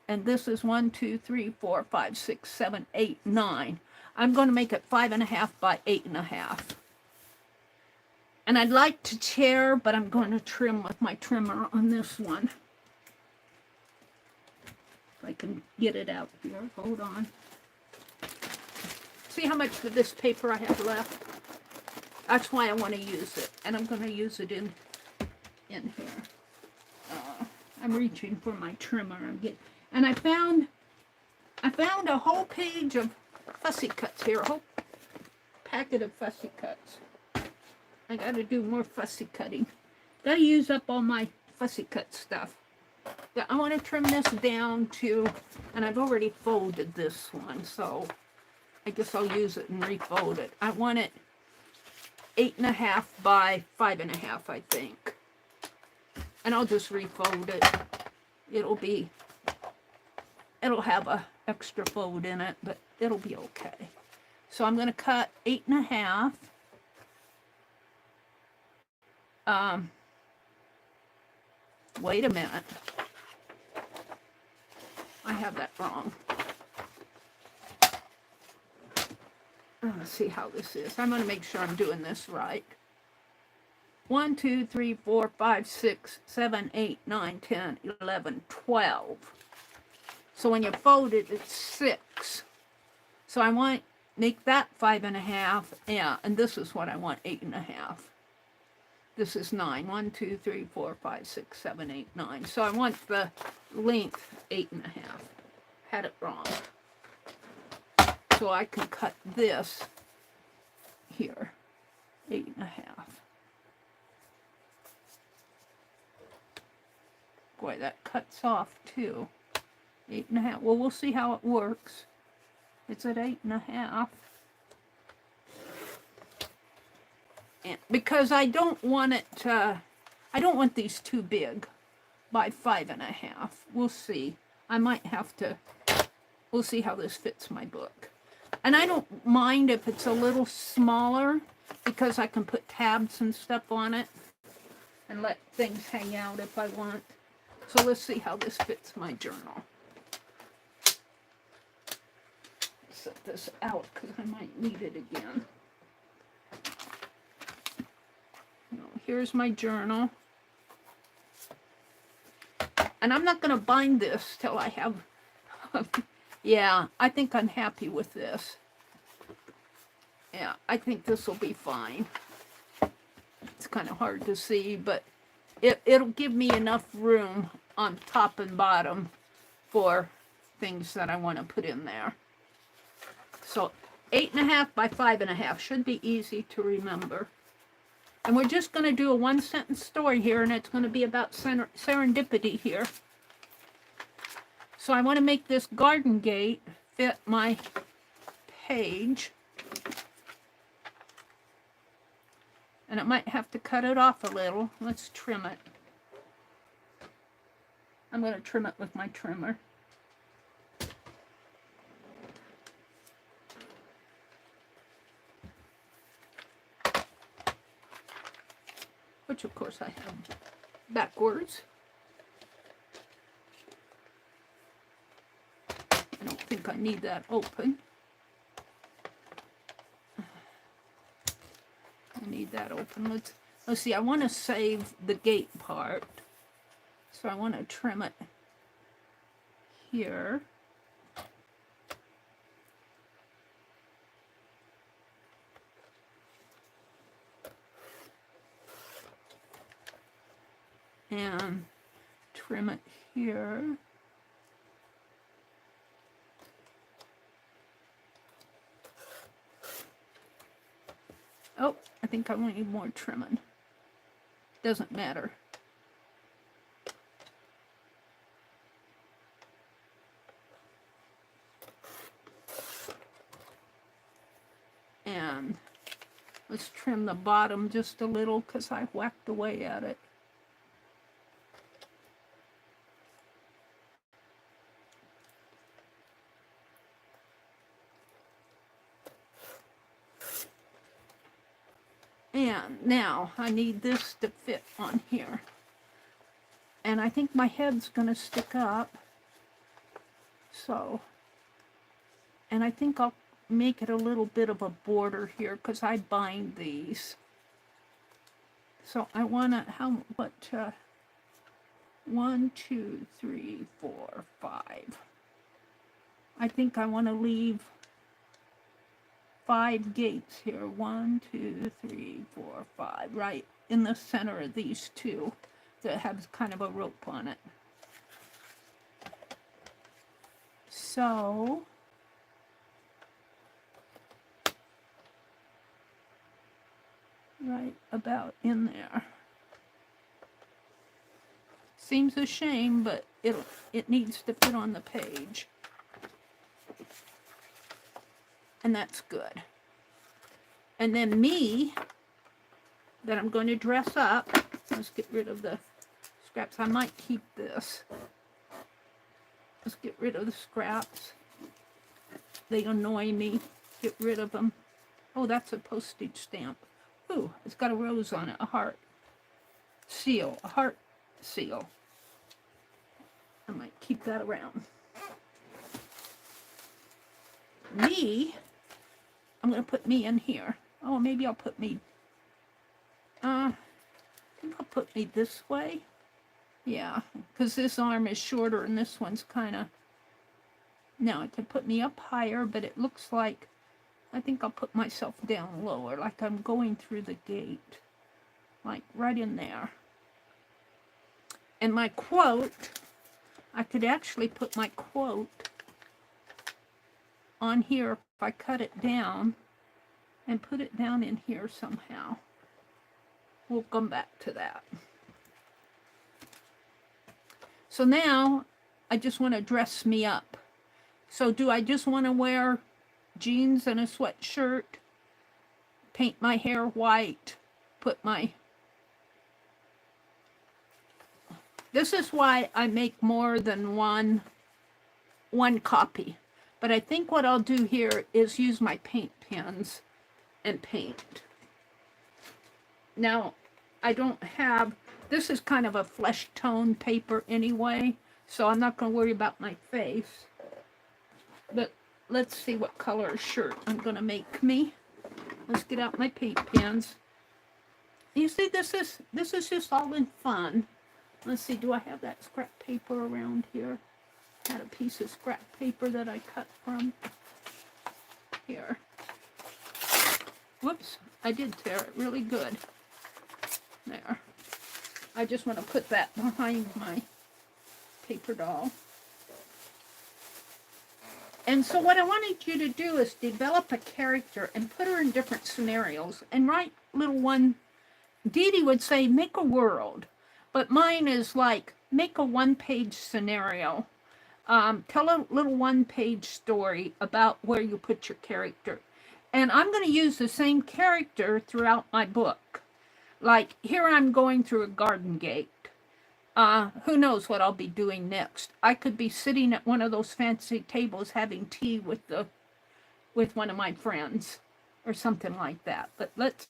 and this is 1, 2, 3, 4, 5, 6, 7, 8, 9. I'm going to make it 5.5 by 8.5. And I'd like to tear, but I'm going to trim with my trimmer on this one. If I can get it out here, hold on. See how much of this paper I have left? That's why I want to use it, and I'm going to use it in here. I'm reaching for my trimmer. And I found a whole page of fussy cuts here, a whole packet of fussy cuts. I got to do more fussy cutting. Got to use up all my fussy cut stuff. But I want to trim this down to, and I've already folded this one, so I guess I'll use it and refold it. I want it 8.5 by 5.5, I think. And I'll just refold it. It'll have a extra fold in it, but it'll be okay. So I'm going to cut 8.5. Wait a minute. I have that wrong. Let's see how this is. I'm going to make sure I'm doing this right. 1, 2, 3, 4, 5, 6, 7, 8, 9, 10, 11, 12. So when you fold it, it's 6. So I want make that 5.5. Yeah, and this is what I want, 8.5. This is 9. 1, 2, 3, 4, 5, 6, 7, 8, 9. So I want the length 8.5. Had it wrong. So I can cut this here, 8.5. Boy, that cuts off too. 8.5. Well, we'll see how it works. It's at 8.5. And because I don't want it to, I don't want these too big by 5.5. We'll see. I might have to, we'll see how this fits my book. And I don't mind if it's a little smaller because I can put tabs and stuff on it and let things hang out if I want. So let's see how this fits my journal. Set this out because I might need it again. Here's my journal. And I'm not going to bind this till I have... yeah, I think I'm happy with this. Yeah, I think this will be fine. It's kind of hard to see, but it'll give me enough room on top and bottom for things that I want to put in there. So 8.5 by 5.5 should be easy to remember. And we're just going to do a 1-sentence story here, and it's going to be about serendipity here. So I want to make this garden gate fit my page. And I might have to cut it off a little. Let's trim it. I'm going to trim it with my trimmer. Which of course I have backwards. I don't think I need that open. I need that open. Let's see, I want to save the gate part. So I want to trim it here. and trim it here. Oh, I think I need more trimming. Doesn't matter. And let's trim the bottom just a little because I whacked away at it. And now I need this to fit on here. And I think my head's going to stick up. So, and I think I'll make it a little bit of a border here because I bind these. So I want to, 1, 2, 3, 4, 5. I think I want to leave 5 gates here. 1, 2, 3, 4, 5, right in the center of these two that have kind of a rope on it. So right about in there. Seems a shame, but it needs to fit on the page. And that's good. And then me, that I'm going to dress up. Let's get rid of the scraps. I might keep this. Let's get rid of the scraps. They annoy me. Get rid of them. Oh, that's a postage stamp. Ooh, it's got a rose on it, a heart. Seal, a heart seal. I might keep that around. Me, I'm going to put me in here. Oh, maybe I'll put me, I think I'll put me this way. Yeah, because this arm is shorter and this one's kind of, now it could put me up higher, but it looks like, I think I'll put myself down lower, like I'm going through the gate, like right in there. And my quote, I could actually put my quote on here if I cut it down and put it down in here somehow. We'll come back to that. So now I just want to dress me up. So do I just want to wear jeans and a sweatshirt, paint my hair white, put my... This is why I make more than one copy. But I think what I'll do here is use my paint pens and paint. Now, I don't have... This is kind of a flesh tone paper anyway, so I'm not going to worry about my face. But let's see what color shirt I'm going to make me. Let's get out my paint pens. You see, this is just all in fun. Let's see, do I have that scrap paper around here? I had a piece of scrap paper that I cut from here. Whoops, I did tear it really good. There. I just want to put that behind my paper doll. And so what I wanted you to do is develop a character and put her in different scenarios and write little one. Dee Dee would say, make a world. But mine is like, make a one-page scenario. Tell a little one-page story about where you put your character. And I'm going to use the same character throughout my book. Like, here I'm going through a garden gate. Who knows what I'll be doing next. I could be sitting at one of those fancy tables having tea with one of my friends or something like that. But let's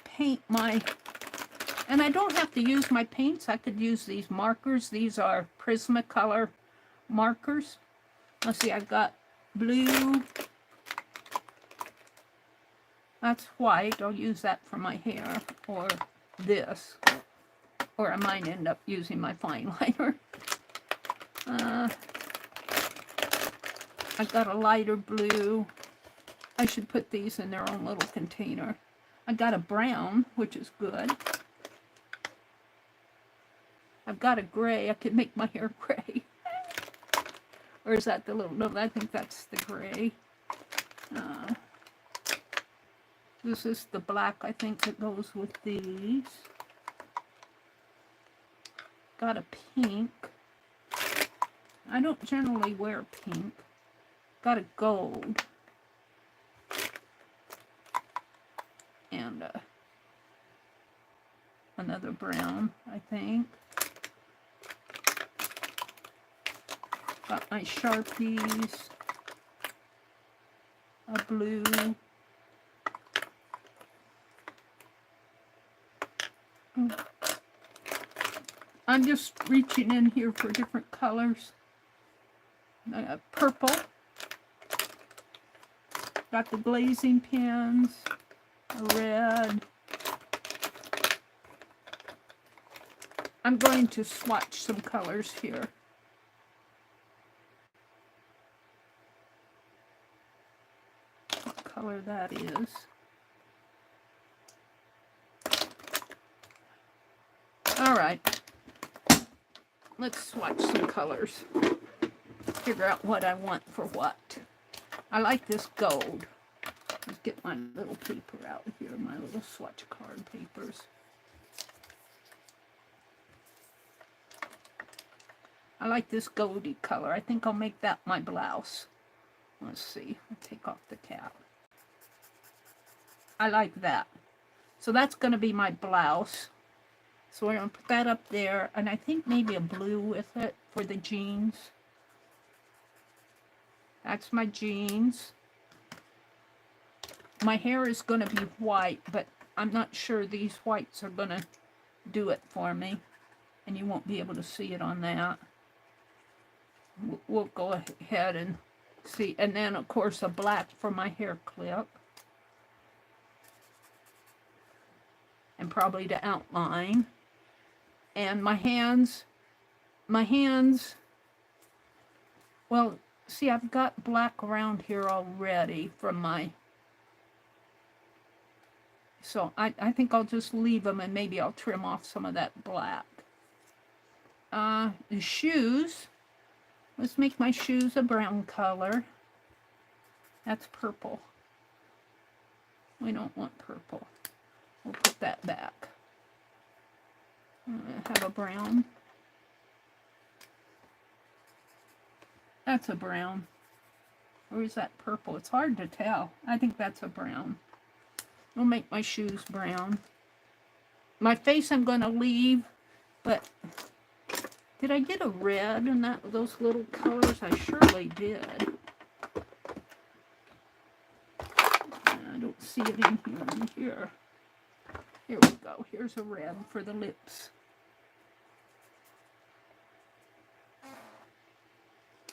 paint my... And I don't have to use my paints. I could use these markers. These are Prismacolor markers. Let's see, I've got blue. That's white. I'll use that for my hair. Or this. Or I might end up using my fine liner. I've got a lighter blue. I should put these in their own little container. I got a brown, which is good. I've got a gray. I could make my hair gray. Or is that the little, no, I think that's the gray. This is the black, I think, that goes with these. Got a pink. I don't generally wear pink. Got a gold. And another brown, I think. Got my Sharpies. A blue. I'm just reaching in here for different colors. Purple. Got the glazing pins. A red. I'm going to swatch some colors here. What color that is. All right. Let's swatch some colors. Figure out what I want for what. I like this gold. Let's get my little paper out here, my little swatch card papers. I like this goldy color. I think I'll make that my blouse. Let's see. I'll take off the cap. I like that. So that's going to be my blouse. So we're going to put that up there. And I think maybe a blue with it for the jeans. That's my jeans. My hair is going to be white, but I'm not sure these whites are going to do it for me. And you won't be able to see it on that. We'll go ahead and see. And then, of course, a black for my hair clip. And probably to outline. And my hands, well, see, I've got black around here already from my, so I think I'll just leave them and maybe I'll trim off some of that black. The shoes, let's make my shoes a brown color. That's purple. We don't want purple. We'll put that back. Have a brown. That's a brown. Or is that purple? It's hard to tell. I think that's a brown. We'll make my shoes brown. My face I'm going to leave, but did I get a red in those little colors? I surely did. I don't see it in here. Here we go. Here's a red for the lips.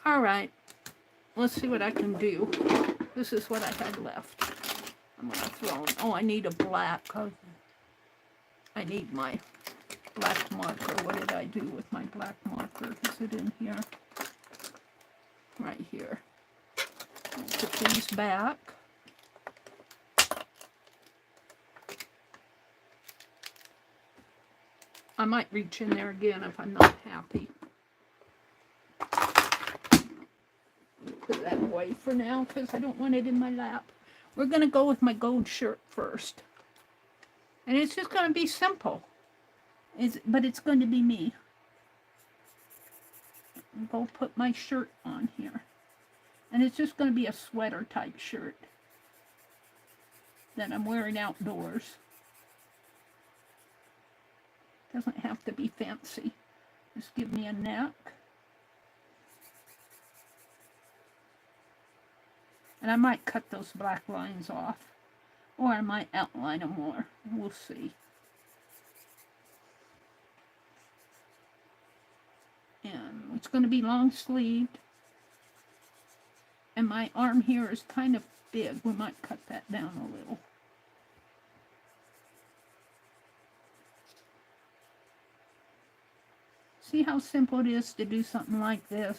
All right. Let's see what I can do. This is what I had left. I'm going to throw in. Oh, I need a black. I need my black marker. What did I do with my black marker? Is it in here? Right here. I'll put these back. I might reach in there again if I'm not happy. Put that away for now because I don't want it in my lap. We're going to go with my gold shirt first. And it's just going to be simple. But it's going to be me. I'll go put my shirt on here. And it's just going to be a sweater type shirt that I'm wearing outdoors. Doesn't have to be fancy. Just give me a neck. And I might cut those black lines off. Or I might outline them more. We'll see. And it's going to be long sleeved. And my arm here is kind of big. We might cut that down a little. See how simple it is to do something like this?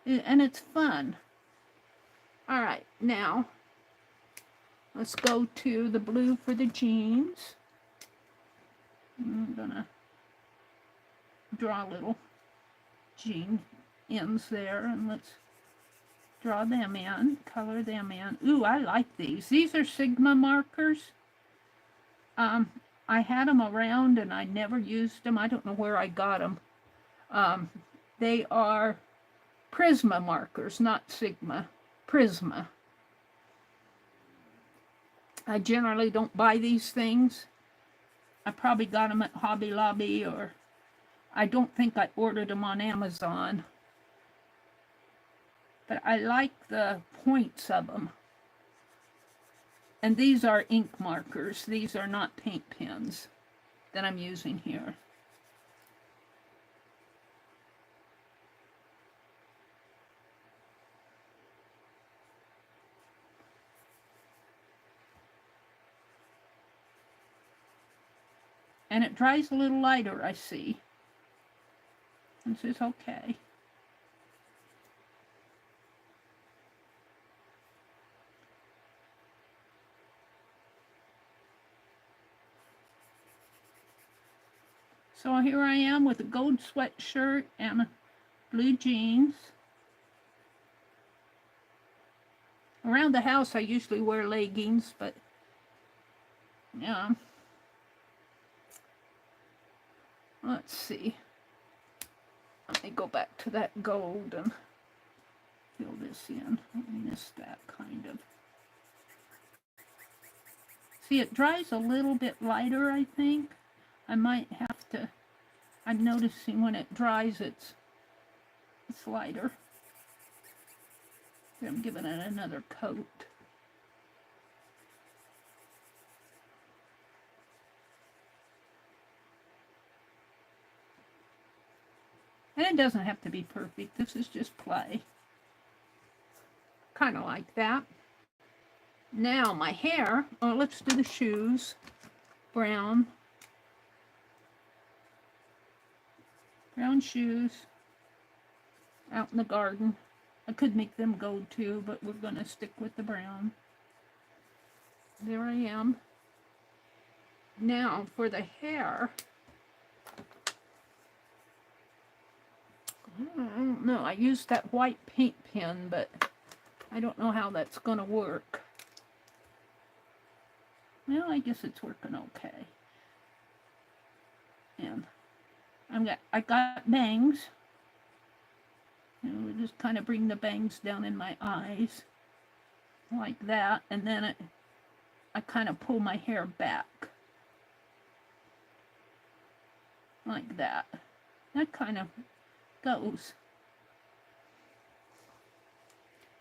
And it's fun. All right, now Let's go to the blue for the jeans. I'm gonna draw little jean ends there, and let's draw them in, color them in. Ooh, I like these. These are Sigma markers. I had them around and I never used them. I don't know where I got them. They are Prisma markers, not Sigma. Prisma. I generally don't buy these things. I probably got them at Hobby Lobby, or I don't think I ordered them on Amazon. But I like the points of them. And these are ink markers. These are not paint pens that I'm using here. And it dries a little lighter, I see. This is okay. So here I am with a gold sweatshirt and blue jeans. Around the house I usually wear leggings, but yeah. Let's see. Let me go back to that gold and fill this in. I missed that kind of. See, it dries a little bit lighter, I think. I might have to, I'm noticing when it dries it's lighter. I'm giving it another coat. And it doesn't have to be perfect. This is just play. Kind of like that. Now my hair. Oh, let's do the shoes. Brown. Brown shoes. Out in the garden. I could make them gold too, but we're going to stick with the brown. There I am. Now for the hair. I don't know. I used that white paint pen, but I don't know how that's going to work. Well, I guess it's working okay. And I got bangs. And we just kind of bring the bangs down in my eyes like that, and then I kind of pull my hair back like that. That kind of goes.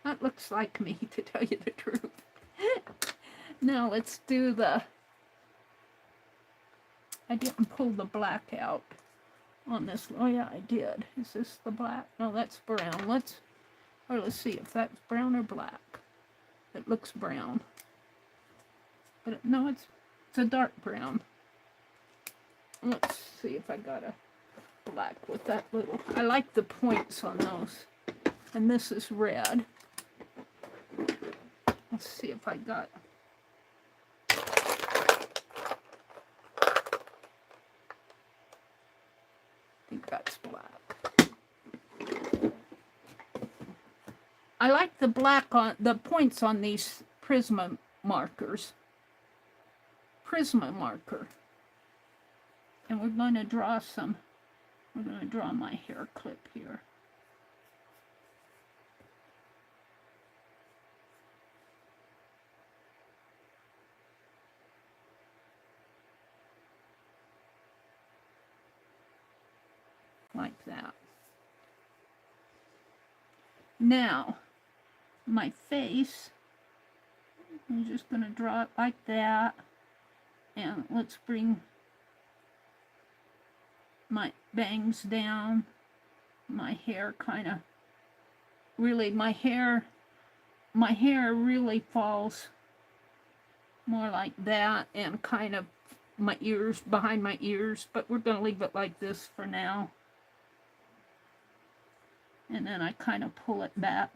That looks like me, to tell you the truth. Now let's do the, I didn't pull the black out on this. Oh yeah, I did. Is this the black? No, that's brown. Let's see if that's brown or black. It looks brown. But no, it's a dark brown. Let's see if I got a black with that little. I like the points on those. And this is red. Let's see if I got. I think that's black. I like the black on the points on these Prisma markers. Prisma marker. And we're going to draw some. We're going to draw my hair clip here. Like that. Now, my face, I'm just going to draw it like that. And let's bring my bangs down. My hair kind of, really, my hair really falls more like that, and kind of my ears, behind my ears, but we're going to leave it like this for now. And then I kind of pull it back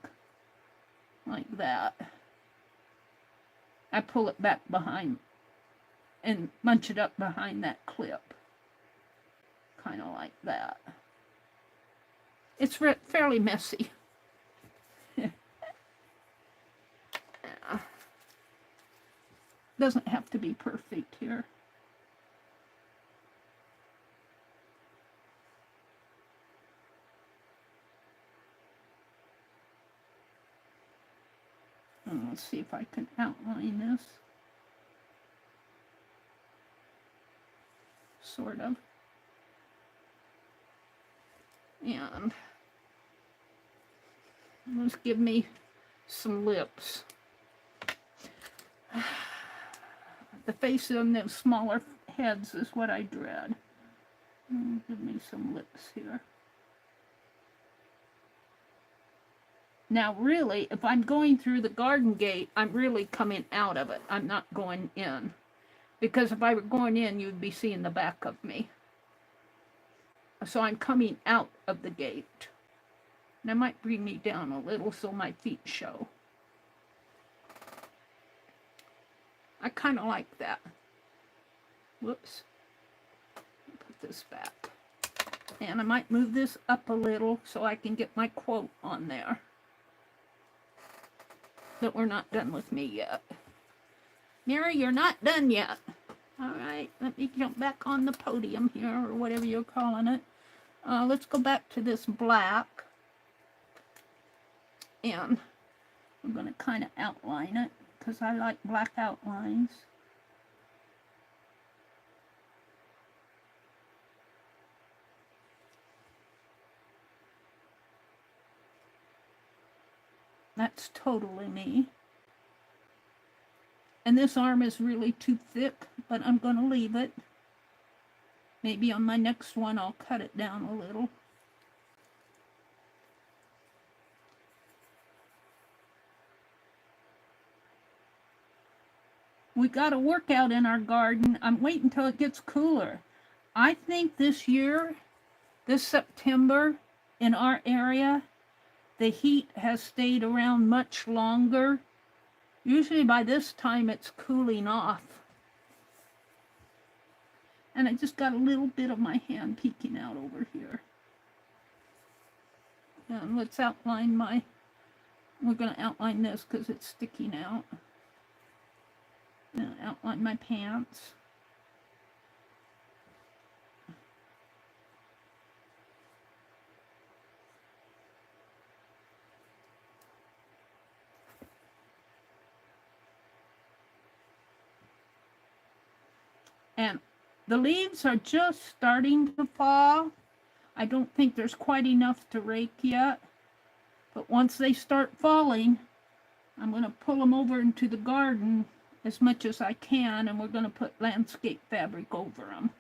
like that. I pull it back behind and bunch it up behind that clip. Kind of like that. It's fairly messy. Yeah. Doesn't have to be perfect here. And let's see if I can outline this. Sort of. And let's give me some lips. The face on those smaller heads is what I dread. Give me some lips here. Now really, if I'm going through the garden gate, I'm really coming out of it. I'm not going in. Because if I were going in, you'd be seeing the back of me. So I'm coming out of the gate. And that might bring me down a little so my feet show. I kind of like that. Whoops. Put this back. And I might move this up a little so I can get my quote on there. But we're not done with me yet. Meri, you're not done yet. All right, let me jump back on the podium here, or whatever you're calling it. Let's go back to this black. And I'm going to kind of outline it, because I like black outlines. That's totally me. And this arm is really too thick, but I'm going to leave it. Maybe on my next one I'll cut it down a little. We got a workout in our garden. I'm waiting until it gets cooler. I think this year, this September, in our area, the heat has stayed around much longer. Usually by this time it's cooling off. And I just got a little bit of my hand peeking out over here. And let's outline my, we're going to outline this because it's sticking out. And outline my pants. And the leaves are just starting to fall. I don't think there's quite enough to rake yet. But once they start falling, I'm going to pull them over into the garden as much as I can, and we're going to put landscape fabric over them.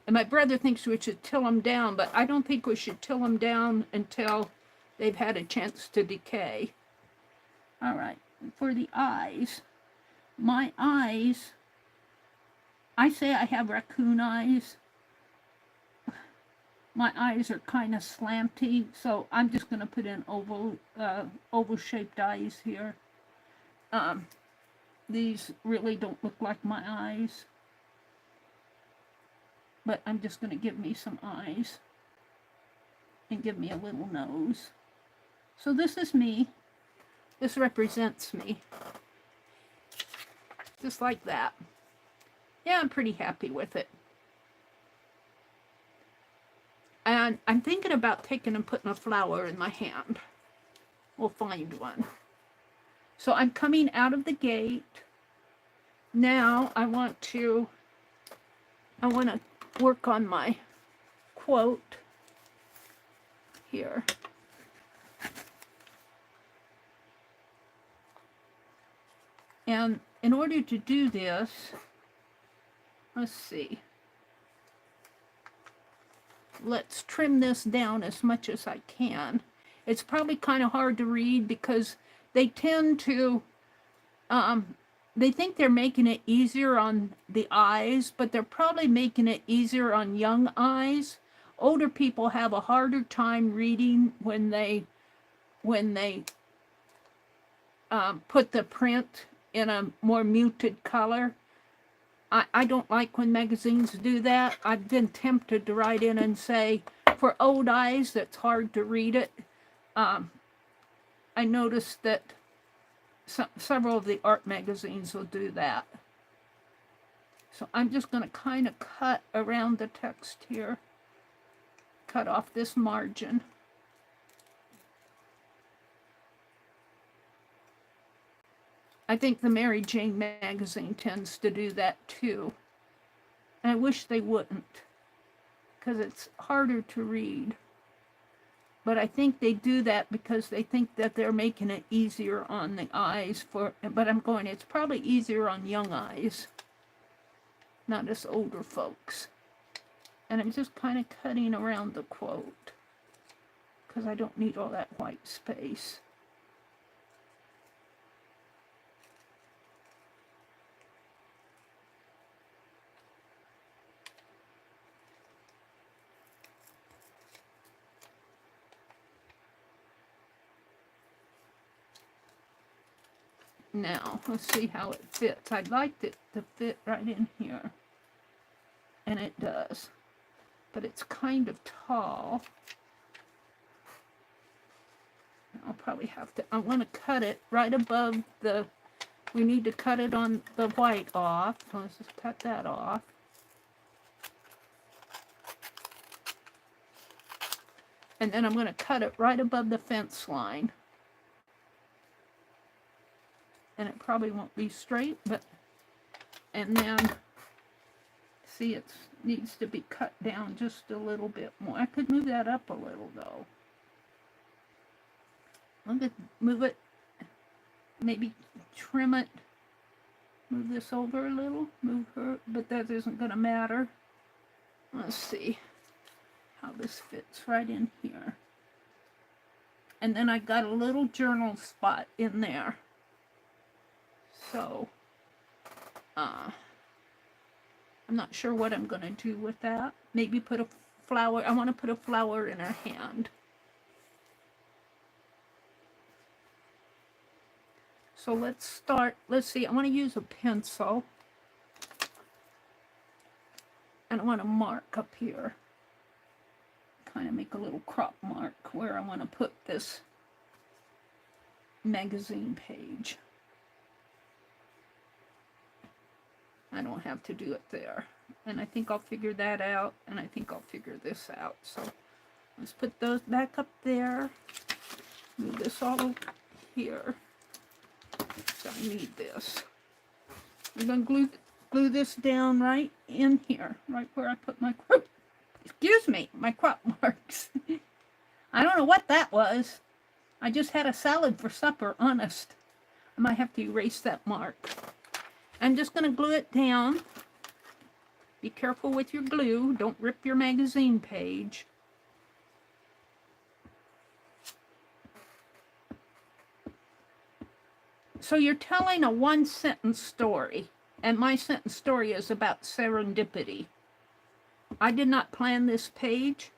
And my brother thinks we should till them down, but I don't think we should till them down until they've had a chance to decay. All right, for the eyes, my eyes, I say I have raccoon eyes. My eyes are kind of slanty, so I'm just going to put in oval-shaped eyes here. These really don't look like my eyes, but I'm just going to give me some eyes and give me a little nose. So this is me. This represents me. Just like that. Yeah, I'm pretty happy with it. And I'm thinking about taking and putting a flower in my hand. We'll find one. So I'm coming out of the gate. Now I want to work on my quote here. And in order to do this, let's see. Let's trim this down as much as I can. It's probably kind of hard to read because they tend to, they think they're making it easier on the eyes, but they're probably making it easier on young eyes. older people have a harder time reading when they put the print in a more muted color. I don't like when magazines do that. I've been tempted to write in and say, for old eyes, that's hard to read it. I noticed that several of the art magazines will do that. So I'm just going to kind of cut around the text here. Cut off this margin. I think the Mary Jane magazine tends to do that too. And I wish they wouldn't, because it's harder to read. But I think they do that because they think that they're making it easier on the eyes but I'm going, it's probably easier on young eyes, not us older folks. And I'm just kind of cutting around the quote, because I don't need all that white space. Now, let's see how it fits. I'd like it to fit right in here. And it does. But it's kind of tall. I'll probably have to, I want to cut it right above we need to cut it on the white off. So let's just cut that off. And then I'm going to cut it right above the fence line. And it probably won't be straight, but, and then, see, it needs to be cut down just a little bit more. I could move that up a little, though. I'm going to move it, maybe trim it, move this over a little, move her, but that isn't going to matter. Let's see how this fits right in here. And then I got a little journal spot in there. So, I'm not sure what I'm going to do with that. Maybe put a flower. I want to put a flower in her hand. So let's start. Let's see. I want to use a pencil. And I want to mark up here. Kind of make a little crop mark where I want to put this magazine page. I don't have to do it there. And I think I'll figure that out, and I think I'll figure this out. So let's put those back up there. Move this all here. So I need this. I'm going to glue this down right in here, right where I put my crop. Excuse me, my crop marks. I don't know what that was. I just had a salad for supper, honest. I might have to erase that mark. I'm just going to glue it down. Be careful with your glue. Don't rip your magazine page. So you're telling a one-sentence story, and my sentence story is about serendipity. I did not plan this page.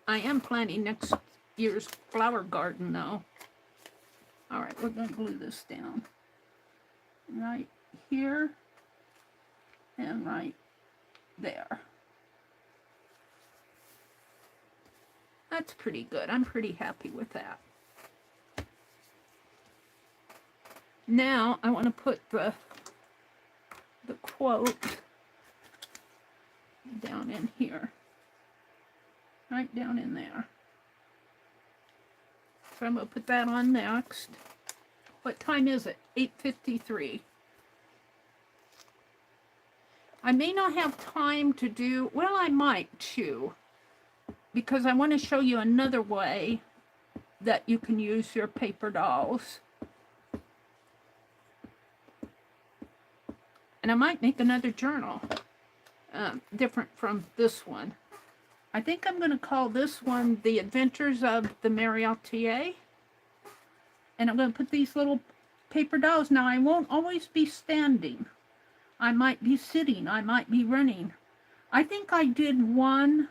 I am planning next year's flower garden, though. All right, we're going to glue this down. Right here and right there. That's pretty good. I'm pretty happy with that. Now, I want to put the quote down in here. Right down in there. So I'm going to put that on next. What time is it? 8:53. I may not have time to do, well, I might too, because I want to show you another way that you can use your paper dolls. And I might make another journal, different from this one. I think I'm going to call this one The Adventures of the Meri Atelier. And I'm going to put these little paper dolls. Now, I won't always be standing. I might be sitting. I might be running. I think I did one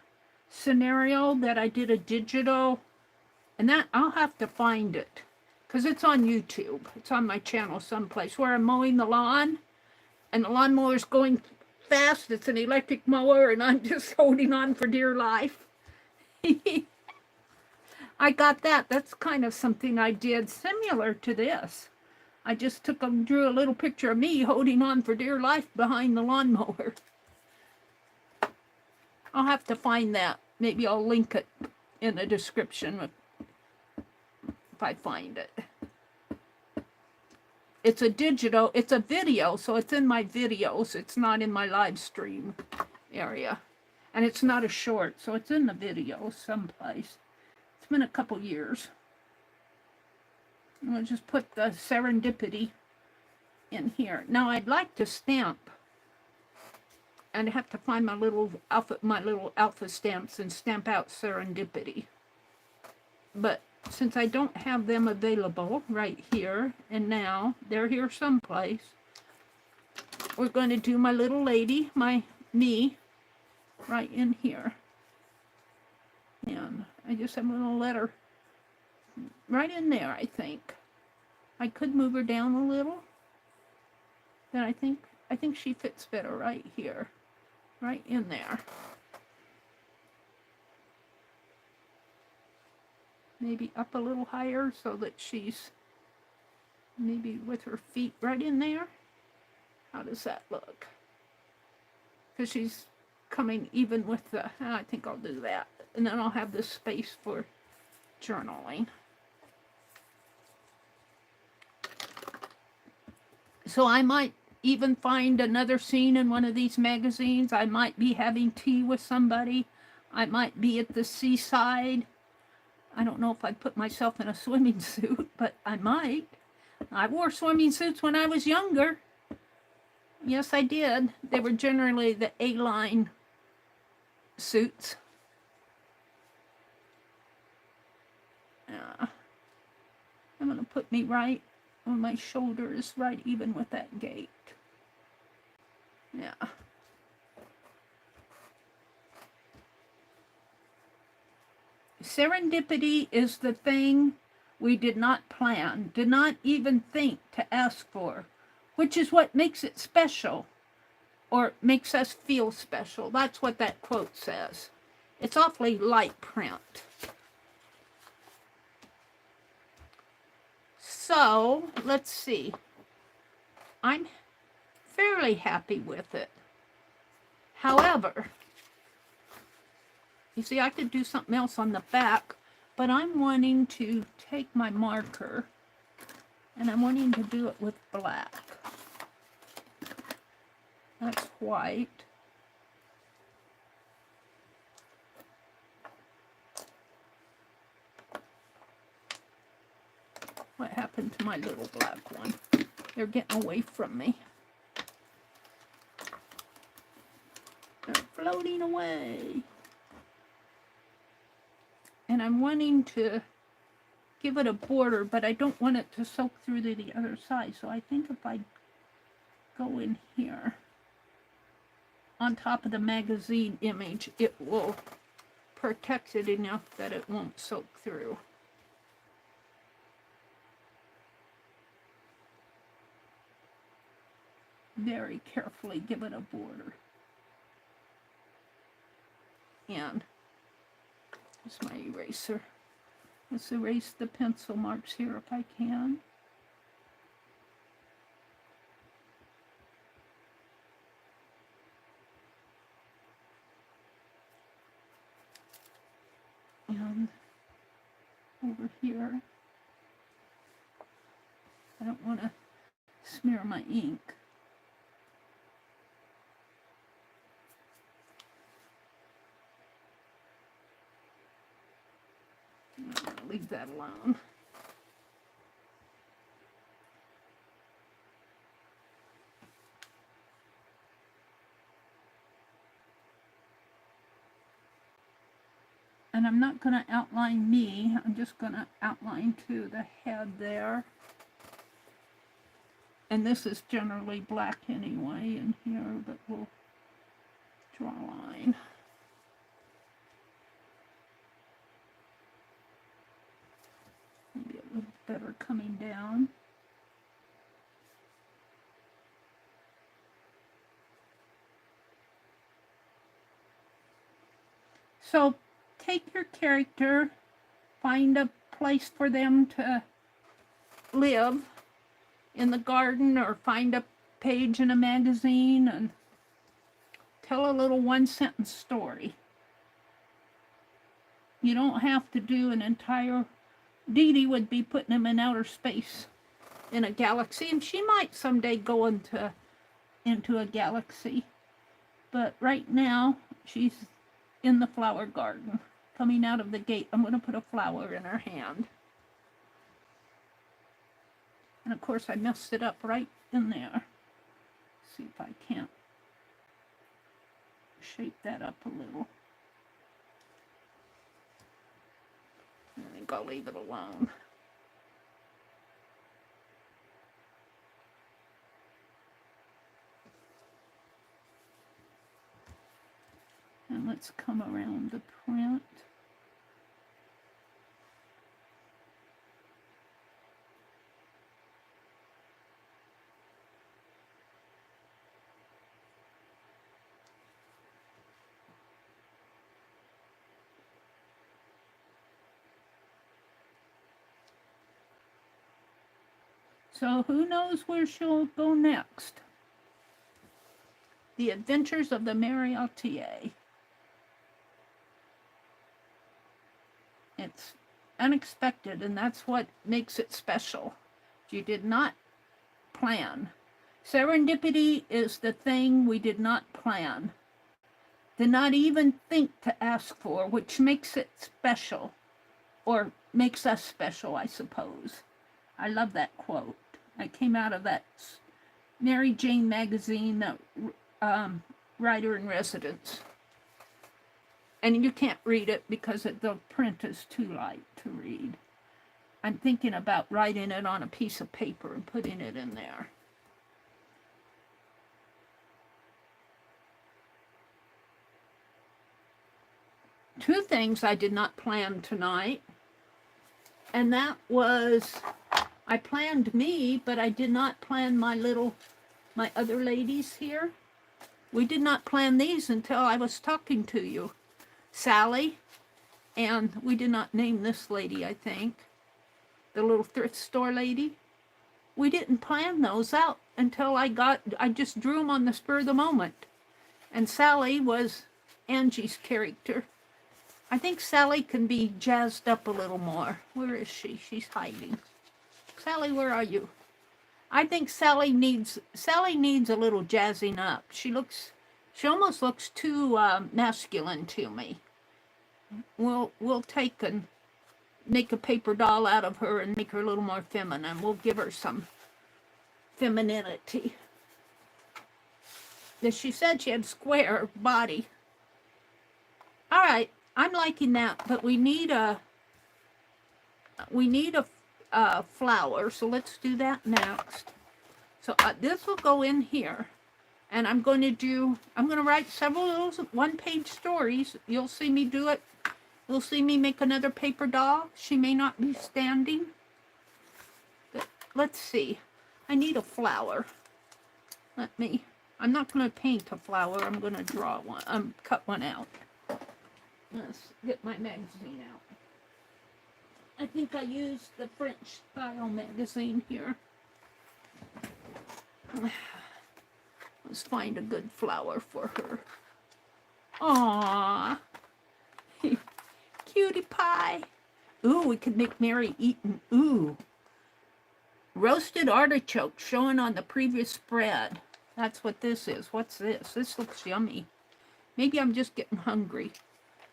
scenario that I did a digital, and that I'll have to find it because it's on YouTube. It's on my channel someplace where I'm mowing the lawn, and the lawnmower's going fast. It's an electric mower, and I'm just holding on for dear life. I got that. That's kind of something I did similar to this. I just drew a little picture of me holding on for dear life behind the lawnmower. I'll have to find that. Maybe I'll link it in the description if I find it. It's a digital, it's a video, so it's in my videos. It's not in my live stream area. And it's not a short, so it's in the video someplace. It's been a couple years. I'm going to just put the serendipity in here. Now I'd like to stamp. And I have to find my little alpha stamps and stamp out serendipity. But since I don't have them available right here and now, they're here someplace, we're going to do my little lady, me, right in here. And I just have a little letter right in there, I think. I could move her down a little. Then I think she fits better right here. Right in there. Maybe up a little higher so that she's maybe with her feet right in there. How does that look? Because she's coming even with the, I think I'll do that. And then I'll have this space for journaling. So I might even find another scene in one of these magazines. I might be having tea with somebody. I might be at the seaside. I don't know if I'd put myself in a swimming suit, but I might. I wore swimming suits when I was younger. Yes, I did. They were generally the A-line suits. I'm going to put me right on my shoulders, right even with that gate. Yeah. Serendipity is the thing we did not plan, did not even think to ask for, which is what makes it special, or makes us feel special. That's what that quote says. It's awfully light print. So, let's see. I'm fairly happy with it. However, you see, I could do something else on the back, but I'm wanting to take my marker and I'm wanting to do it with black. That's white. What happened to my little black one? They're getting away from me. They're floating away. And I'm wanting to give it a border, but I don't want it to soak through to the other side. So I think if I go in here, on top of the magazine image, it will protect it enough that it won't soak through. Very carefully give it a border. And here's my eraser. Let's erase the pencil marks here if I can. And over here, I don't want to smear my ink. Leave that alone. And I'm not going to outline me. I'm just going to outline to the head there. And this is generally black anyway in here, but we'll draw a line. Maybe a little better coming down. So take your character, find a place for them to live in the garden, or find a page in a magazine and tell a little one-sentence story. You don't have to do an entire... Dee Dee would be putting them in outer space in a galaxy, and she might someday go into a galaxy. But right now, she's in the flower garden. Coming out of the gate, I'm going to put a flower in her hand. And of course, I messed it up right in there. See if I can't shape that up a little. I think I'll leave it alone. And let's come around the print. So who knows where she'll go next? The Adventures of the Meri Atelier. It's unexpected, and that's what makes it special. You did not plan. Serendipity is the thing we did not plan, did not even think to ask for, which makes it special, or makes us special, I suppose. I love that quote. I came out of that Mary Jane magazine, Writer-in-Residence. And you can't read it because the print is too light to read. I'm thinking about writing it on a piece of paper and putting it in there. Two things I did not plan tonight. And that was, I planned me, but I did not plan my other ladies here. We did not plan these until I was talking to you. Sally, and we did not name this lady, I think. The little thrift store lady. We didn't plan those out until I just drew them on the spur of the moment. And Sally was Angie's character. I think Sally can be jazzed up a little more. Where is she? She's hiding. Sally, where are you? I think Sally needs a little jazzing up. She almost looks too masculine to me. We'll take and make a paper doll out of her and make her a little more feminine. We'll give her some femininity. She said she had a square body. All right, I'm liking that, but we need a flower, so let's do that next. So this will go in here, and I'm going to write several little one-page stories. You'll see me do it. You'll see me make another paper doll. She may not be standing. But let's see. I need a flower. I'm not going to paint a flower. I'm going to draw one. Cut one out. Let's get my magazine out. I think I used the French style magazine here. Let's find a good flower for her. Aww. Cutie pie. Ooh, we could make Meri eaten. Ooh. Roasted artichoke showing on the previous spread. That's what this is. What's this? This looks yummy. Maybe I'm just getting hungry.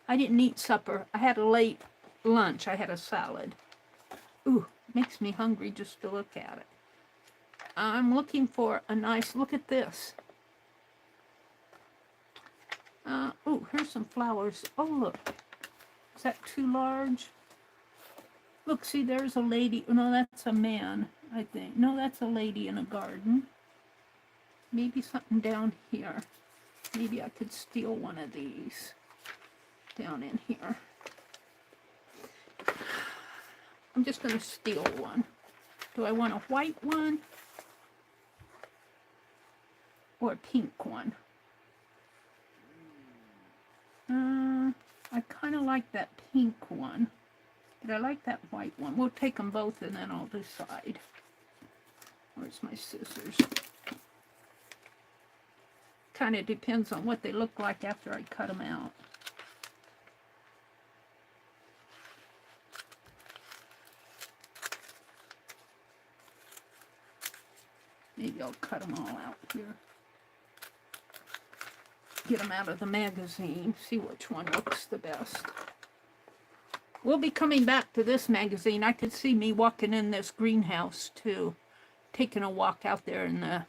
I didn't eat supper. I had a late lunch. I had a salad. Ooh, makes me hungry just to look at it. I'm looking for a nice, look at this. Ooh, here's some flowers. Oh, look. Is that too large? Look, see, there's a lady. No, that's a man, I think. No, that's a lady in a garden. Maybe something down here. Maybe I could steal one of these down in here. I'm just going to steal one. Do I want a white one or a pink one? I kind of like that pink one, but I like that white one. We'll take them both and then I'll decide. Where's my scissors? Kind of depends on what they look like after I cut them out. Maybe I'll cut them all out here. Get them out of the magazine, see which one looks the best. We'll be coming back to this magazine. I could see me walking in this greenhouse too, taking a walk out there in the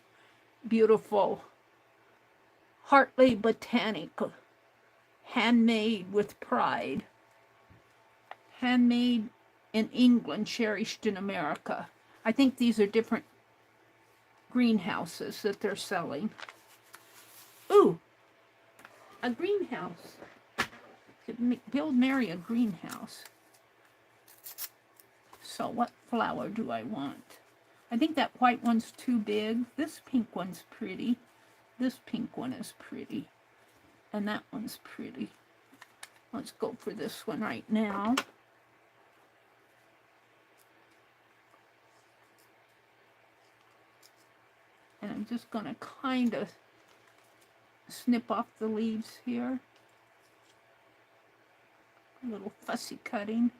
beautiful Hartley Botanic, handmade with pride. Handmade in England, cherished in America. I think these are different greenhouses that they're selling. Ooh, a greenhouse. Could build Meri a greenhouse. So what flower do I want? I think that white one's too big. This pink one's pretty. This pink one is pretty. And that one's pretty. Let's go for this one right now. And I'm just going to kind of snip off the leaves here. A little fussy cutting.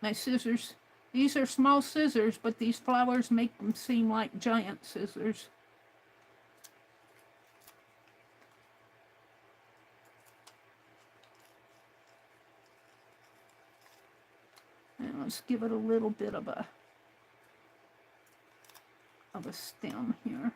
My scissors, these are small scissors, but these flowers make them seem like giant scissors. And let's give it a little bit of a stem here.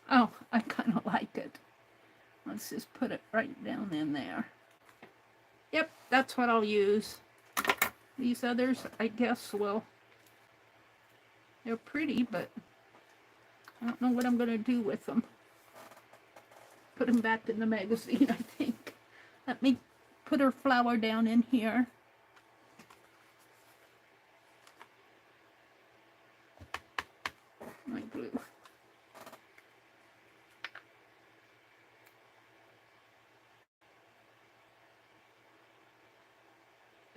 Oh, I kind of like it. Let's just put it right down in there. Yep, that's what I'll use. These others, I guess, will... They're pretty, but I don't know what I'm going to do with them. Put them back in the magazine, I think. Let me put her flower down in here. My glue.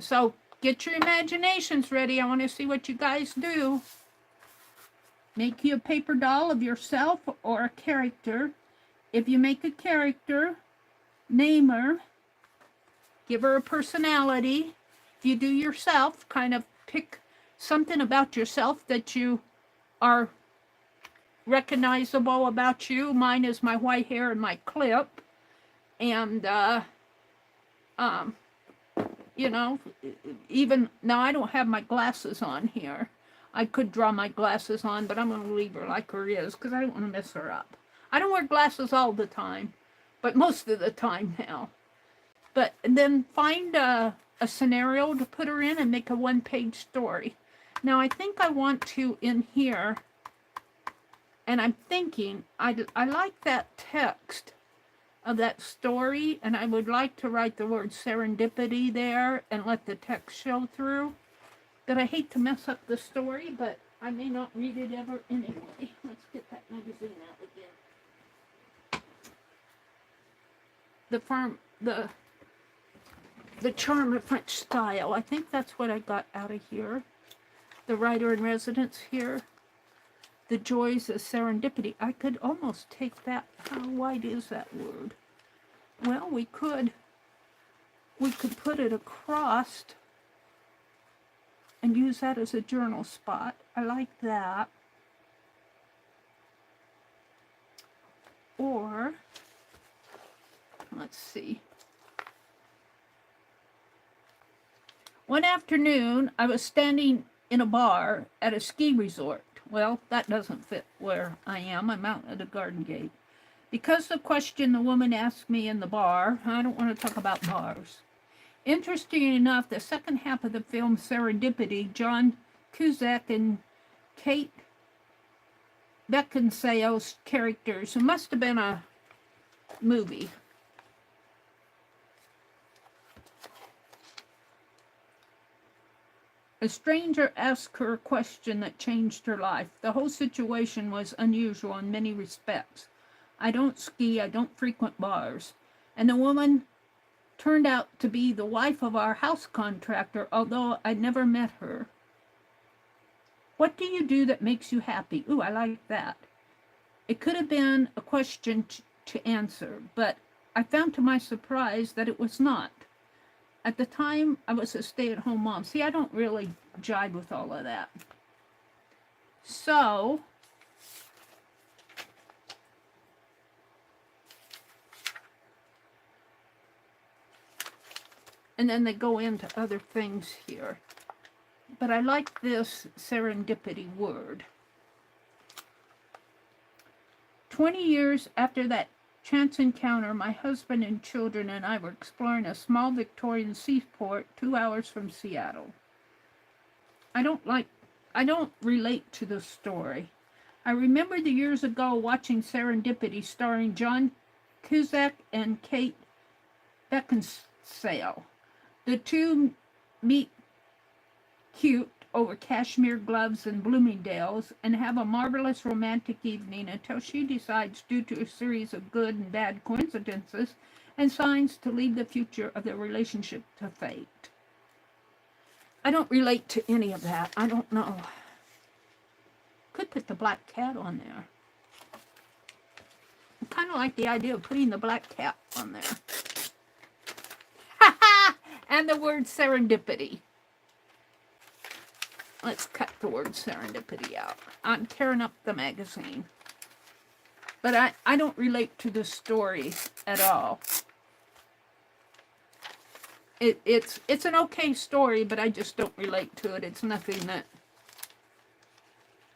So, get your imaginations ready. I want to see what you guys do. Make you a paper doll of yourself or a character. If you make a character, name her. Give her a personality. If you do yourself, kind of pick something about yourself that you are recognizable about you. Mine is my white hair and my clip. And, you know, even now I don't have my glasses on here. I could draw my glasses on, but I'm going to leave her like her is because I don't want to mess her up. I don't wear glasses all the time, but most of the time now. But then find a scenario to put her in and make a one-page story. Now, I think I want to, in here, and I'm thinking, I like that text of that story, and I would like to write the word serendipity there and let the text show through. But I hate to mess up the story, but I may not read it ever anyway. Let's get that magazine out again. The Charm of French Style. I think that's what I got out of here. The Writer in Residence here. The joys of serendipity. I could almost take that. How wide is that word? Well, we could put it across and use that as a journal spot. I like that. Or, let's see. One afternoon, I was standing in a bar at a ski resort. Well, that doesn't fit where I am. I'm out at a garden gate. Because the question the woman asked me in the bar, I don't want to talk about bars. Interesting enough, the second half of the film Serendipity, John Cusack and Kate Beckinsale's characters, who must have been a movie. A stranger asked her a question that changed her life. The whole situation was unusual in many respects. I don't ski, I don't frequent bars. And the woman turned out to be the wife of our house contractor, although I never met her. What do you do that makes you happy? Ooh, I like that. It could have been a question to answer, but I found to my surprise that it was not. At the time, I was a stay-at-home mom. See, I don't really jive with all of that. So, and then they go into other things here. But I like this serendipity word. 20 years after that chance encounter, my husband and children and I were exploring a small Victorian seaport 2 hours from Seattle. I don't relate to the story. I remember the years ago watching Serendipity starring John Cusack and Kate Beckinsale. The two meet cute over cashmere gloves and Bloomingdale's and have a marvelous romantic evening until she decides, due to a series of good and bad coincidences and signs, to leave the future of their relationship to fate. I don't relate to any of that. I don't know. Could put the black cat on there. I kind of like the idea of putting the black cat on there. Ha ha! And the word serendipity. Let's cut the word serendipity out. I'm tearing up the magazine. But I don't relate to the story at all. It's an okay story, but I just don't relate to it. It's nothing that...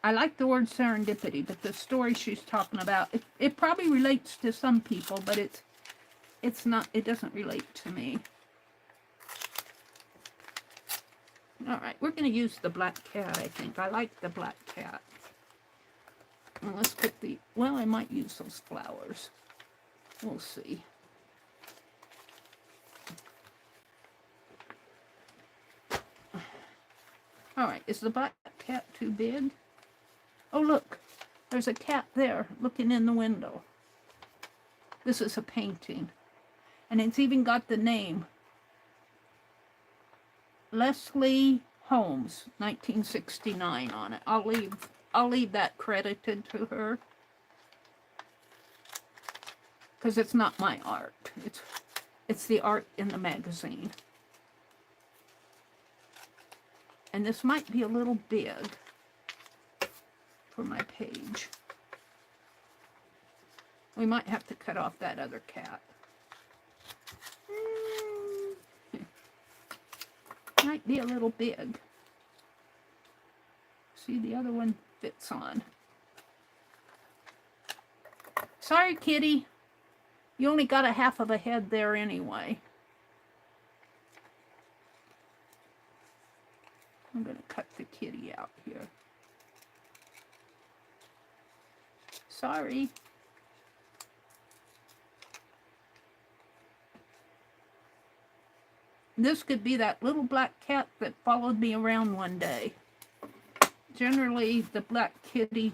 I like the word serendipity, but the story she's talking about, it probably relates to some people, but it's not, it doesn't relate to me. All right, we're going to use the black cat, I think. I like the black cat. Well, let's put the... Well, I might use those flowers. We'll see. All right, is the black cat too big? Oh, look. There's a cat there looking in the window. This is a painting. And it's even got the name. Leslie Holmes, 1969 on it. I'll leave that credited to her, because it's not my art. It's the art in the magazine. And this might be a little big for my page. We might have to cut off that other cat. Might be a little big. See, the other one fits on. Sorry, kitty. You only got a half of a head there anyway. I'm going to cut the kitty out here. Sorry. This could be that little black cat that followed me around one day. Generally, the black kitty,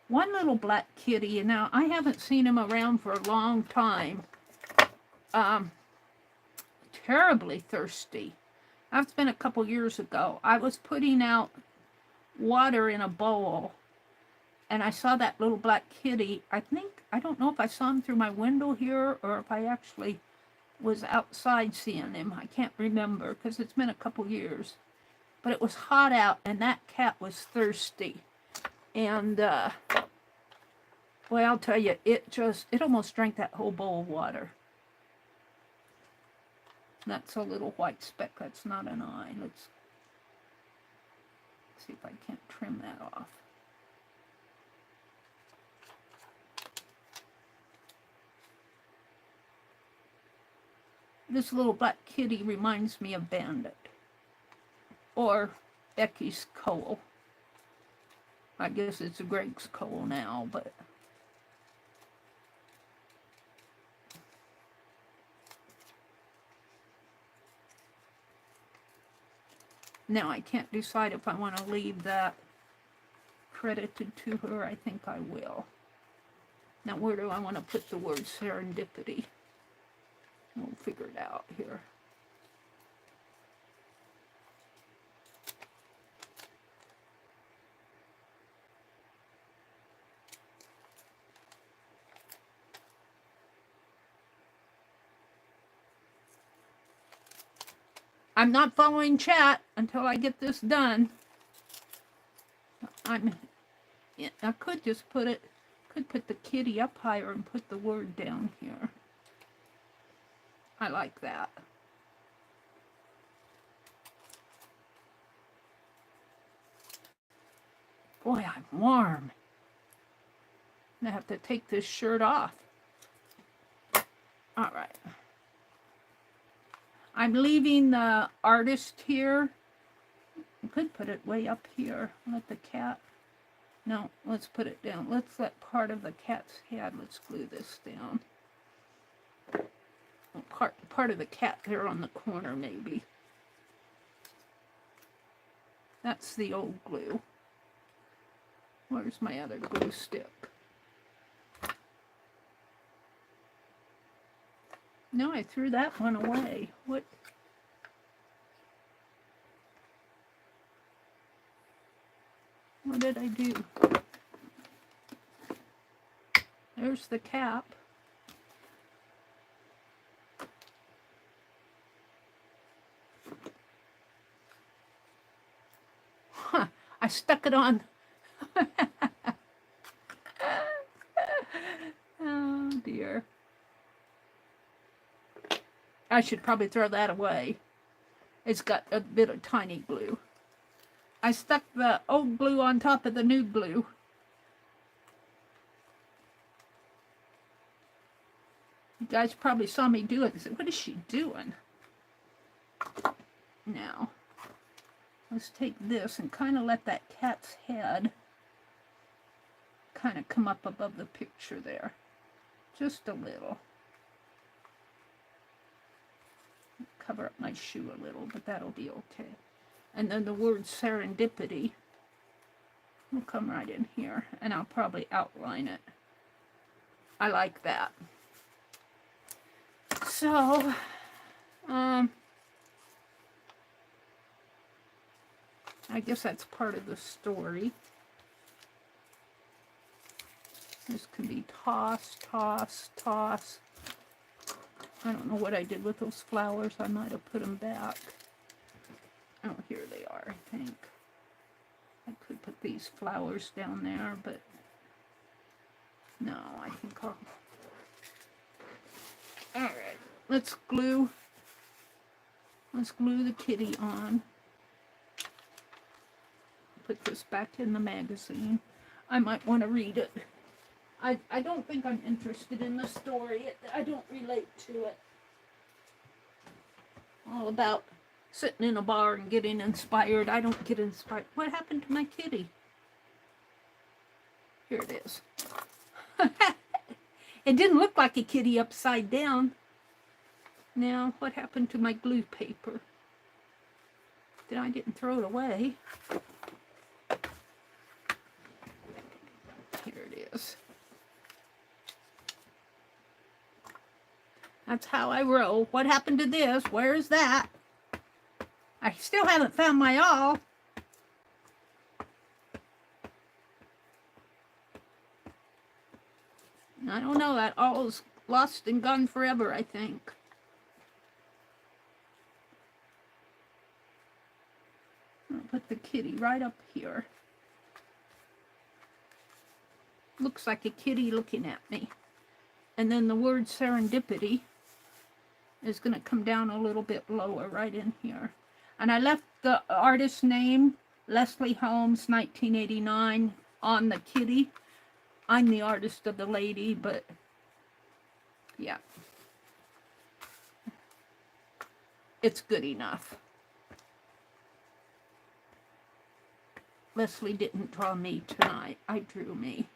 one little black kitty, and now I haven't seen him around for a long time. Terribly thirsty. That's been a couple years ago. I was putting out water in a bowl, and I saw that little black kitty. I don't know if I saw him through my window here or if I actually was outside seeing him. I can't remember because it's been a couple years. But it was hot out and that cat was thirsty. And, well, I'll tell you, it almost drank that whole bowl of water. That's a little white speck. That's not an eye. Let's see if I can't trim that off. This little black kitty reminds me of Bandit. Or Becky's Coal. I guess it's a Greg's Coal now, but... Now I can't decide if I want to leave that credited to her. I think I will. Now where do I want to put the word serendipity? We'll figure it out here. I'm not following chat until I get this done. I could just put the kitty up higher and put the word down here. I like that. Boy, I'm warm. I have to take this shirt off. All right. I'm leaving the artist here. I could put it way up here. Let the cat. No, let's put it down. Let's let part of the cat's head. Let's glue this down. Part of the cat there on the corner, maybe. That's the old glue. Where's my other glue stick? No, I threw that one away. What did I do? There's the cap. Huh, I stuck it on. Oh dear. I should probably throw that away. It's got a bit of tiny glue. I stuck the old glue on top of the new glue. You guys probably saw me do it and said, what is she doing? Now, let's take this and kind of let that cat's head kind of come up above the picture there. Just a little. Cover up my shoe a little, but that'll be okay. And then the word serendipity will come right in here, and I'll probably outline it. I like that. So, I guess that's part of the story. This can be toss, toss, toss. I don't know what I did with those flowers. I might have put them back. Oh, here they are, I think. I could put these flowers down there, but no, I think I'll... Alright, let's glue the kitty on. Put this back in the magazine. I might want to read it. I don't think I'm interested in the story. I don't relate to it. All about sitting in a bar and getting inspired. I don't get inspired. What happened to my kitty? Here it is. It didn't look like a kitty upside down. Now, what happened to my glue paper? I didn't throw it away. Here it is. That's how I roll. What happened to this? Where is that? I still haven't found my awl. I don't know, that all is lost and gone forever, I think. I'll put the kitty right up here. Looks like a kitty looking at me. And then the word serendipity is going to come down a little bit lower right in here. And I left the artist's name, Leslie Holmes, 1989, on the kitty. I'm the artist of the lady, but yeah. It's good enough. Leslie didn't draw me tonight. I drew me.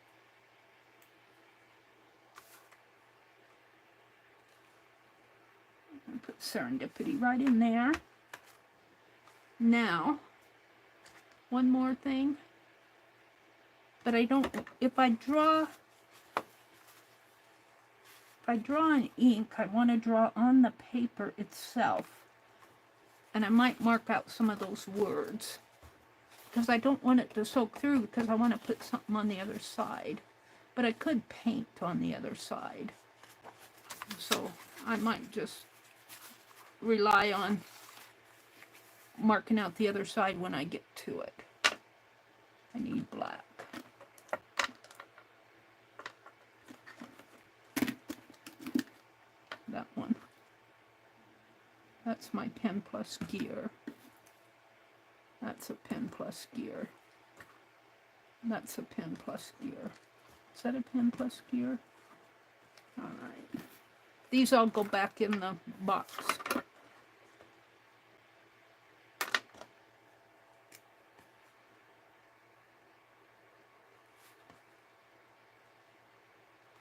I'll put serendipity right in there. Now, one more thing. But I don't, if I draw in ink, I want to draw on the paper itself. And I might mark out some of those words. Because I don't want it to soak through, because I want to put something on the other side. But I could paint on the other side. So I might just rely on marking out the other side when I get to it. I need black. That one. That's my pen plus gear. That's a pen plus gear. That's a pen plus gear. Is that a pen plus gear? All right. These all go back in the box.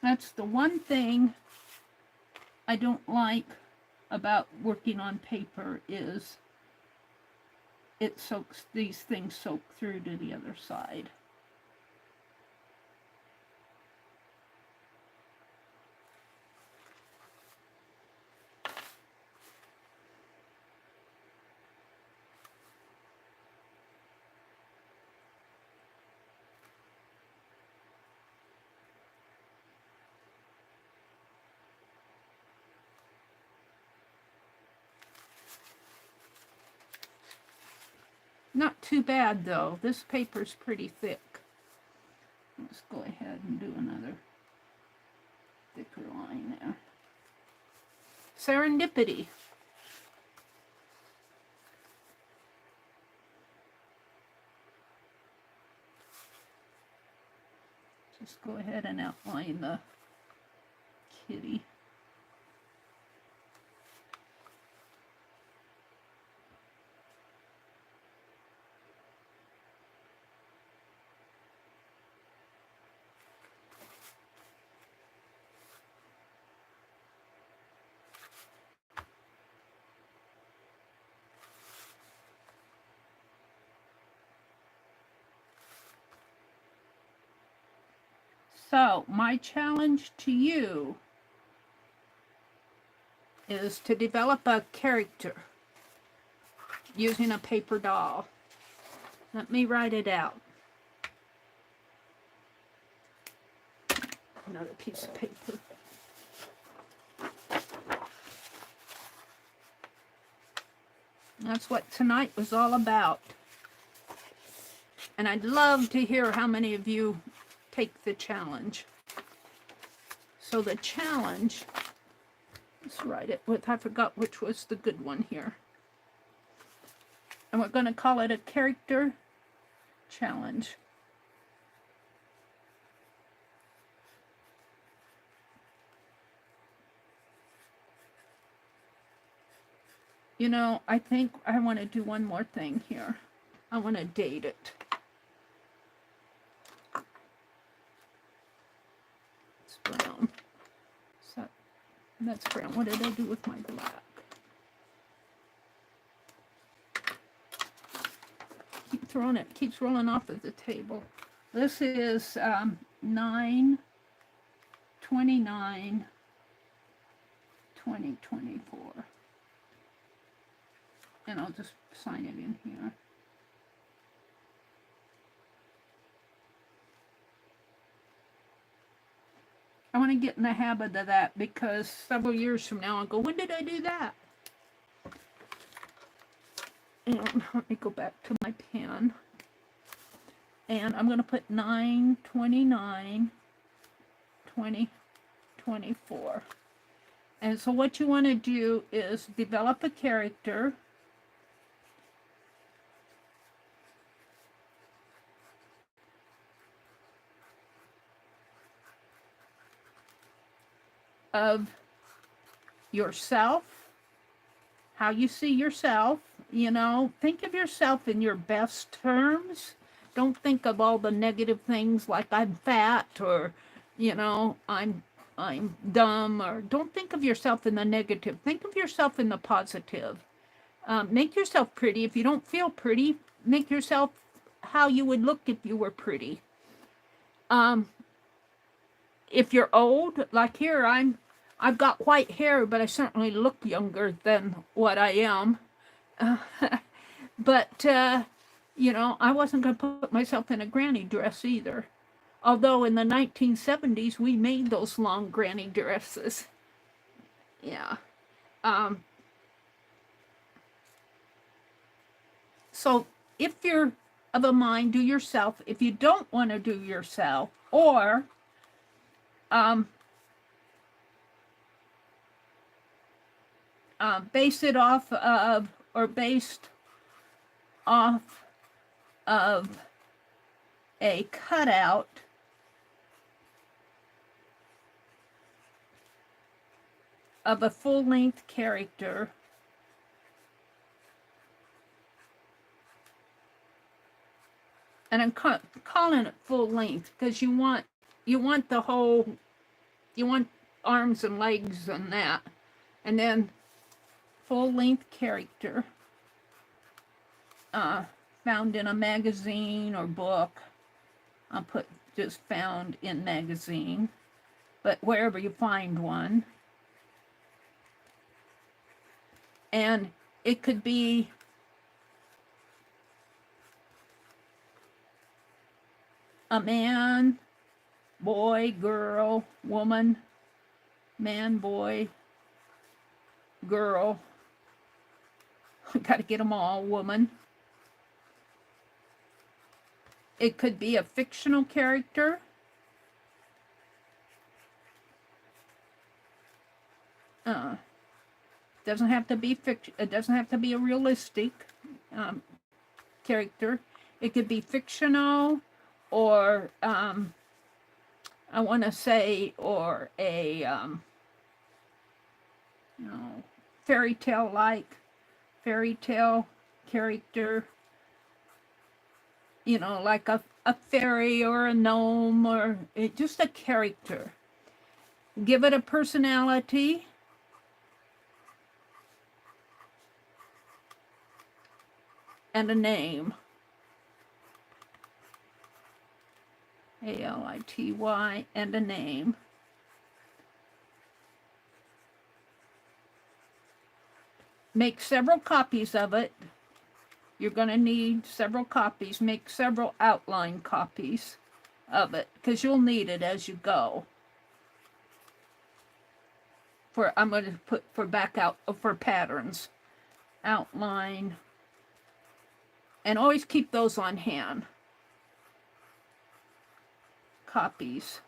That's the one thing I don't like about working on paper is it soaks, these things soak through to the other side. Not too bad though. This paper's pretty thick. Let's go ahead and do another thicker line there. Serendipity. Just go ahead and outline the kitty. So, my challenge to you is to develop a character using a paper doll. Let me write it out. Another piece of paper. That's what tonight was all about. And I'd love to hear how many of you take the challenge. So the challenge, let's write it with, I forgot which was the good one here. And we're going to call it a character challenge. You know, I think I want to do one more thing here. I want to date it. Brown. So that's brown. What did I do with my black? Keep throwing it. Keeps rolling off of the table. This is 9/29/2024, and I'll just sign it in here. I want to get in the habit of that, because several years from now I'll go, when did I do that? And let me go back to my pen. And I'm going to put 9/29/2024. And so what you want to do is develop a character. Of yourself, how you see yourself. You know, think of yourself in your best terms. Don't think of all the negative things like I'm fat, or, you know, I'm dumb, or don't think of yourself in the negative. Think of yourself in the positive. Make yourself pretty. If you don't feel pretty, make yourself how you would look if you were pretty. If you're old, like here, I've got white hair, but I certainly look younger than what I am. But, you know, I wasn't going to put myself in a granny dress either. Although in the 1970s, we made those long granny dresses. Yeah. So if you're of a mind, do yourself. If you don't want to do yourself, or base it off of, or based off of a cutout of a full-length character and I'm calling it full length because you want the whole, you want arms and legs and that, and then full length character found in a magazine or book. I'll put just found in magazine, but wherever you find one. And it could be a man, boy, girl, woman, man, boy, girl. Got to get them all, woman. It could be a fictional character. Doesn't have to be it doesn't have to be a realistic character. It could be fictional, or I want to say, or a fairy tale character. Like a fairy or a gnome, or just a character. Give it a personality. And a name. A-L-I-T-Y, and a name. Make several copies of it. You're going to need several copies. Make several outline copies of it, because you'll need it as you go. I'm going to put for patterns. Outline. And always keep those on hand. Copies.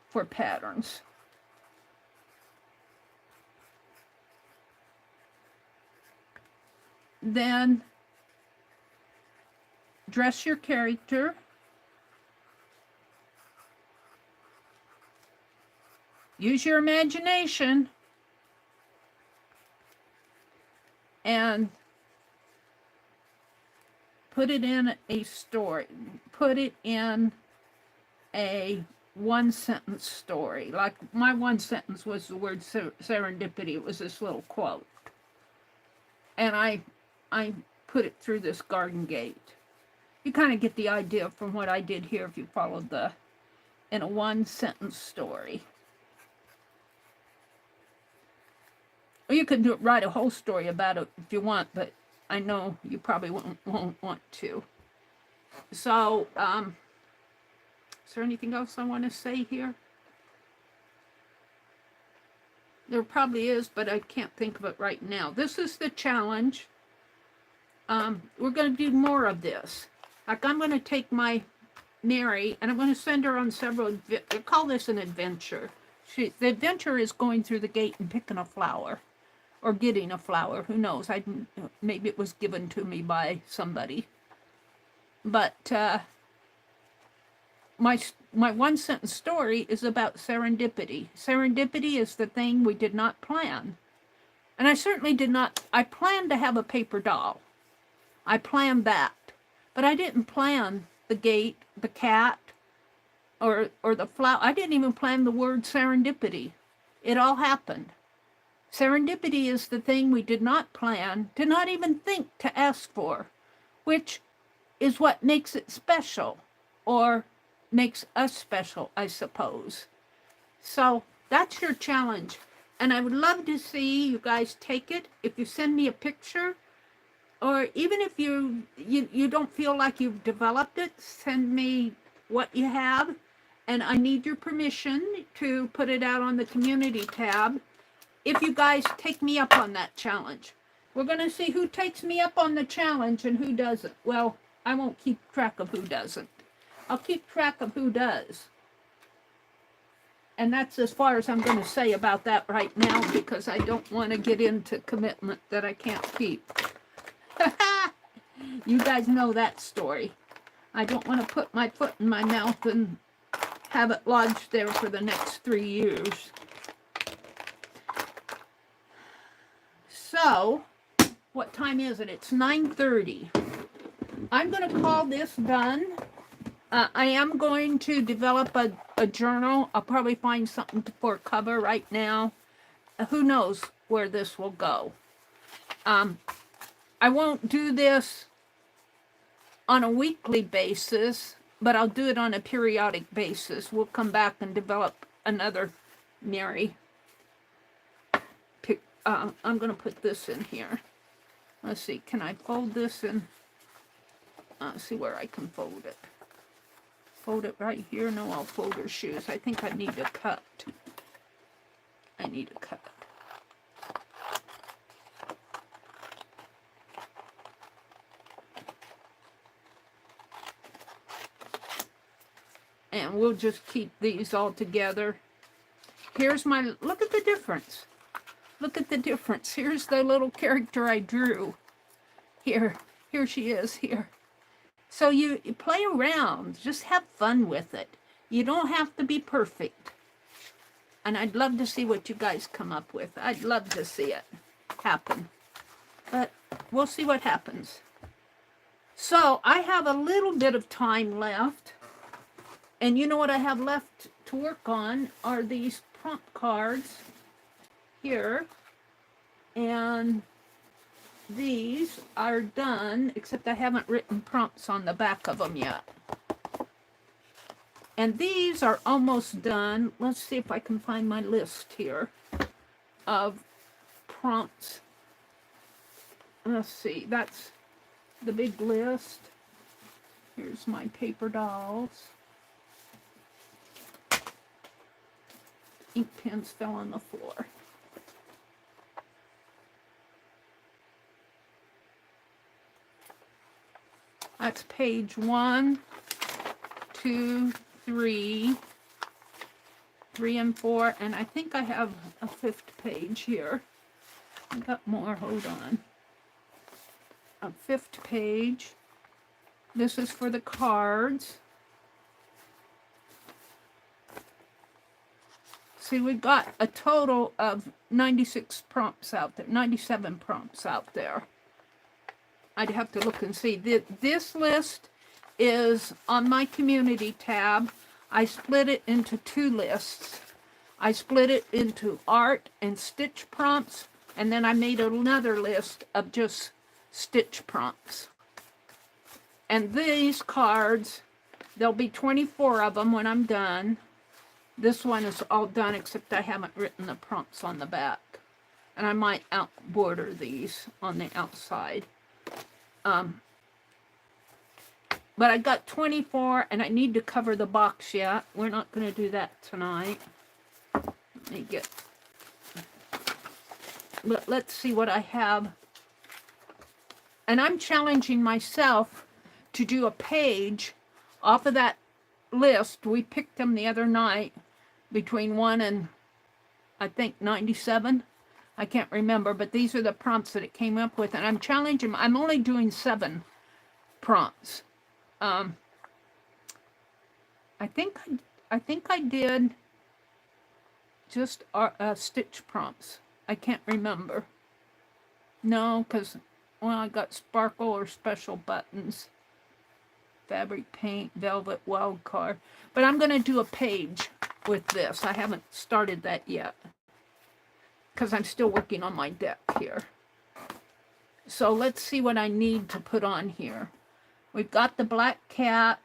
For patterns. Then dress your character. Use your imagination. And put it in a story. Put it in a one-sentence story. Like my one sentence was the word serendipity. It was this little quote. And I put it through this garden gate. You kind of get the idea from what I did here if you followed in a one-sentence story. Or you could write a whole story about it if you want, but I know you probably won't want to. So, is there anything else I want to say here? There probably is, but I can't think of it right now. This is the challenge. We're going to do more of this. Like, I'm going to take my Meri, and I'm going to send her on several, I call this an adventure. The adventure is going through the gate and picking a flower, or getting a flower, who knows. Maybe it was given to me by somebody. But my one sentence story is about serendipity. Serendipity is the thing we did not plan. And I certainly did not, I planned to have a paper doll. I planned that. But I didn't plan the gate, the cat, or the flower. I didn't even plan the word serendipity. It all happened. Serendipity is the thing we did not plan, did not even think to ask for, which is what makes it special, or makes us special, I suppose. So that's your challenge. And I would love to see you guys take it. If you send me a picture, or even if you don't feel like you've developed it, send me what you have. And I need your permission to put it out on the community tab if you guys take me up on that challenge. We're going to see who takes me up on the challenge and who doesn't. Well, I won't keep track of who doesn't. I'll keep track of who does. And that's as far as I'm going to say about that right now, because I don't want to get into commitment that I can't keep. You guys know that story. I don't want to put my foot in my mouth and have it lodged there for the next 3 years. So, what time is it? It's 9:30. I'm going to call this done. I am going to develop a journal. I'll probably find something for a cover right now. Who knows where this will go. I won't do this on a weekly basis, but I'll do it on a periodic basis. We'll come back and develop another Meri. I'm going to put this in here. Let's see, can I fold this in? See where I can fold it. Fold it right here. No, I'll fold her shoes. I think I need a cut. I need a cut. And we'll just keep these all together. Here's my, look at the difference. Look at the difference. Here's the little character I drew. Here she is here. So you play around, just have fun with it. You don't have to be perfect. And I'd love to see what you guys come up with. I'd love to see it happen. But we'll see what happens. So I have a little bit of time left. And you know what I have left to work on are these prompt cards here. And these are done, except I haven't written prompts on the back of them yet. And these are almost done. Let's see if I can find my list here of prompts. Let's see, that's the big list. Here's my paper dolls. Ink pens fell on the floor. That's page 1, 2, 3, 3 and 4, and I think I have a 5th page here. I got more, hold on. A 5th page. This is for the cards. See, we've got a total of 96 prompts out there, 97 prompts out there. I'd have to look and see. This list is on my community tab. I split it into 2 lists. I split it into art and stitch prompts, and then I made another list of just stitch prompts. And these cards, there'll be 24 of them when I'm done. This one is all done, except I haven't written the prompts on the back. And I might border these on the outside. But I got 24, and I need to cover the box yet. We're not going to do that tonight. Let me get... But let's see what I have. And I'm challenging myself to do a page off of that list. We picked them the other night between 1 and, I think, 97. I can't remember, but these are the prompts that it came up with. And I'm challenging... I'm only doing 7 prompts. I think I did just stitch prompts. I can't remember. No, because, well, I got sparkle or special buttons, fabric paint, velvet, wild card. But I'm going to do a page with this. I haven't started that yet because I'm still working on my deck here. So let's see what I need to put on here. We've got the black cat,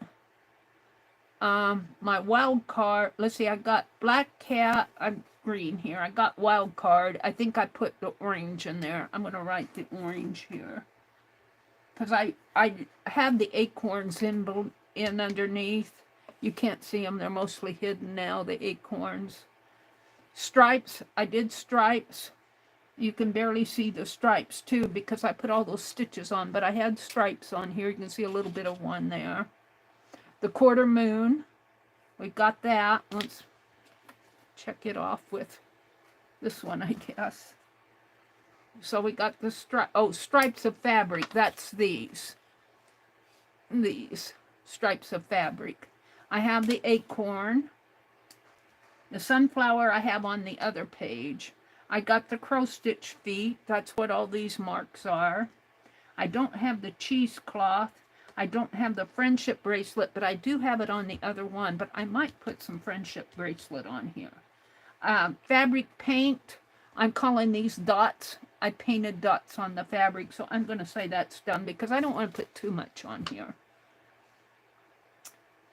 my wild card. Let's see, I got black cat. I'm green here. I got wild card. I think I put the orange in there. I'm going to write the orange here because I have the acorns in underneath. You can't see them. They're mostly hidden now, the acorns. Stripes. I did stripes. You can barely see the stripes too because I put all those stitches on, but I had stripes on here. You can see a little bit of one there. The quarter moon, we got that. Let's check it off with this one, I guess. So we got the stripes of fabric. That's these stripes of fabric. I have the acorn. The sunflower I have on the other page. I got the crow stitch feet. That's what all these marks are. I don't have the cheesecloth. I don't have the friendship bracelet, but I do have it on the other one. But I might put some friendship bracelet on here. Fabric paint. I'm calling these dots. I painted dots on the fabric, so I'm going to say that's done because I don't want to put too much on here.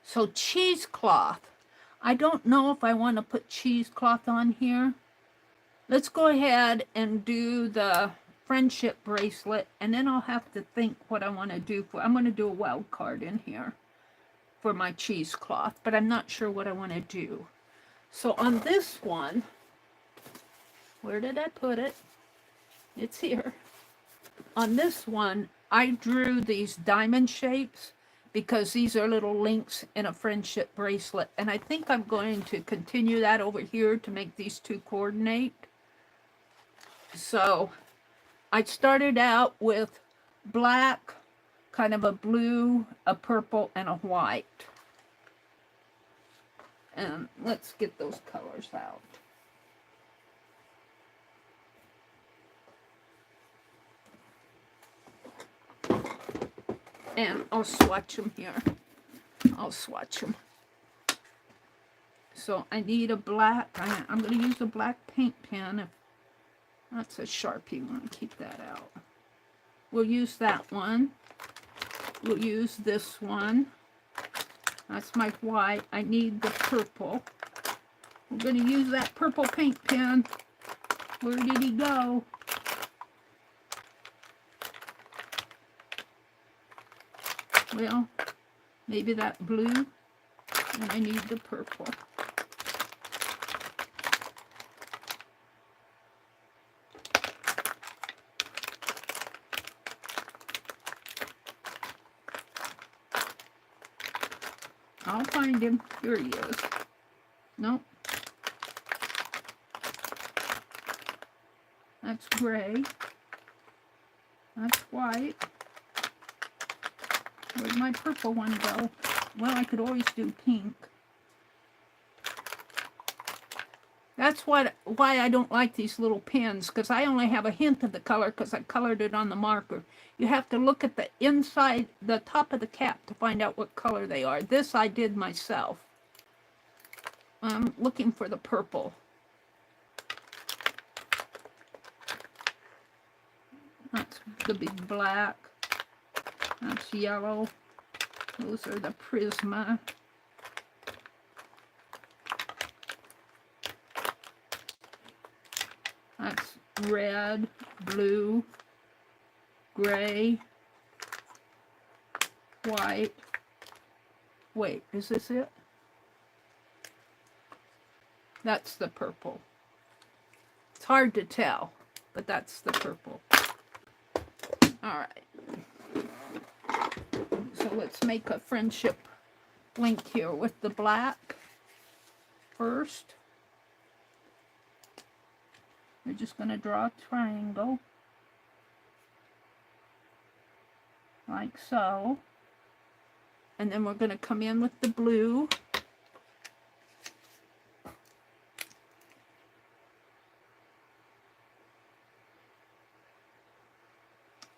So cheesecloth. I don't know if I want to put cheesecloth on here. Let's go ahead and do the friendship bracelet, and then I'll have to think what I want to do for. I'm going to do a wild card in here for my cheesecloth, but I'm not sure what I want to do. So on this one, where did I put it? It's here. On this one, I drew these diamond shapes because these are little links in a friendship bracelet, and I think I'm going to continue that over here to make these two coordinate. So I started out with black, kind of a blue, a purple, and a white. And let's get those colors out. And I'll swatch them here. I'll swatch them. So I need a black. I'm going to use a black paint pen. That's a Sharpie. I'm going to keep that out. We'll use that one. We'll use this one. That's my white. I need the purple. We're going to use that purple paint pen. Where did he go? Well, maybe that blue. And I need the purple. I'll find him. Here he is. Nope. That's gray. That's white. Where'd my purple one go? Well, I could always do pink. That's why I don't like these little pens, because I only have a hint of the color because I colored it on the marker. You have to look at the inside, the top of the cap to find out what color they are. This I did myself. I'm looking for the purple. That's the big black. That's yellow. Those are the Prisma. That's red, blue, gray, white, Wait, is this it? That's the purple. It's hard to tell, but that's the purple. All right. So let's make a friendship link here with the black first. We're just going to draw a triangle. Like so. And then we're going to come in with the blue.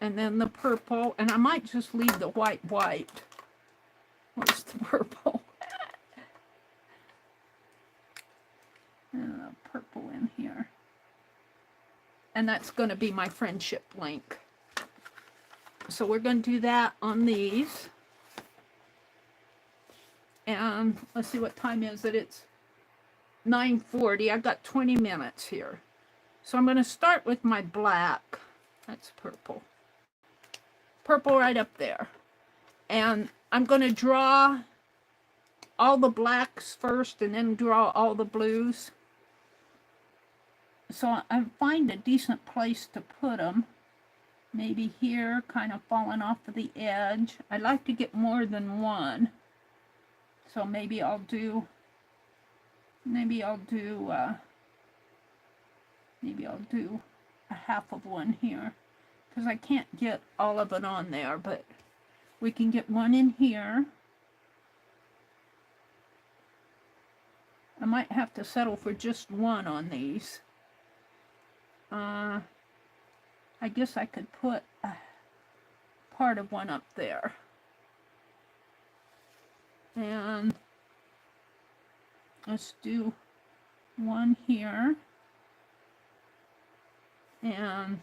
And then the purple. And I might just leave the white. Where's the purple? And the purple in here. And that's going to be my friendship link. So we're going to do that on these. And let's see, what time is it? It's 9:40. I've got 20 minutes here. So I'm going to start with my black. That's purple. Purple right up there. And I'm going to draw all the blacks first and then draw all the blues. So I find a decent place to put them. Maybe here, kind of falling off of the edge. I'd like to get more than one. So maybe I'll do a half of one here, because I can't get all of it on there, but we can get one in here. I might have to settle for just one on these. I guess I could put a part of one up there. And let's do one here. And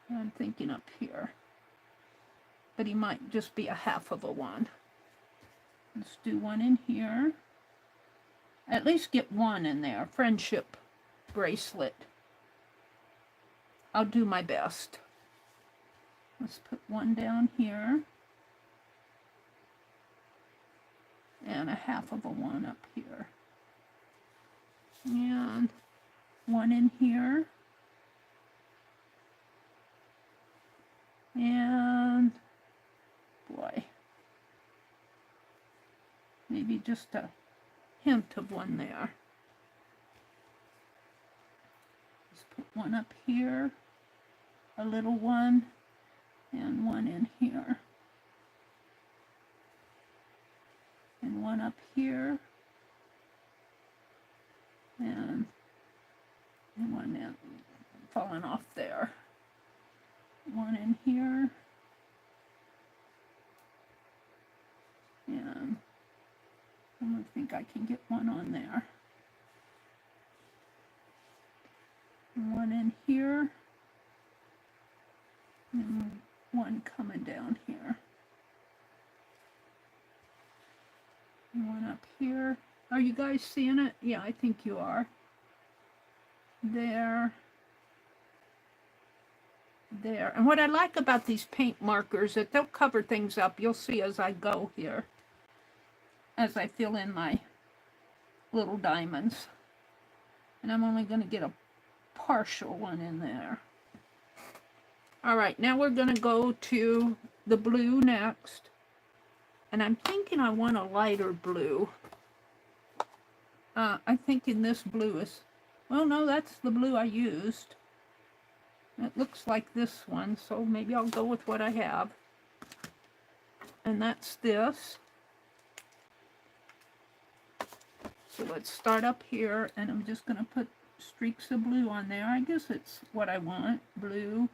I'm thinking up here. But he might just be a half of a one. Let's do one in here. At least get one in there. Friendship bracelet. I'll do my best. Let's put one down here. And a half of a one up here. And one in here. And boy, maybe just a hint of one there. Let's put one up here, a little one, and one in here. And one up here, and one in, falling off there. One in here, and I don't think I can get one on there. One in here, and one coming down here. One up here. Are you guys seeing it? Yeah, I think you are. There. There. And what I like about these paint markers, that they'll cover things up. You'll see as I go here. As I fill in my little diamonds. And I'm only going to get a partial one in there. Alright, now we're going to go to the blue next. And I'm thinking I want a lighter blue. I'm thinking this blue is... Well, no, that's the blue I used. It looks like this one, so maybe I'll go with what I have. And that's this. So let's start up here, and I'm just going to put streaks of blue on there. I guess it's what I want, blue.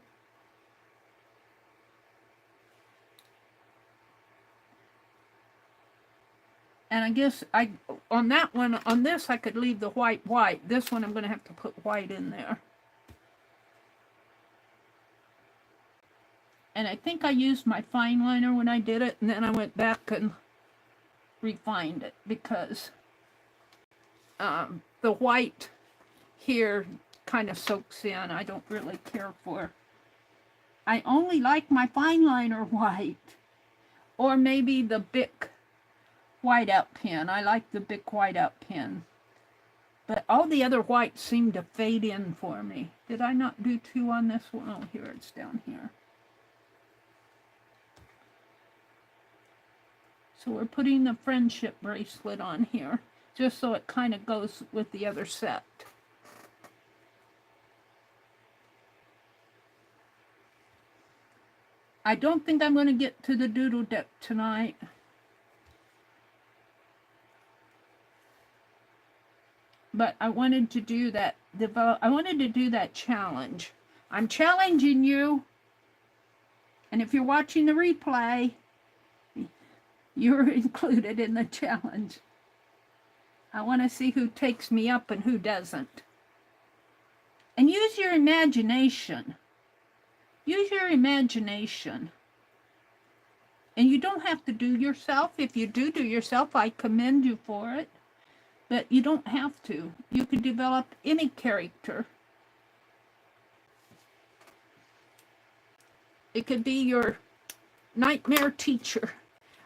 And I guess on that one, on this, I could leave the white. This one, I'm going to have to put white in there. And I think I used my fine liner when I did it, and then I went back and refined it because the white here kind of soaks in. I don't really care for. I only like my fine liner white. or maybe the Bic whiteout pen. I like the Bic whiteout pen. But all the other whites seem to fade in for me. Did I not do 2 on this one? Oh, here, it's down here. So we're putting the friendship bracelet on here, just so it kind of goes with the other set. I don't think I'm going to get to the doodle deck tonight. But I wanted to do that I wanted to do that challenge. I'm challenging you. And if you're watching the replay, you're included in the challenge. I want to see who takes me up and who doesn't. And use your imagination. Use your imagination. And you don't have to do yourself. If you do yourself, I commend you for it. But you don't have to. You can develop any character. It could be your nightmare teacher.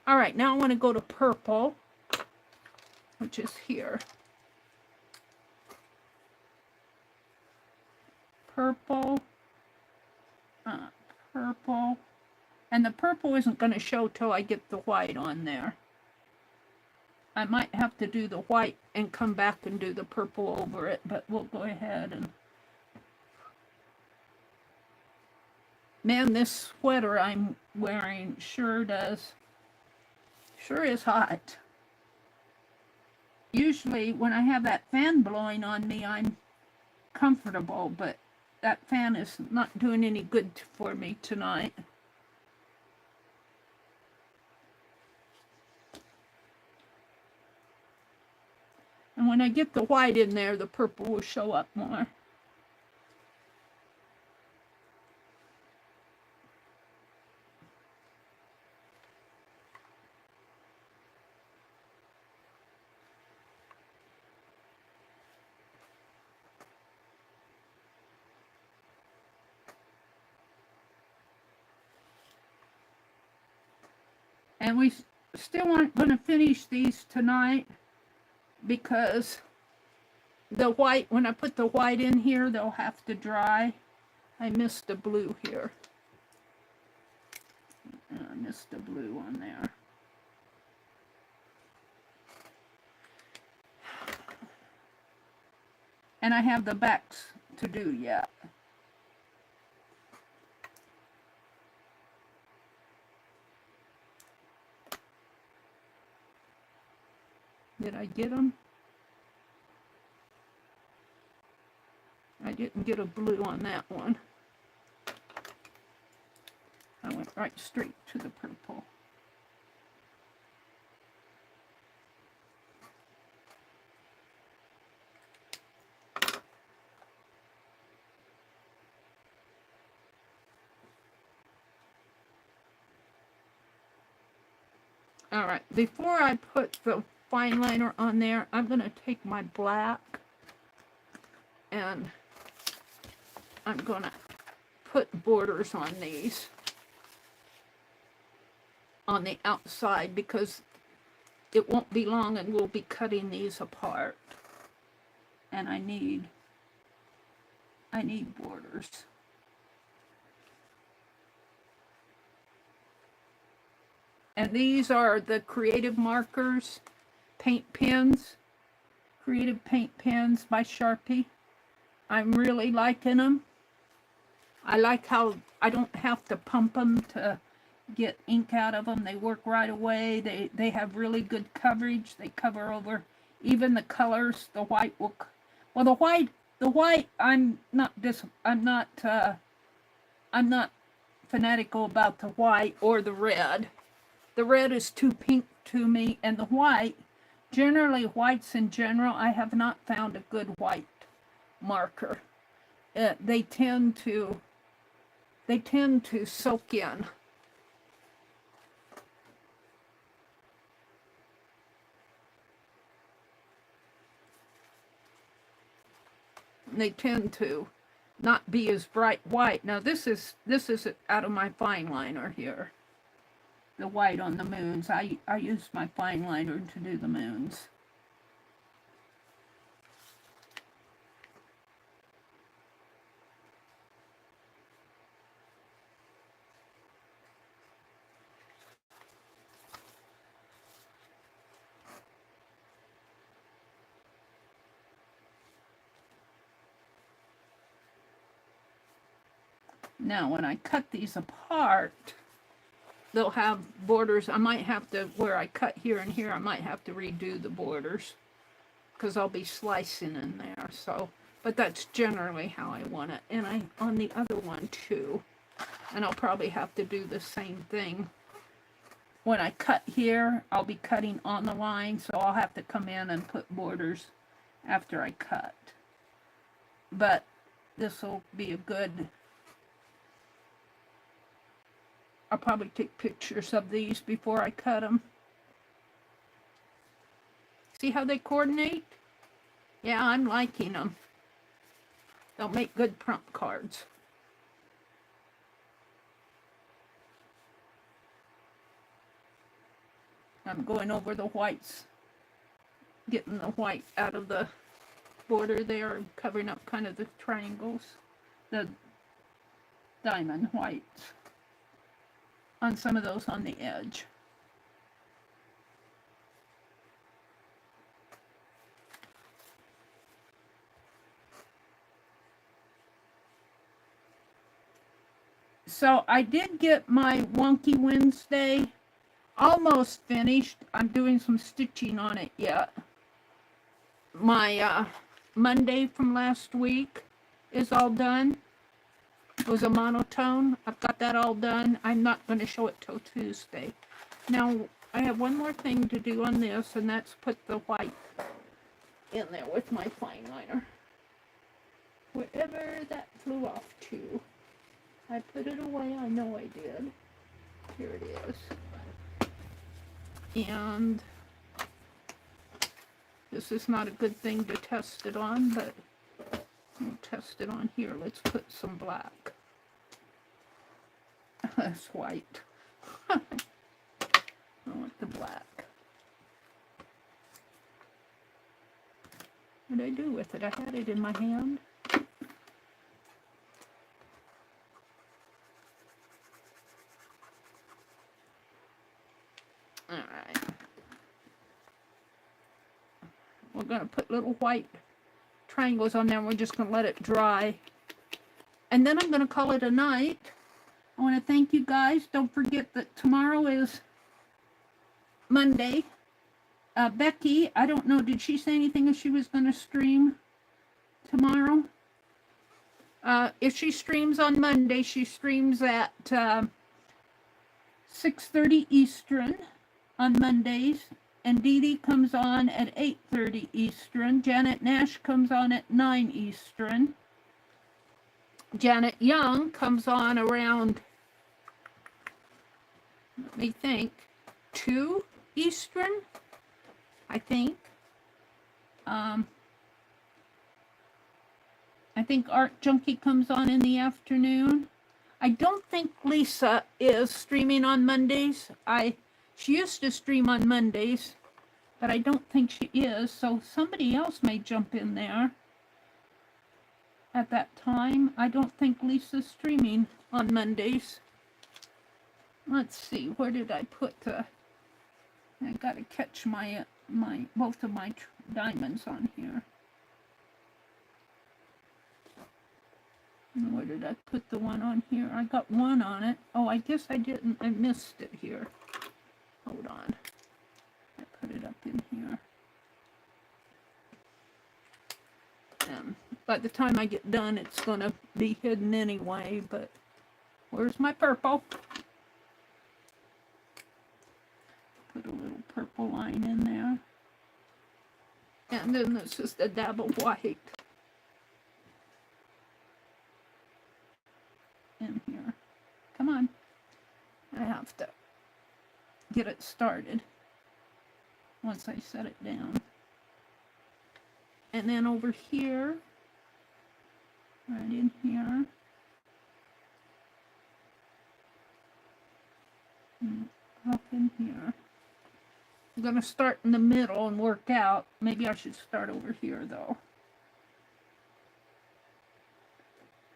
All right, now I want to go to purple, which is here. Purple. Purple. And the purple isn't going to show till I get the white on there. I might have to do the white and come back and do the purple over it, but we'll go ahead and... Man, this sweater I'm wearing sure is hot. Usually when I have that fan blowing on me, I'm comfortable, but that fan is not doing any good for me tonight. And when I get the white in there, the purple will show up more. And we still aren't going to finish these tonight because the white, when I put the white in here, they'll have to dry. I missed the blue here. I missed the blue on there. And I have the backs to do yet. Did I get them? I didn't get a blue on that one. I went right straight to the purple. All right, before I put the fine liner on there, I'm going to take my black and I'm going to put borders on these on the outside because it won't be long and we'll be cutting these apart. And I need borders. And these are the creative markers, paint pens, creative paint pens by Sharpie. I'm really liking them. I like how I don't have to pump them to get ink out of them. They work right away. They have really good coverage. They cover over even the colors. The white will, well, the white. I'm not fanatical about the white or the red. The red is too pink to me, and the white, generally whites in general, I have not found a good white marker. They tend to soak in. They tend to not be as bright white. Now this is out of my fine liner here. the white on the moons. I used my fine liner to do the moons. Now, when I cut these apart, they'll have borders. I might have to, where I cut here and here, I might have to redo the borders because I'll be slicing in there. So, but that's generally how I want it. And on the other one too. And I'll probably have to do the same thing. When I cut here, I'll be cutting on the line, so I'll have to come in and put borders after I cut. But this will be a good... I'll probably take pictures of these before I cut them. See how they coordinate? Yeah, I'm liking them. They'll make good prompt cards. I'm going over the whites, getting the white out of the border there, and covering up kind of the triangles, the diamond whites on some of those on the edge. So I did get my Wonky Wednesday almost finished. I'm doing some stitching on it yet. My Monday from last week is all done. It was a monotone. I've got that all done. I'm not going to show it till Tuesday. Now, I have one more thing to do on this, and that's put the white in there with my fine liner. Wherever that flew off to. I put it away. I know I did. Here it is. And this is not a good thing to test it on, but we'll test it on here. Let's put some black. That's white. I want the black. What did I do with it? I had it in my hand. Alright. We're going to put little white triangles on there, and we're just going to let it dry. And then I'm going to call it a night. I want to thank you guys. Don't forget that tomorrow is Monday. Becky, I don't know, did she say anything if she was going to stream tomorrow? If she streams on Monday, she streams at 6:30 Eastern on Mondays. And Dee Dee comes on at 8:30 Eastern. Janet Nash comes on at 9 Eastern. Janet Young comes on around, let me think, 2 Eastern, I think. I think Art Junkie comes on in the afternoon. I don't think Lisa is streaming on Mondays. She used to stream on Mondays, but I don't think she is, so somebody else may jump in there at that time. I don't think Lisa's streaming on Mondays. Let's see, where did I put I gotta catch my both of my diamonds on here. Where did I put the one on here? I got one on it. Oh, I guess I didn't. I missed it here. Hold on. I put it up in here. By the time I get done, it's going to be hidden anyway, but where's my purple? Put a little purple line in there. And then this is the dab of white in here. Come on. I have to get it started once I set it down. And then over here, right in here, up in here. I'm going to start in the middle and work out. Maybe I should start over here, though.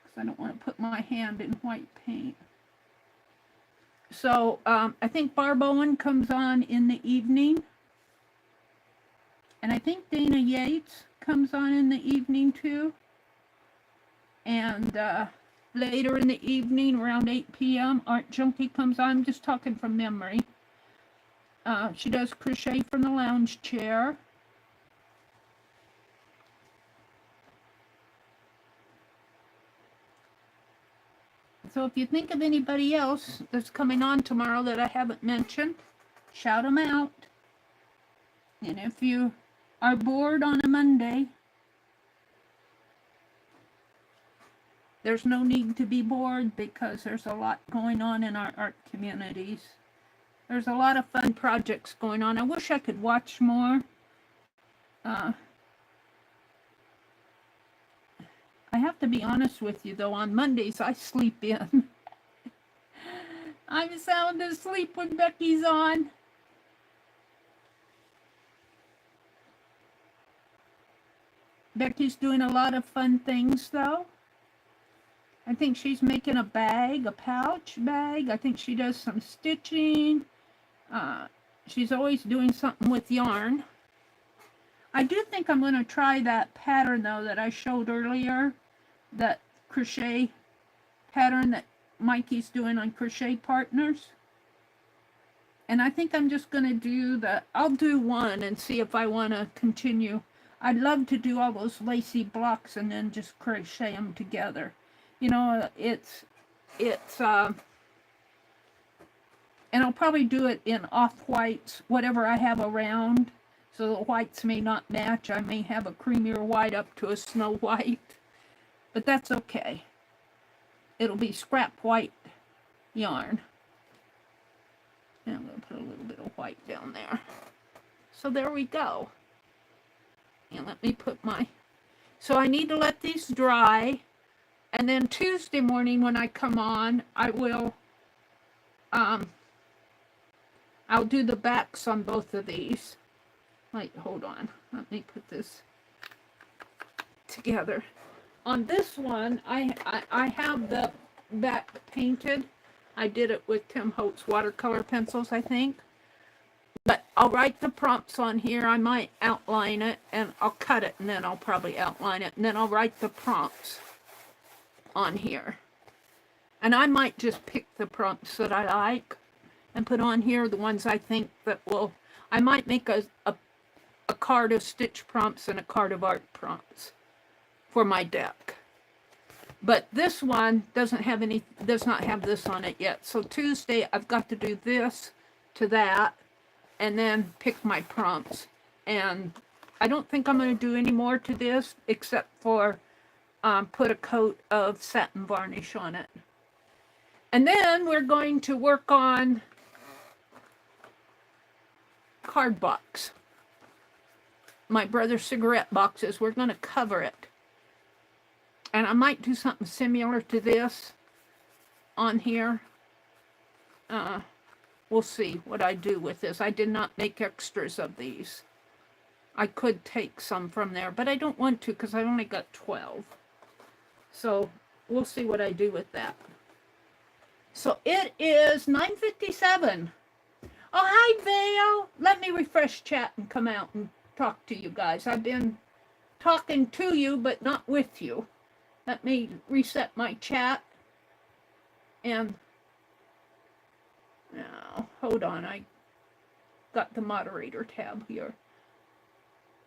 Because I don't want to put my hand in white paint. So, I think Barb Owen comes on in the evening. And I think Dana Yates comes on in the evening, too. And, later in the evening, around 8 p.m., Art Junkie comes on. I'm just talking from memory. She does crochet from the lounge chair. So if you think of anybody else that's coming on tomorrow that I haven't mentioned, shout them out. And if you are bored on a Monday, there's no need to be bored because there's a lot going on in our art communities. There's a lot of fun projects going on. I wish I could watch more. I have to be honest with you, though. On Mondays, I sleep in. I'm sound asleep when Becky's on. Becky's doing a lot of fun things, though. I think she's making a bag, a pouch bag. I think she does some stitching. She's always doing something with yarn. I do think I'm going to try that pattern, though, that I showed earlier. That crochet pattern that Mikey's doing on Crochet Partners. And I think I'm just going to do I'll do one and see if I want to continue. I'd love to do all those lacy blocks and then just crochet them together. You know, and I'll probably do it in off-whites, whatever I have around, so the whites may not match. I may have a creamier white up to a snow white, but that's okay. It'll be scrap white yarn. And I'm going to put a little bit of white down there. So there we go. And let me put so I need to let these dry. And then Tuesday morning when I come on, I will, I'll do the backs on both of these. Like, hold on. Let me put this together. On this one, I have the back painted. I did it with Tim Holtz watercolor pencils, I think. But I'll write the prompts on here. I might outline it, and I'll cut it, and then I'll probably outline it. And then I'll write the prompts on here. And I might just pick the prompts that I like and put on here the ones I think that will... I might make a card of stitch prompts and a card of art prompts for my deck. But this one does not have this on it yet. So Tuesday, I've got to do this to that and then pick my prompts. And I don't think I'm going to do any more to this except for put a coat of satin varnish on it. And then we're going to work on card box. My brother's cigarette boxes. We're going to cover it. And I might do something similar to this on here. We'll see what I do with this. I did not make extras of these. I could take some from there, but I don't want to because I only got 12. So we'll see what I do with that. So it is 9:57. Oh, hi, Vale. Let me refresh chat and come out and talk to you guys. I've been talking to you, but not with you. Let me reset my chat. And now, hold on. I got the moderator tab here.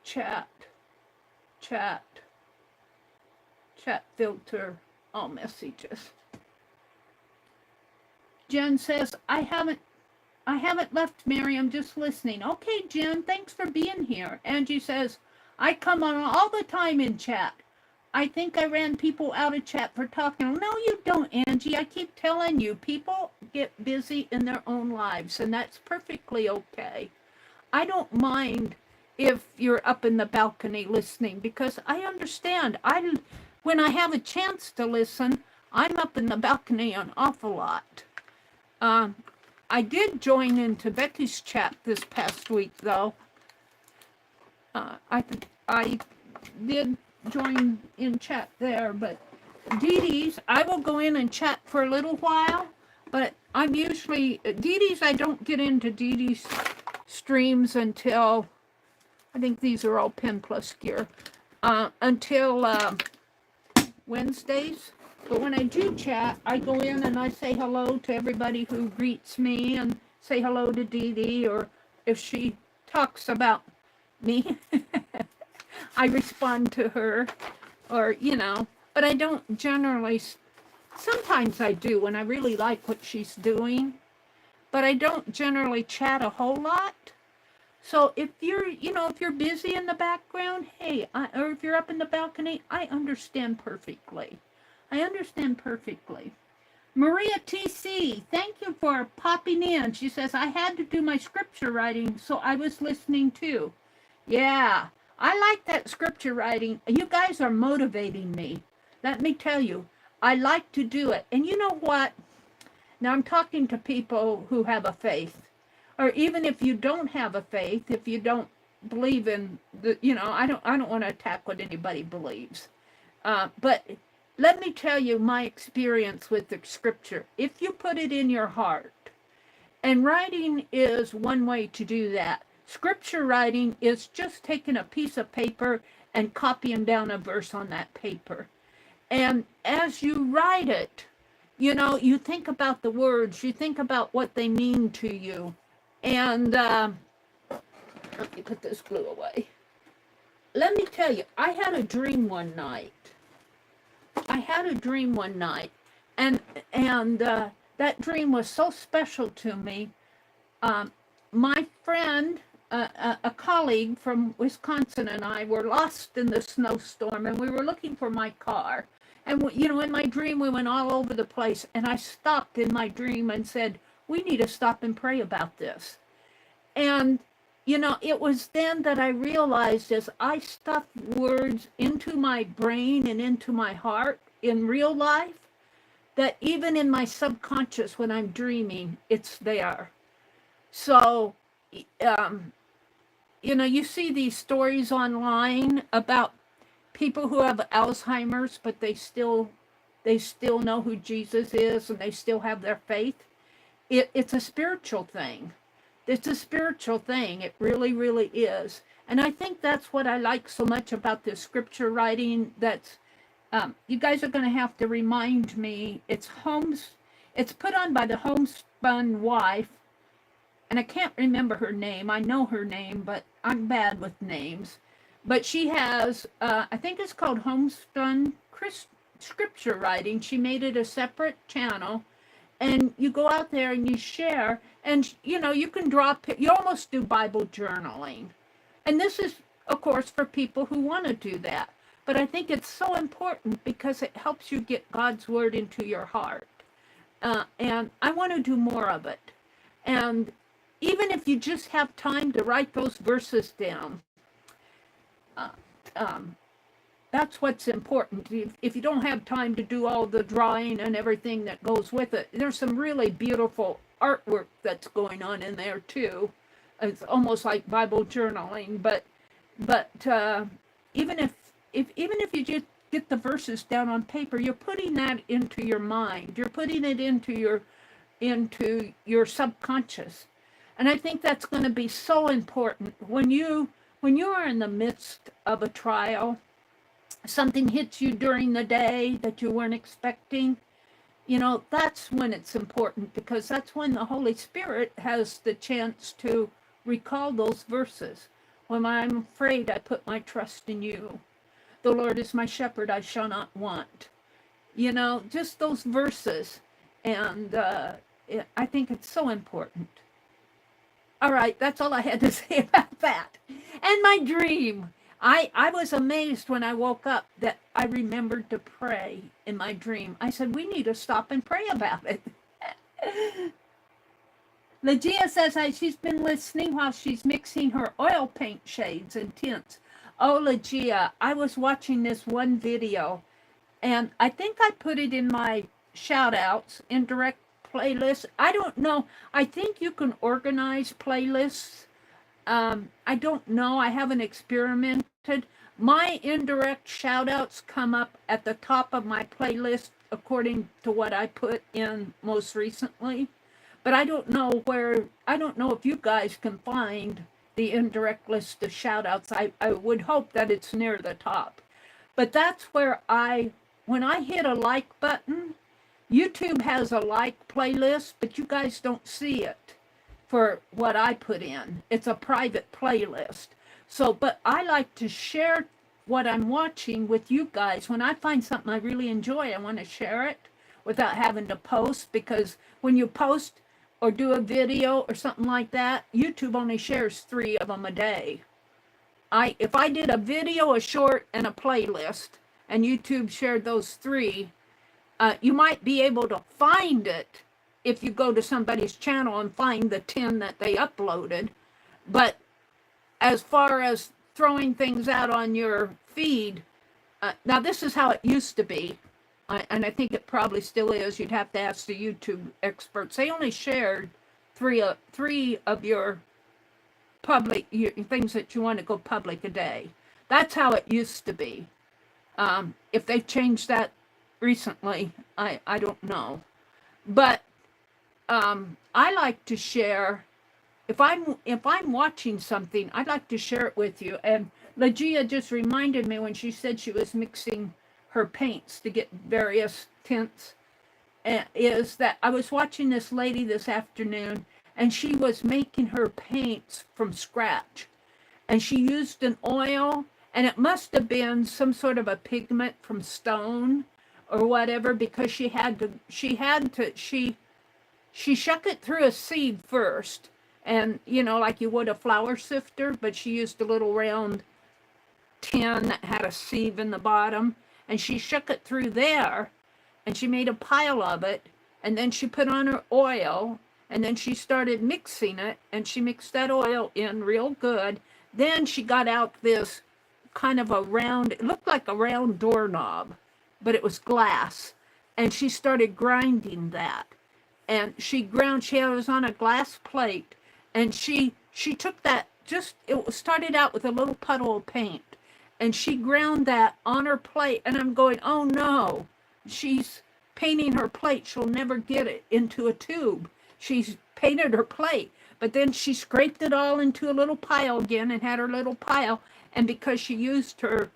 Chat filter, all messages. Jen says, I haven't left, Mary. I'm just listening. Okay, Jen, thanks for being here. Angie says, I come on all the time in chat. I think I ran people out of chat for talking. No, you don't, Angie. I keep telling you, people get busy in their own lives, and that's perfectly okay. I don't mind if you're up in the balcony listening, because I understand. When I have a chance to listen, I'm up in the balcony an awful lot. I did join into Becky's chat this past week, though. I did join in chat there, but Dee Dee's, I will go in and chat for a little while, but I'm usually, Dee Dee's, I don't get into Dee Dee's streams until, I think these are all Pen Plus gear, until Wednesdays. But when I do chat, I go in and I say hello to everybody who greets me and say hello to Dee Dee, or if she talks about me, I respond to her, or, you know, but I don't generally, sometimes I do when I really like what she's doing, but I don't generally chat a whole lot. So if you're, you know, if you're busy in the background, hey, or if you're up in the balcony, I understand perfectly. I understand perfectly. Maria TC, thank you for popping in. She says, I had to do my scripture writing, so I was listening too. Yeah, I like that scripture writing. You guys are motivating me. Let me tell you, I like to do it. And you know what? Now I'm talking to people who have a faith. Or even if you don't have a faith, if you don't believe in the, you know, I don't want to attack what anybody believes. But let me tell you my experience with the scripture. If you put it in your heart, and writing is one way to do that. Scripture writing is just taking a piece of paper and copying down a verse on that paper. And as you write it, you know, you think about the words, you think about what they mean to you. And let me put this glue away. Let me tell you, I had a dream one night. And that dream was so special to me. My friend, a colleague from Wisconsin, and I were lost in the snowstorm, and we were looking for my car. And, you know, in my dream, we went all over the place. And I stopped in my dream and said, we need to stop and pray about this. And, you know, it was then that I realized as I stuffed words into my brain and into my heart in real life, that even in my subconscious when I'm dreaming, it's there. So, you know, you see these stories online about people who have Alzheimer's, but they still know who Jesus is and they still have their faith. It's a spiritual thing. It's a spiritual thing. It really, really is. And I think that's what I like so much about this scripture writing. That's you guys are going to have to remind me. It's put on by the homespun wife, and I can't remember her name. I know her name, but I'm bad with names. But she has, I think it's called Homespun Scripture Writing. She made it a separate channel. And you go out there and you share. And, you know, you can you almost do Bible journaling. And this is, of course, for people who want to do that. But I think it's so important because it helps you get God's word into your heart. And I want to do more of it. And even if you just have time to write those verses down, that's what's important. If you don't have time to do all the drawing and everything that goes with it, there's some really beautiful artwork that's going on in there too. It's almost like Bible journaling, but even if you just get the verses down on paper, you're putting that into your mind. You're putting it into your subconscious. And I think that's going to be so important when you are in the midst of a trial, something hits you during the day that you weren't expecting, you know, that's when it's important, because that's when the Holy Spirit has the chance to recall those verses. When I'm afraid, I put my trust in you. The Lord is my shepherd, I shall not want. You know, just those verses. And I think it's so important. All right, that's all I had to say about that. And my dream. I was amazed when I woke up that I remembered to pray in my dream. I said, we need to stop and pray about it. Legia says she's been listening while she's mixing her oil paint shades and tints. Oh, Legia, I was watching this one video, and I think I put it in my shout-outs in direct playlists. I don't know. I think you can organize playlists. I don't know. I haven't experimented. My indirect shout outs come up at the top of my playlist according to what I put in most recently. But I don't know if you guys can find the indirect list of shout outs. I would hope that it's near the top. But that's where when I hit a like button, YouTube has a like playlist, but you guys don't see it for what I put in. It's a private playlist. So, but I like to share what I'm watching with you guys. When I find something I really enjoy, I want to share it without having to post, because when you post or do a video or something like that, YouTube only shares 3 of them a day. If I did a video, a short, and a playlist, and YouTube shared those 3, you might be able to find it if you go to somebody's channel and find the 10 that they uploaded. But as far as throwing things out on your feed, now this is how it used to be, and I think it probably still is. You'd have to ask the YouTube experts. They only shared 3 of your public things that you want to go public a day. That's how it used to be. If they've changed that recently, I don't know. But I like to share, if I'm watching something, I'd like to share it with you. And Legia just reminded me when she said she was mixing her paints to get various tints, is that I was watching this lady this afternoon, and she was making her paints from scratch. And she used an oil, and it must have been some sort of a pigment from stone or whatever, because she shuck it through a sieve first, and like you would a flour sifter, but she used a little round tin that had a sieve in the bottom, and she shook it through there, and she made a pile of it, and then she put on her oil, and then she started mixing it, and she mixed that oil in real good. Then she got out this kind of a round, it looked like a round doorknob, but it was glass, and she started grinding that. And she was on a glass plate, and she took that, it started out with a little puddle of paint, and she ground that on her plate, and I'm going, oh no, she's painting her plate, she'll never get it into a tube. She's painted her plate, but then she scraped it all into a little pile again and had her little pile, and because she used her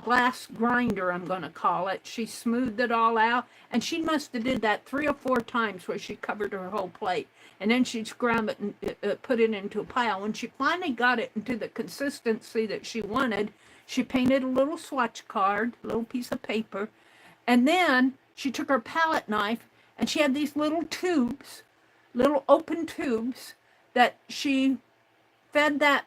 glass grinder, I'm going to call it, she smoothed it all out, and she must have did that 3 or 4 times where she covered her whole plate, and then she'd scrub it and put it into a pile. When she finally got it into the consistency that she wanted, she painted a little swatch card, a little piece of paper, and then she took her palette knife, and she had these little tubes, little open tubes, that she fed that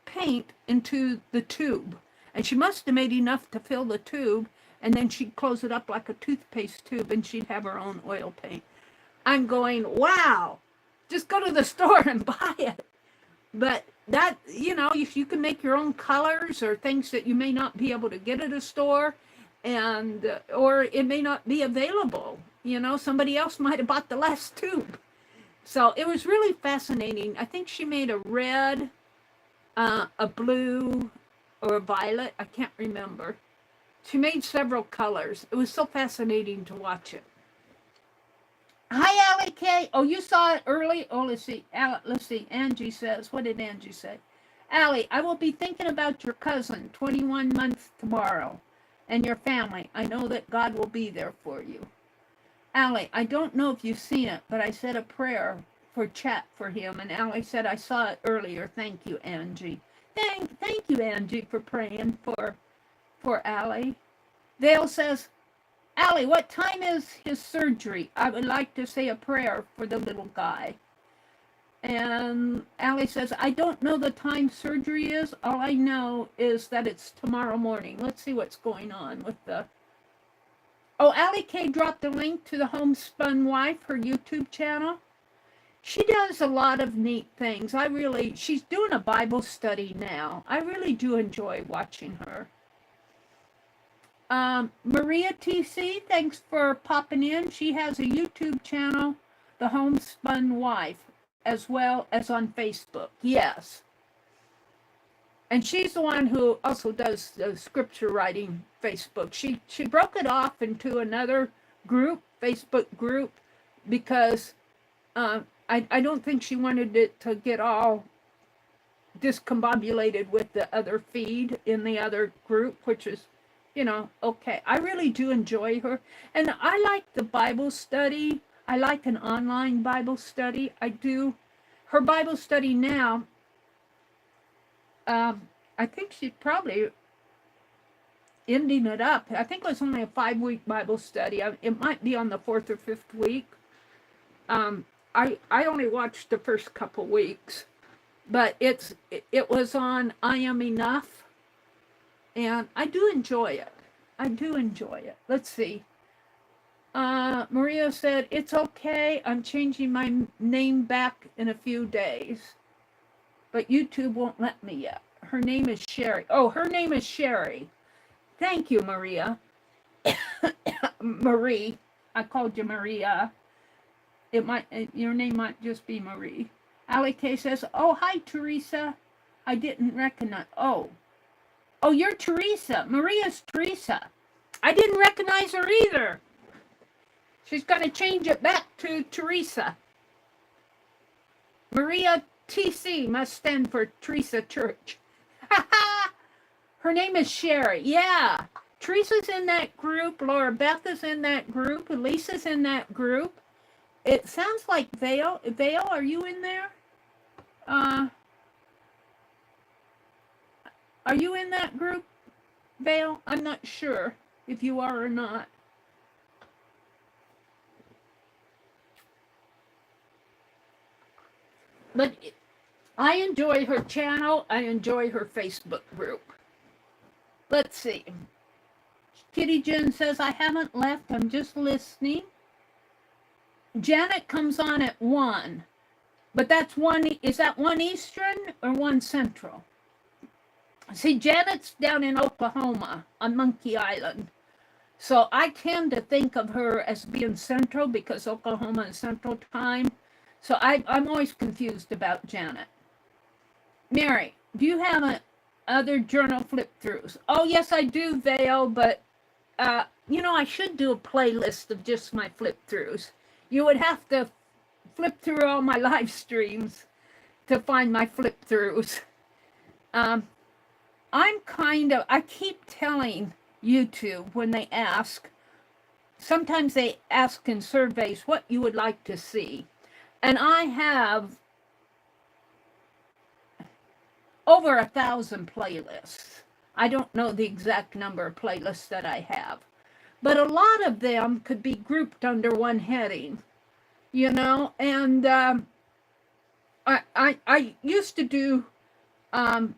paint into the tube. And she must have made enough to fill the tube, and then she'd close it up like a toothpaste tube, and she'd have her own oil paint. I'm going, wow, just go to the store and buy it. But that, if you can make your own colors or things that you may not be able to get at a store, or it may not be available, somebody else might have bought the last tube. So it was really fascinating. I think she made a red, a blue, or a violet, I can't remember. She made several colors. It was so fascinating to watch it. Hi, Allie K. Oh, you saw it early? Oh, let's see. Angie says, what did Angie say? Allie, I will be thinking about your cousin, 21 months tomorrow, and your family. I know that God will be there for you. Allie, I don't know if you've seen it, but I said a prayer for chat for him, and Allie said, I saw it earlier. Thank you, Angie. Thank you, Angie, for praying for Allie. Dale says, Allie, what time is his surgery? I would like to say a prayer for the little guy. And Allie says, I don't know the time surgery is. All I know is that it's tomorrow morning. Let's see what's going on with the... Oh, Allie K dropped a link to the Homespun Wife, her YouTube channel. She does a lot of neat things. She's doing a Bible study now. I really do enjoy watching her. Maria TC, thanks for popping in. She has a YouTube channel, The Homespun Wife, as well as on Facebook. Yes. And she's the one who also does the scripture writing Facebook. She broke it off into another group, Facebook group, because I don't think she wanted it to get all discombobulated with the other feed in the other group, which is, you know, okay. I really do enjoy her. And I like the Bible study. I like an online Bible study. I do. Her Bible study now, I think she's probably ending it up. I think it was only a 5-week Bible study. It might be on the 4th or 5th week. I only watched the first couple weeks, but it was on I Am Enough, and I do enjoy it. I do enjoy it. Let's see. Maria said, it's okay. I'm changing my name back in a few days, but YouTube won't let me yet. Her name is Sherry. Oh, her name is Sherry. Thank you, Maria. Marie. I called you Maria. Your name might just be Marie. Ali K says, oh, hi, Teresa. I didn't recognize. Oh, you're Teresa. Maria's Teresa. I didn't recognize her either. She's going to change it back to Teresa. Maria TC must stand for Teresa Church. Her name is Sherry. Yeah. Teresa's in that group. Laura Beth is in that group. Lisa's in that group. It sounds like Vale. Vale, are you in there? Are you in that group, Vale? I'm not sure if you are or not. But I enjoy her channel. I enjoy her Facebook group. Let's see. Kitty Jen says, I haven't left. I'm just listening. Janet comes on at 1. But that's 1. Is that 1 Eastern or 1 Central? See, Janet's down in Oklahoma on Monkey Island. So I tend to think of her as being Central because Oklahoma is Central Time. So I'm always confused about Janet. Mary, do you have other journal flip-throughs? Oh, yes, I do, Vale, but, you know, I should do a playlist of just my flip-throughs. You would have to flip through all my live streams to find my flip-throughs. I keep telling YouTube when they ask, sometimes they ask in surveys what you would like to see. And I have over 1,000 playlists. I don't know the exact number of playlists that I have, but a lot of them could be grouped under one heading, you know. And I used to do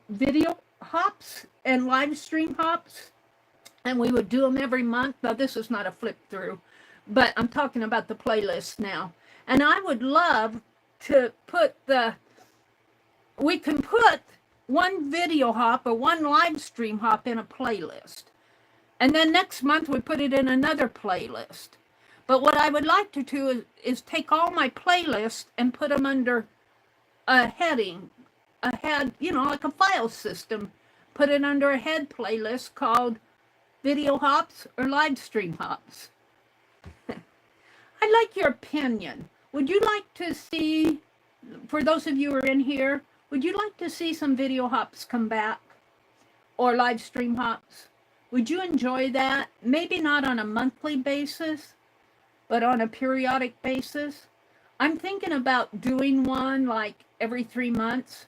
video hops and live stream hops, and we would do them every month. Now, this is not a flip through, but I'm talking about the playlist now. And I would love to put we can put one video hop or one live stream hop in a playlist. And then next month we put it in another playlist. But what I would like to do is take all my playlists and put them under a heading, a head, you know, like a file system. Put it under a head playlist called video hops or live stream hops. I'd like your opinion. Would you like to see, for those of you who are in here, would you like to see some video hops come back or live stream hops? Would you enjoy that? Maybe not on a monthly basis, but on a periodic basis. I'm thinking about doing one like every 3 months.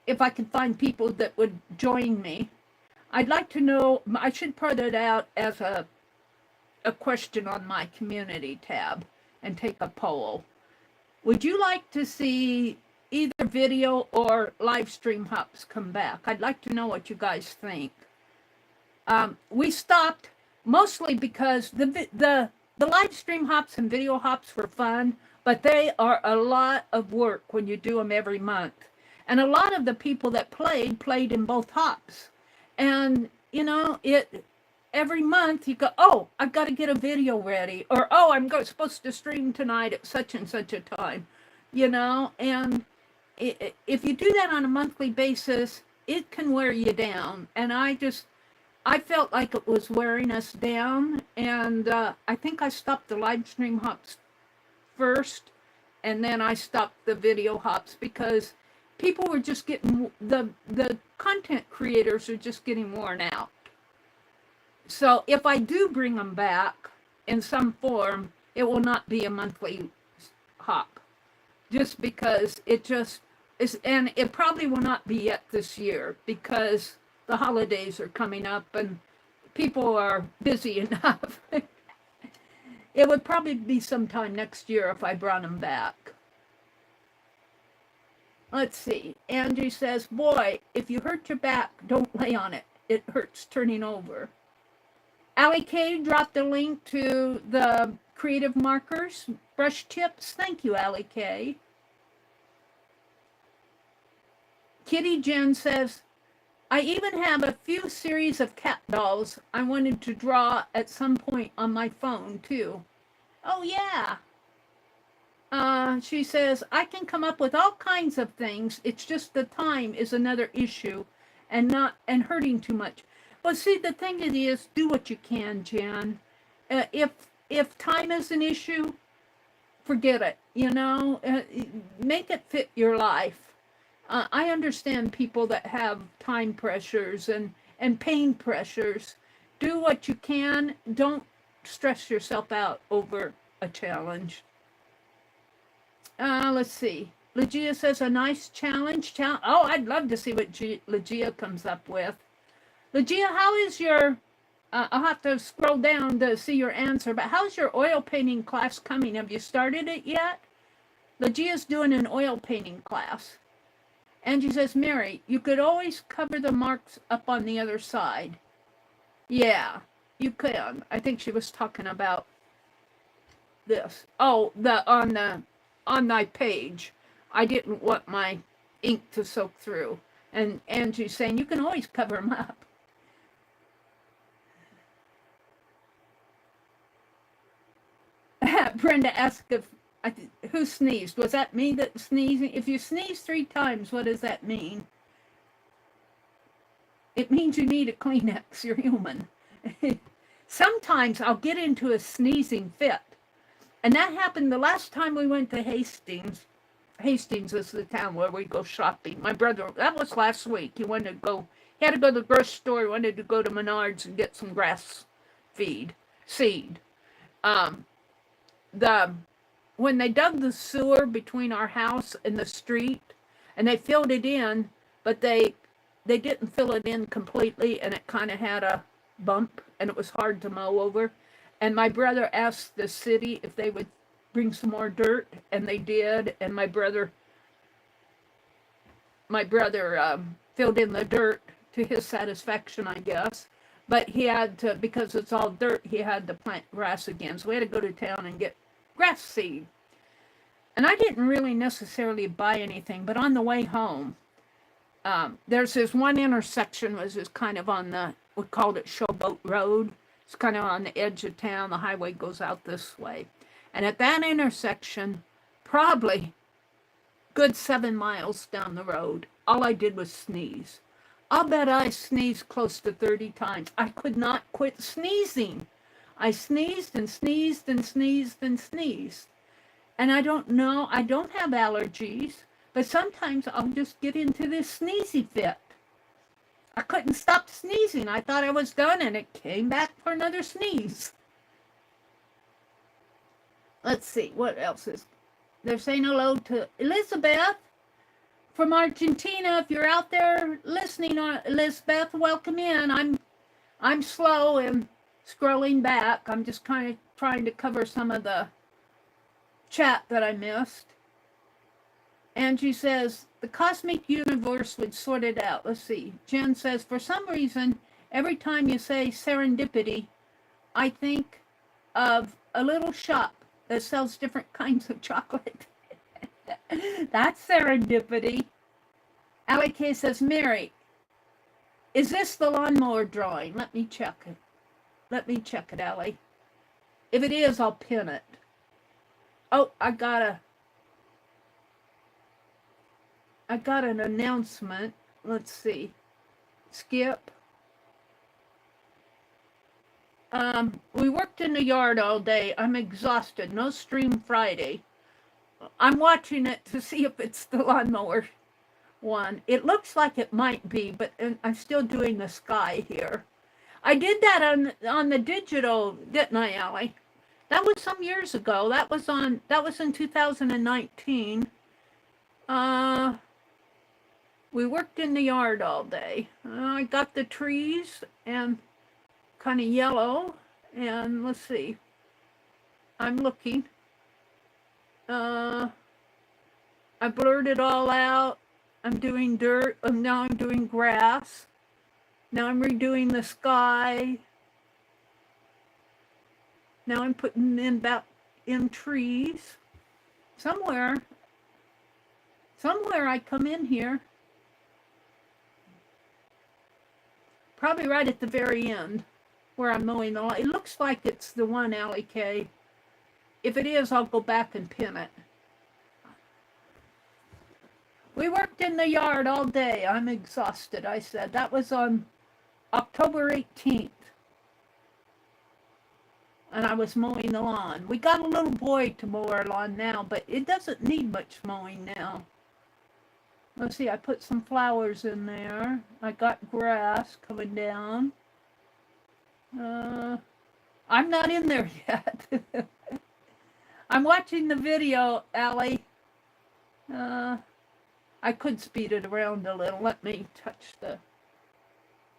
If I could find people that would join me. I'd like to know, I should put it out as a question on my community tab and take a poll. Would you like to see either video or live stream hops come back? I'd like to know what you guys think. We stopped mostly because the live stream hops and video hops were fun, but they are a lot of work when you do them every month. And a lot of the people that played in both hops. And, you know, every month you go, oh, I've got to get a video ready, or oh, supposed to stream tonight at such and such a time, and if you do that on a monthly basis, it can wear you down. And I felt like it was wearing us down, and I think I stopped the live stream hops first, and then I stopped the video hops because people were just getting, the content creators are just getting worn out. So if I do bring them back in some form, it will not be a monthly hop, just because it just is, and it probably will not be yet this year because the holidays are coming up and people are busy enough. It would probably be sometime next year if I brought them back. Let's see. Angie says, boy, if you hurt your back, don't lay on it. It hurts turning over. Allie K dropped a link to the creative markers, brush tips. Thank you, Allie K. Kitty Jen says, I even have a few series of cat dolls I wanted to draw at some point on my phone, too. Oh, yeah. She says, I can come up with all kinds of things. It's just the time is another issue and hurting too much. Well, see, the thing is, do what you can, Jan. If time is an issue, forget it, make it fit your life. I understand people that have time pressures and pain pressures. Do what you can. Don't stress yourself out over a challenge. Let's see. Legia says, a nice challenge. Oh, I'd love to see what Legia comes up with. Legia, how is your, I'll have to scroll down to see your answer, but how's your oil painting class coming? Have you started it yet? Legia's doing an oil painting class. Angie says, Mary, you could always cover the marks up on the other side. Yeah, you can. I think she was talking about this. Oh, on my page. I didn't want my ink to soak through. And Angie's saying, you can always cover them up. Brenda asked who sneezed. Was that me that sneezing? If you sneeze 3 times, what does that mean? It means you need a Kleenex. You're human. Sometimes I'll get into a sneezing fit. And that happened the last time we went to Hastings. Hastings is the town where we go shopping. My brother, that was last week. He had to go to the grocery store. He wanted to go to Menards and get some grass seed. When they dug the sewer between our house and the street, and they filled it in, but they didn't fill it in completely, and it kind of had a bump, and it was hard to mow over. And my brother asked the city if they would bring some more dirt, and they did. And my brother filled in the dirt to his satisfaction, I guess. But he had to, because it's all dirt, he had to plant grass again. So we had to go to town and get grass seed. And I didn't really necessarily buy anything, but on the way home, there's this one intersection, which is kind of on we called it Showboat Road. It's kind of on the edge of town. The highway goes out this way. And at that intersection, probably good 7 miles down the road, all I did was sneeze. I'll bet I sneezed close to 30 times. I could not quit sneezing. I sneezed and sneezed and sneezed and sneezed. And I don't know, I don't have allergies, but sometimes I'll just get into this sneezy fit. I couldn't stop sneezing. I thought I was done, and it came back for another sneeze. Let's see, what else is... They're saying hello to Elizabeth from Argentina. If you're out there listening, Elizabeth, welcome in. I'm slow and scrolling back. I'm just kind of trying to cover some of the chat that I missed. Angie says, the cosmic universe would sort it out. Let's see. Jen says, for some reason, every time you say serendipity, I think of a little shop that sells different kinds of chocolate. That's serendipity. Allie K says, Mary, is this the lawnmower drawing? Let me check it. Let me check it, Allie. If it is, I'll pin it. Oh, I got an announcement. Let's see. Skip. We worked in the yard all day. I'm exhausted. No stream Friday. I'm watching it to see if it's the lawnmower one. It looks like it might be, but I'm still doing the sky here. I did that on the digital, didn't I, Allie? That was some years ago. That was in 2019. We worked in the yard all day. I got the trees and kind of yellow, and let's see. I'm looking. I blurred it all out. I'm doing dirt, and now I'm doing grass. Now I'm redoing the sky. Now I'm putting in trees. Somewhere I come in here. Probably right at the very end where I'm mowing the lawn. It looks like it's the one, Allie K. If it is, I'll go back and pin it. We worked in the yard all day. I'm exhausted, I said. That was on October 18th. And I was mowing the lawn. We got a little boy to mow our lawn now, but it doesn't need much mowing now. Let's see, I put some flowers in there. I got grass coming down. I'm not in there yet. I'm watching the video, Allie. I could speed it around a little. Let me touch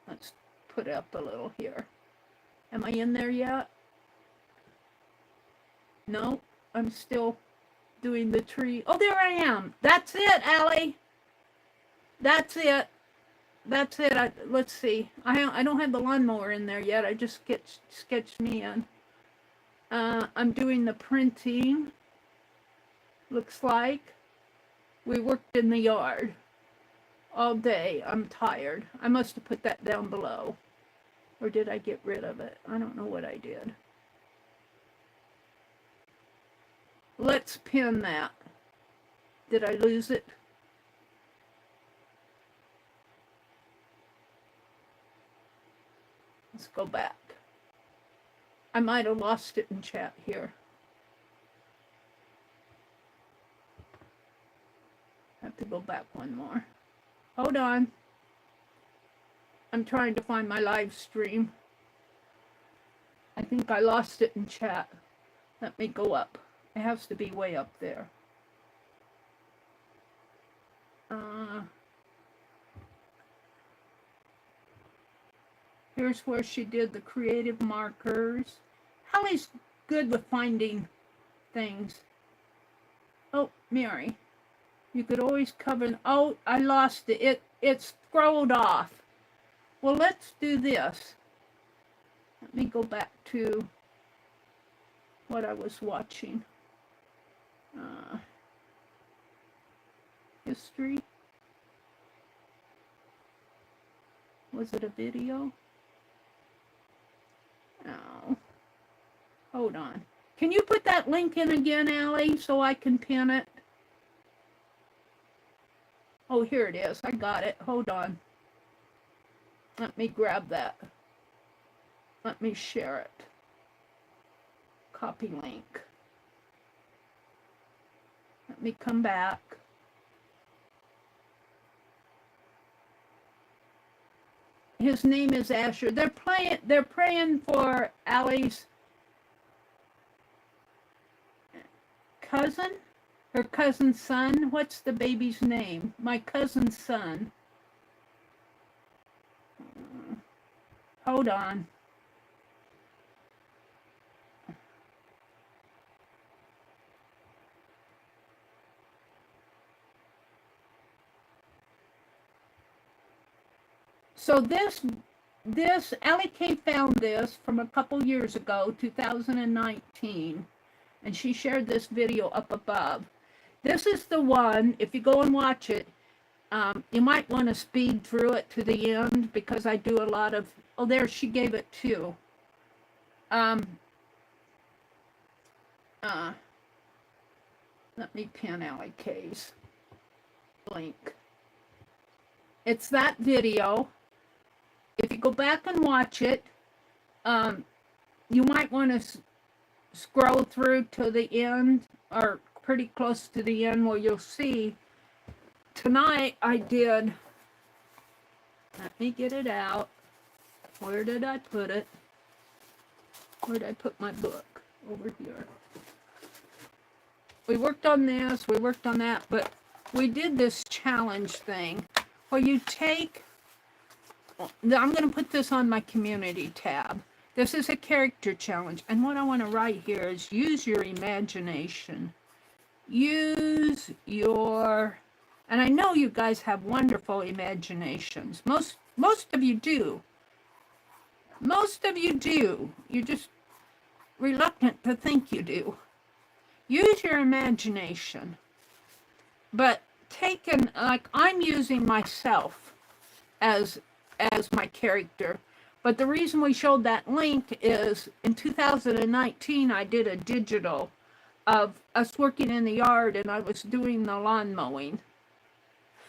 let's put it up a little here. Am I in there yet? No, I'm still doing the tree. Oh, there I am. That's it, Allie. That's it. That's it. Let's see. I don't have the lawnmower in there yet. I just sketched me in. I'm doing the printing. Looks like. We worked in the yard all day. I'm tired. I must have put that down below. Or did I get rid of it? I don't know what I did. Let's pin that. Did I lose it? Let's go back. I might have lost it in chat here. I have to go back one more. Hold on. I'm trying to find my live stream. I think I lost it in chat. Let me go up. It has to be way up there. Here's where she did the creative markers. Hallie's good with finding things. Oh, Meri. You could always cover... Oh, I lost it. It scrolled off. Well, let's do this. Let me go back to what I was watching. History. Was it a video? No. Hold on. Can you put that link in again, Allie, so I can pin it? Oh, here it is. I got it. Hold on. Let me grab that. Let me share it. Copy link. Let me come back. His name is Asher. They're praying for Allie's cousin? Her cousin's son? What's the baby's name? My cousin's son. Hold on. So this Allie K found this from a couple years ago, 2019, and she shared this video up above. This is the one, if you go and watch it, you might want to speed through it to the end because I do a lot of, oh, there, she gave it 2. Um, let me pin Allie K's link. It's that video. If you go back and watch it, you might want to scroll through to the end, or pretty close to the end, where you'll see tonight I did, let me get it out. Where did I put it? Where did I put my book? Over here. We worked on this, we worked on that, but we did this challenge thing where you take, I'm going to put this on my community tab. This is a character challenge, and what I want to write here is use your imagination. Use your, and I know you guys have wonderful imaginations. Most of you do. Most of you do. You're just reluctant to think you do. Use your imagination. But taken, like I'm using myself as my character. But the reason we showed that link is in 2019 I did a digital of us working in the yard, and I was doing the lawn mowing.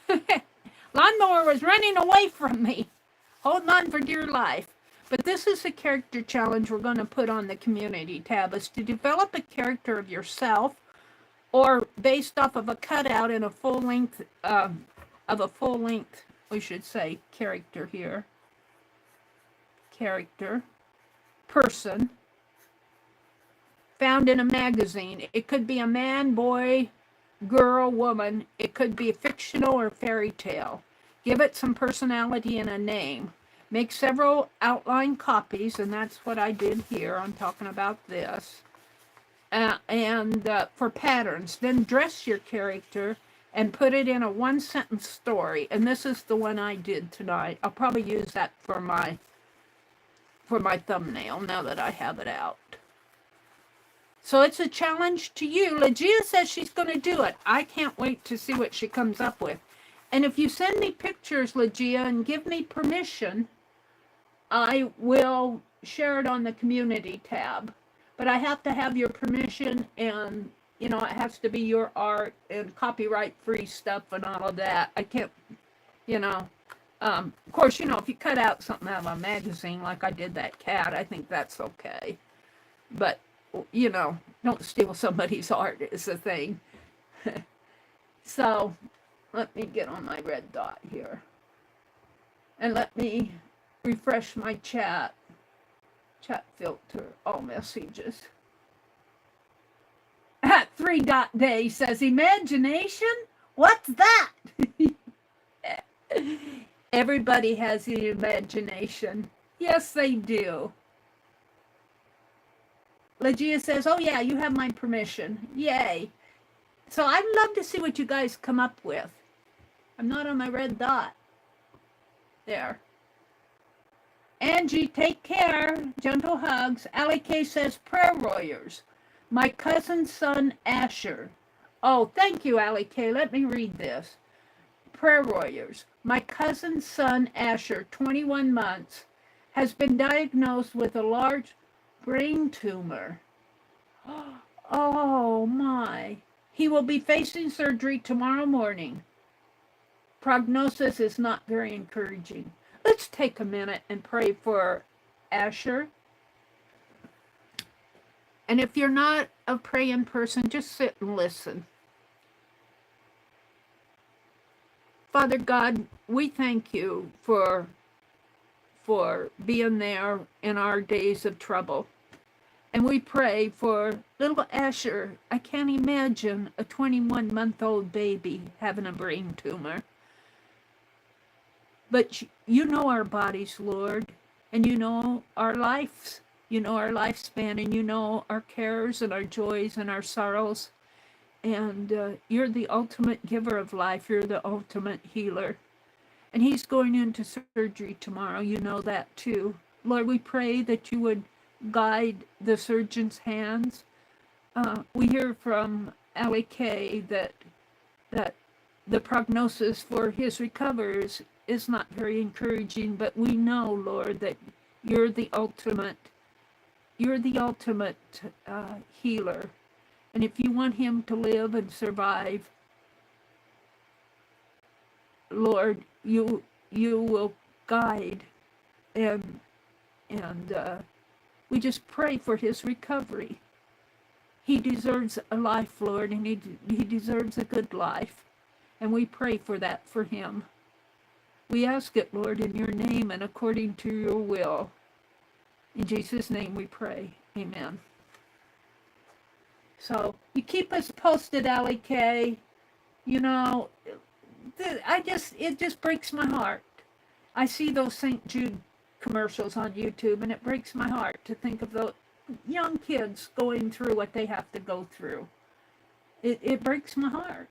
Lawnmower was running away from me, holding on for dear life. But this is a character challenge we're going to put on the community tab, is to develop a character of yourself, or based off of a cutout in a full length, we should say, character here. Character, person, found in a magazine. It could be a man, boy, girl, woman. It could be a fictional or fairy tale. Give it some personality and a name. Make several outline copies, and that's what I did here. I'm talking about this. For patterns. Then dress your character and put it in a one-sentence story. And this is the one I did tonight. I'll probably use that for my thumbnail now that I have it out. So it's a challenge to you. Legia says she's going to do it. I can't wait to see what she comes up with. And if you send me pictures, Legia, and give me permission, I will share it on the community tab. But I have to have your permission, and, you know, it has to be your art and copyright-free stuff and all of that. I can't, you know. Of course, you know, if you cut out something out of a magazine like I did that cat, I think that's okay. But, you know, don't steal somebody's art is the thing. So, let me get on my red dot here. And let me refresh my chat. Chat filter, all messages. 3 Dot Day says, imagination? What's that? Everybody has the imagination. Yes, they do. Legia says, oh yeah, you have my permission. Yay. So I'd love to see what you guys come up with. I'm not on my red dot. There. Angie, take care. Gentle hugs. Allie K says, prayer warriors. My cousin's son, Asher. Oh, thank you, Allie K. Let me read this. Prayer warriors. My cousin's son, Asher, 21 months, has been diagnosed with a large brain tumor. Oh, my. He will be facing surgery tomorrow morning. Prognosis is not very encouraging. Let's take a minute and pray for Asher. And if you're not a praying person, just sit and listen. Father God, we thank you for being there in our days of trouble. And we pray for little Asher. I can't imagine a 21-month-old baby having a brain tumor. But you know our bodies, Lord, and you know our lives. You know our lifespan, and you know our cares and our joys and our sorrows. And you're the ultimate giver of life. You're the ultimate healer. And he's going into surgery tomorrow. You know that too. Lord, we pray that you would guide the surgeon's hands. We hear from Allie K that the prognosis for his recovery is not very encouraging, but we know, Lord, that you're the ultimate you're the ultimate healer. And if you want him to live and survive, Lord, you will guide, and we just pray for his recovery. He deserves a life, Lord, and he deserves a good life. And we pray for that for him. We ask it, Lord, in your name and according to your will. In Jesus' name we pray. Amen. So you keep us posted, Allie K. You know, it just breaks my heart. I see those St. Jude commercials on YouTube, and it breaks my heart to think of those young kids going through what they have to go through. It breaks my heart.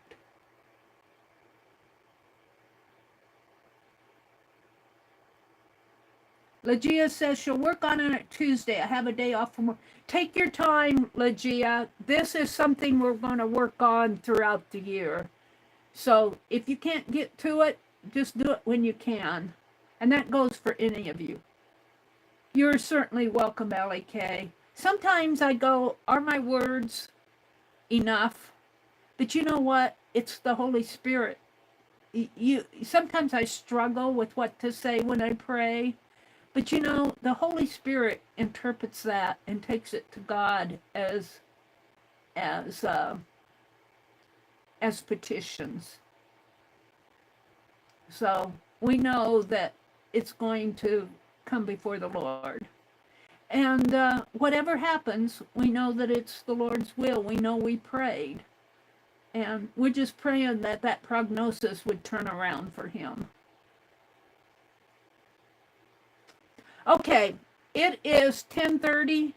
Legia says she'll work on it Tuesday. I have a day off from work. Take your time, Legia. This is something we're going to work on throughout the year. So if you can't get to it, just do it when you can. And that goes for any of you. You're certainly welcome, Allie K. Sometimes I go, are my words enough? But you know what? It's the Holy Spirit. Sometimes I struggle with what to say when I pray. But you know, the Holy Spirit interprets that and takes it to God as petitions. So we know that it's going to come before the Lord. And whatever happens, we know that it's the Lord's will. We know we prayed. And we're just praying that that prognosis would turn around for him. Okay, it is 10:30.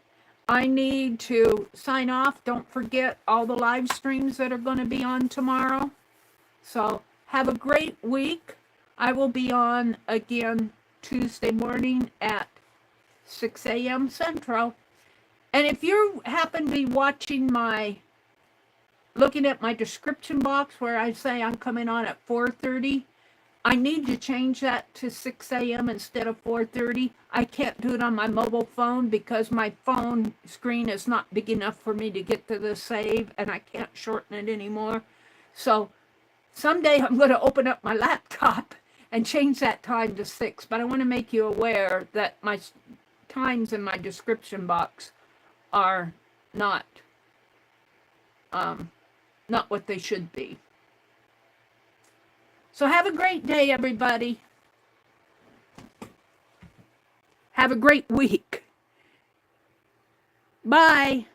I need to sign off. Don't forget all the live streams that are going to be on tomorrow. So have a great week. I will be on again Tuesday morning at 6 a.m. Central. And if you happen to be watching looking at my description box where I say I'm coming on at 4:30, I need to change that to 6 a.m. instead of 4:30. I can't do it on my mobile phone because my phone screen is not big enough for me to get to the save, and I can't shorten it anymore. So someday I'm going to open up my laptop and change that time to 6. But I want to make you aware that my times in my description box are not what they should be. So have a great day, everybody. Have a great week. Bye.